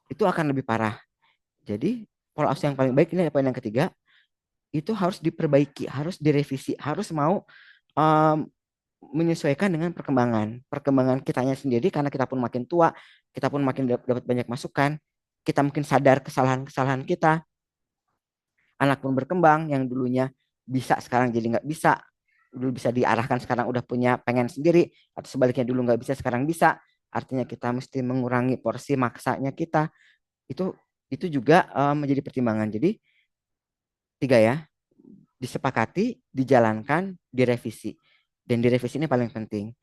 Itu akan lebih parah. Jadi, pola asuh yang paling baik ini poin yang ketiga, itu harus diperbaiki, harus direvisi, harus mau um, menyesuaikan dengan perkembangan kitanya sendiri karena kita pun makin tua, kita pun makin dapat banyak masukan, kita mungkin sadar kesalahan-kesalahan kita, anak pun berkembang yang dulunya bisa sekarang jadi nggak bisa, dulu bisa diarahkan sekarang udah punya pengen sendiri atau sebaliknya dulu nggak bisa sekarang bisa, artinya kita mesti mengurangi porsi maksanya kita itu itu juga menjadi pertimbangan. Jadi tiga ya, disepakati, dijalankan, direvisi. Dan direvisi ini paling penting.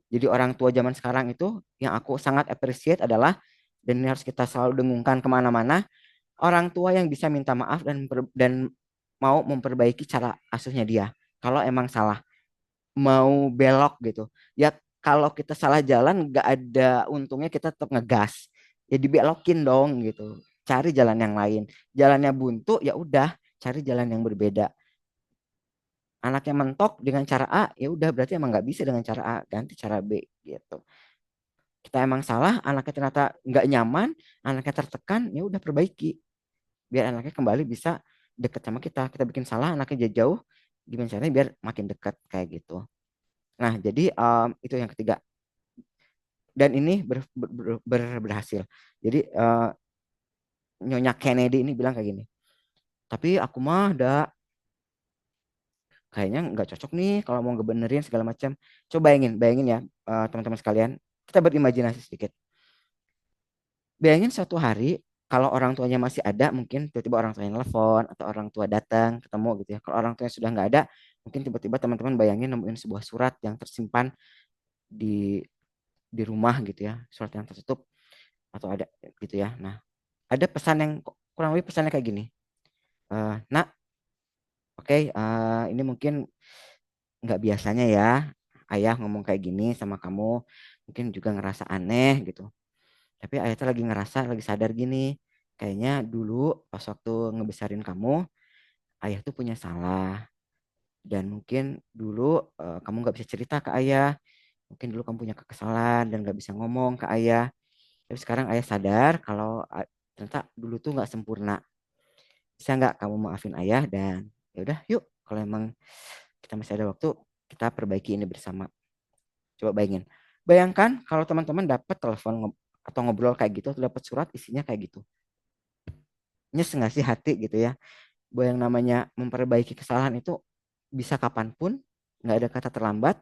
Jadi orang tua zaman sekarang itu yang aku sangat appreciate adalah dan ini harus kita selalu dengungkan kemana-mana, orang tua yang bisa minta maaf dan mau memperbaiki cara asuhnya dia. Kalau emang salah, mau belok gitu. Ya kalau kita salah jalan nggak ada untungnya kita tetap ngegas. Ya dibelokin dong gitu. Cari jalan yang lain. Jalannya buntu ya udah cari jalan yang berbeda. Anaknya mentok dengan cara A, ya udah berarti emang nggak bisa dengan cara A, ganti cara B gitu. Kita emang salah, anaknya ternyata nggak nyaman, anaknya tertekan, ya udah perbaiki. Biar anaknya kembali bisa deket sama kita. Kita bikin salah, anaknya jauh, gimana caranya biar makin dekat kayak gitu. Nah, jadi itu yang ketiga. Dan ini berhasil. Jadi Nyonya Kennedy ini bilang kayak gini. Tapi aku mah udah kayaknya nggak cocok nih kalau mau ngebenerin segala macam. Coba bayangin, bayangin ya teman-teman sekalian. Kita berimajinasi sedikit. Bayangin suatu hari kalau orang tuanya masih ada, mungkin tiba-tiba orang tuanya telepon atau orang tua datang ketemu gitu ya. Kalau orang tuanya sudah nggak ada, mungkin tiba-tiba teman-teman bayangin nemuin sebuah surat yang tersimpan di rumah gitu ya, surat yang tertutup atau ada gitu ya. Nah, ada pesan yang kurang lebih pesannya kayak gini. Nak, oke, ini mungkin nggak biasanya ya ayah ngomong kayak gini sama kamu, mungkin juga ngerasa aneh gitu. Tapi ayah tuh lagi ngerasa, lagi sadar gini, kayaknya dulu pas waktu ngebesarin kamu, ayah tuh punya salah. Dan mungkin dulu kamu nggak bisa cerita ke ayah, mungkin dulu kamu punya kekesalan dan nggak bisa ngomong ke ayah. Tapi sekarang ayah sadar kalau ternyata dulu tuh nggak sempurna. Bisa nggak kamu maafin ayah dan ya udah yuk kalau emang kita masih ada waktu kita perbaiki ini bersama. Coba bayangin. Bayangkan kalau teman-teman dapat telepon atau ngobrol kayak gitu atau dapat surat isinya kayak gitu. Nyes nggak sih hati gitu ya. Bahwa yang namanya memperbaiki kesalahan itu bisa kapanpun, nggak ada kata terlambat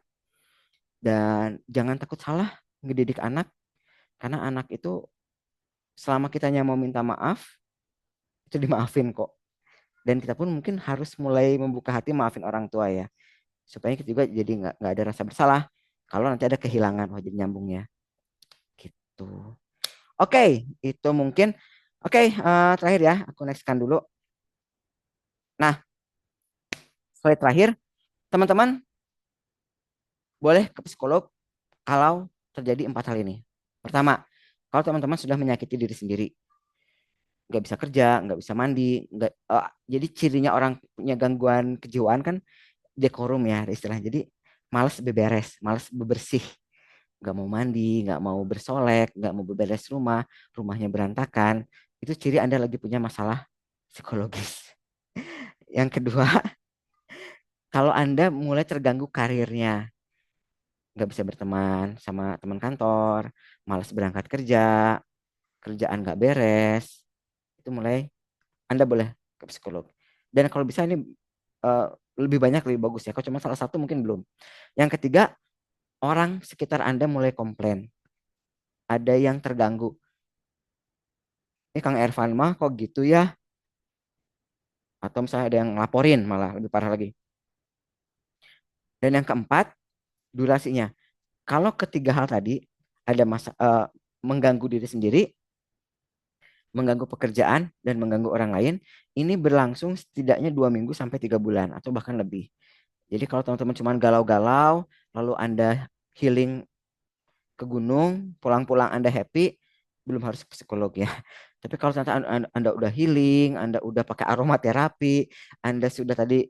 dan jangan takut salah ngedidik anak karena anak itu selama kitanya mau minta maaf itu dimaafin kok. Dan kita pun mungkin harus mulai membuka hati maafin orang tua ya supaya kita juga jadi nggak ada rasa bersalah kalau nanti ada kehilangan wajib nyambungnya gitu. Oke, itu mungkin. Oke, terakhir ya aku nextkan dulu. Nah, slide terakhir, teman-teman boleh ke psikolog kalau terjadi 4 hal ini. Pertama, kalau teman-teman sudah menyakiti diri sendiri, nggak bisa kerja, nggak bisa mandi, nggak, jadi cirinya orang punya gangguan kejiwaan kan dekorum ya istilahnya. Jadi malas beberes, malas bebersih, nggak mau mandi, nggak mau bersolek, nggak mau beberes rumah, rumahnya berantakan. Itu ciri Anda lagi punya masalah psikologis. Yang kedua, kalau Anda mulai terganggu karirnya, nggak bisa berteman sama teman kantor, malas berangkat kerja, kerjaan nggak beres, itu mulai Anda boleh ke psikolog. Dan kalau bisa ini eh, lebih banyak lebih bagus ya. Kalau cuma salah satu mungkin belum. Yang ketiga, orang sekitar Anda mulai komplain. Ada yang terganggu. Ini Kang Ervan mah kok gitu ya? Atau misalnya ada yang ngelaporin malah lebih parah lagi. Dan yang keempat, durasinya. Kalau ketiga hal tadi ada mengganggu diri sendiri, mengganggu pekerjaan dan mengganggu orang lain, ini berlangsung setidaknya 2 minggu sampai 3 bulan atau bahkan lebih. Jadi kalau teman-teman cuma galau-galau, lalu Anda healing ke gunung, pulang-pulang Anda happy, belum harus ke psikolog ya. Tapi kalau ternyata Anda udah healing, Anda udah pakai aromaterapi, Anda sudah tadi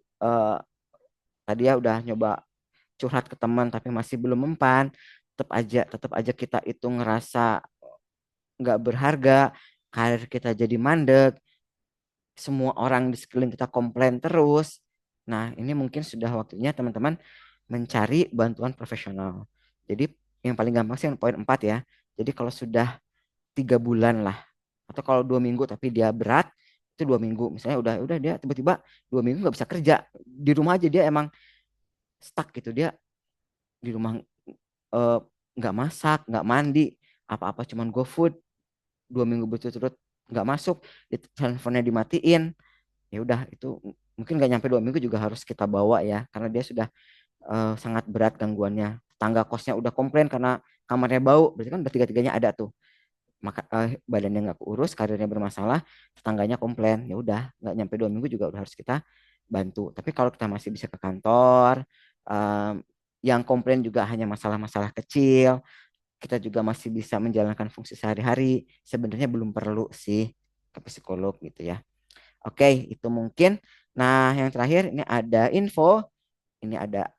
ya udah nyoba curhat ke teman tapi masih belum mempan, tetap aja kita itu ngerasa nggak berharga, karir kita jadi mandek, semua orang di sekeliling kita komplain terus. Nah, ini mungkin sudah waktunya teman-teman mencari bantuan profesional. Jadi yang paling gampang sih yang poin 4 ya. Jadi kalau sudah 3 bulan lah, atau kalau 2 minggu tapi dia berat, itu 2 minggu. Misalnya udah dia tiba-tiba 2 minggu nggak bisa kerja di rumah aja dia emang stuck gitu dia di rumah eh, nggak masak, nggak mandi, apa-apa cuman GoFood 2 minggu berturut-turut nggak masuk, handphonenya dimatiin, ya udah itu mungkin nggak nyampe 2 minggu juga harus kita bawa ya karena dia sudah sangat berat gangguannya. Tangga kosnya udah komplain karena kamarnya bau, berarti kan bertiga-tiganya ada tuh. maka badannya nggak keurus, karirnya bermasalah, tetangganya komplain, ya udah nggak nyampe 2 minggu juga udah harus kita bantu. Tapi kalau kita masih bisa ke kantor, em, yang komplain juga hanya masalah-masalah kecil, kita juga masih bisa menjalankan fungsi sehari-hari, sebenarnya belum perlu sih ke psikolog gitu ya. Oke, itu mungkin. Nah, yang terakhir ini ada info, ini ada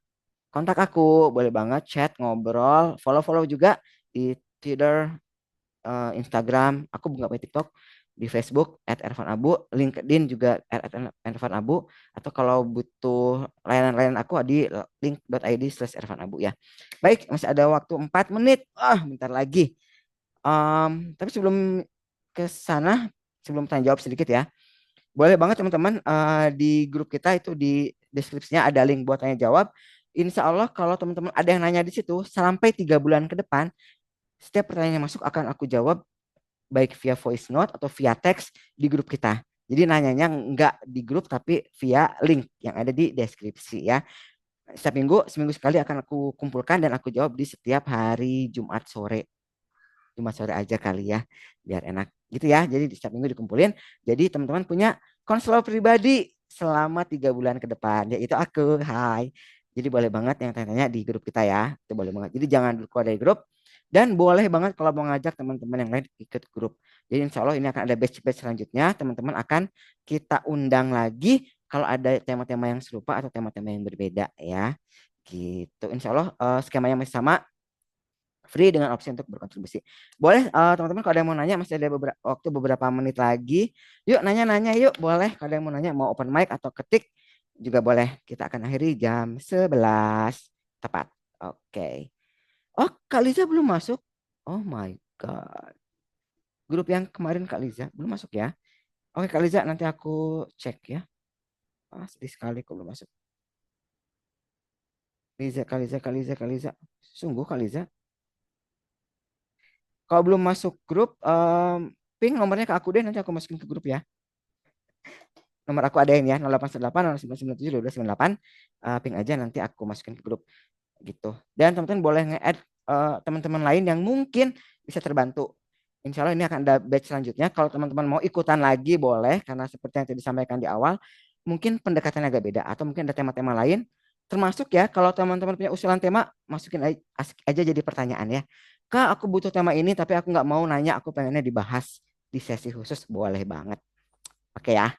kontak aku, boleh banget chat, ngobrol, follow-follow juga di Twitter, Instagram, aku nggak punya TikTok, di Facebook @ervan_abu, LinkedIn juga @ervan_abu, atau kalau butuh layanan-layanan aku di link.id/ervan_abu ya. Baik, masih ada waktu 4 menit. Bentar lagi. Tapi sebelum ke sana, sebelum tanya jawab sedikit ya, boleh banget teman-teman, di grup kita itu di deskripsinya ada link buat tanya jawab. Insya Allah kalau teman-teman ada yang nanya di situ, sampai 3 bulan ke depan, setiap pertanyaan yang masuk akan aku jawab baik via voice note atau via teks di grup kita. Jadi nanyanya nggak di grup tapi via link yang ada di deskripsi ya. Setiap minggu, seminggu sekali akan aku kumpulkan dan aku jawab di setiap hari Jumat sore. Jumat sore aja kali ya, biar enak gitu ya. Jadi di setiap minggu dikumpulin. Jadi teman-teman punya konselor pribadi selama 3 bulan ke depan, yaitu aku. Hai. Jadi boleh banget yang tanya-tanya di grup kita ya. Itu boleh banget. Jadi jangan keluar dari grup. Dan boleh banget kalau mau ngajak teman-teman yang lain ikut grup. Jadi insya Allah ini akan ada batch-batch selanjutnya. Teman-teman akan kita undang lagi kalau ada tema-tema yang serupa atau tema-tema yang berbeda ya. Gitu. Insya Allah skemanya masih sama, free dengan opsi untuk berkontribusi. Boleh teman-teman kalau ada yang mau nanya, masih ada beberapa menit lagi. Yuk nanya-nanya yuk, boleh kalau ada yang mau nanya, mau open mic atau ketik juga boleh. Kita akan akhiri jam 11 tepat. Oke. Oh, Kak Liza belum masuk. Oh my God. Grup yang kemarin Kak Liza belum masuk ya. Oke Kak Liza, nanti aku cek ya. Sedih sekali kok belum masuk. Liza, Kak Liza, Kak Liza, Kak Liza. Sungguh Kak Liza. Kalau belum masuk grup, ping nomornya ke aku deh, nanti aku masukin ke grup ya. Nomor aku ada ini ya, 0818 0997 1298. Ping aja, nanti aku masukin ke grup gitu. Dan teman-teman boleh nge-add teman-teman lain yang mungkin bisa terbantu. Insya Allah ini akan ada batch selanjutnya. Kalau teman-teman mau ikutan lagi boleh, karena seperti yang tadi disampaikan di awal, mungkin pendekatannya agak beda atau mungkin ada tema-tema lain. Termasuk ya, kalau teman-teman punya usulan tema, masukin aja jadi pertanyaan ya. Kak, aku butuh tema ini, tapi aku nggak mau nanya, aku pengennya dibahas di sesi khusus, boleh banget. Oke ya.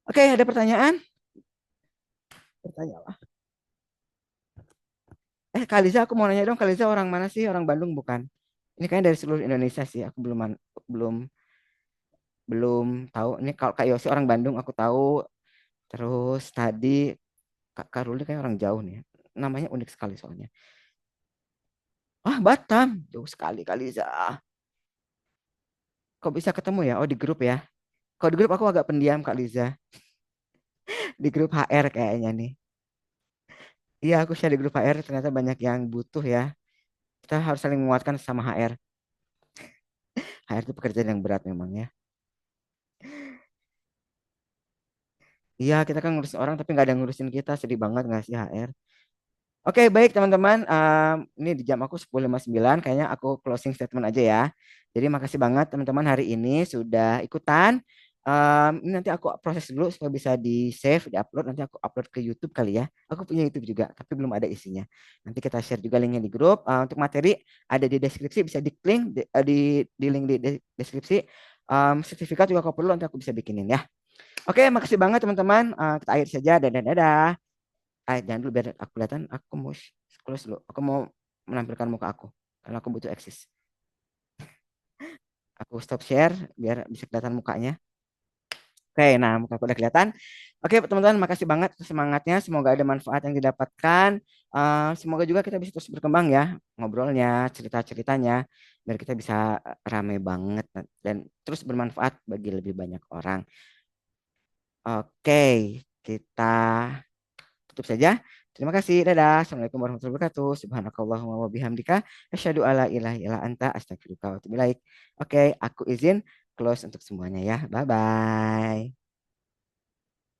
Oke, ada pertanyaan? Bertanya. Kaliza, aku mau nanya dong, Kaliza orang mana sih? Orang Bandung bukan? Ini kayaknya dari seluruh Indonesia sih. Aku belum belum tahu. Ini kalau Kak Yosi orang Bandung aku tahu. Terus tadi Kak Karuli kayak orang jauh nih. Namanya unik sekali soalnya. Batam, jauh sekali Kaliza. Kok bisa ketemu ya? Oh di grup ya. Kalau di grup aku agak pendiam Kak Liza. Di grup HR kayaknya nih. Iya aku share di grup HR ternyata banyak yang butuh ya. Kita harus saling menguatkan sama HR. HR itu pekerjaan yang berat memang ya. Iya, kita kan ngurusin orang tapi nggak ada yang ngurusin kita. Sedih banget nggak sih HR? Oke, baik teman-teman. Ini di jam aku 10:59. Kayaknya aku closing statement aja ya. Jadi makasih banget teman-teman hari ini sudah ikutan. Ini nanti aku proses dulu supaya bisa di-save, di-upload. Nanti aku upload ke YouTube kali ya. Aku punya YouTube juga, tapi belum ada isinya. Nanti kita share juga linknya di grup. Untuk materi ada di deskripsi, bisa diklik di link di deskripsi. Sertifikat juga kalau perlu nanti aku bisa bikinin ya. Oke, makasih banget teman-teman. Kita akhiri saja. Dadah, dadah. Jangan dulu biar aku kelihatan. Aku mau close dulu. Aku mau menampilkan muka aku. Karena aku butuh eksis. Aku stop share biar bisa kelihatan mukanya. Oke, nah muka aku udah kelihatan. Oke, teman-teman, makasih banget semangatnya. Semoga ada manfaat yang didapatkan. Semoga juga kita bisa terus berkembang ya. Ngobrolnya, cerita-ceritanya. Biar kita bisa rame banget. Dan terus bermanfaat bagi lebih banyak orang. Oke, kita tutup saja. Terima kasih. Dadah. Assalamualaikum warahmatullahi wabarakatuh. Subhanakallahumma wa bihamdika. Asyhadu alla ilaha illa anta astaghfiruka wa atubu ilaik. Oke, aku izin close untuk semuanya ya. Bye bye.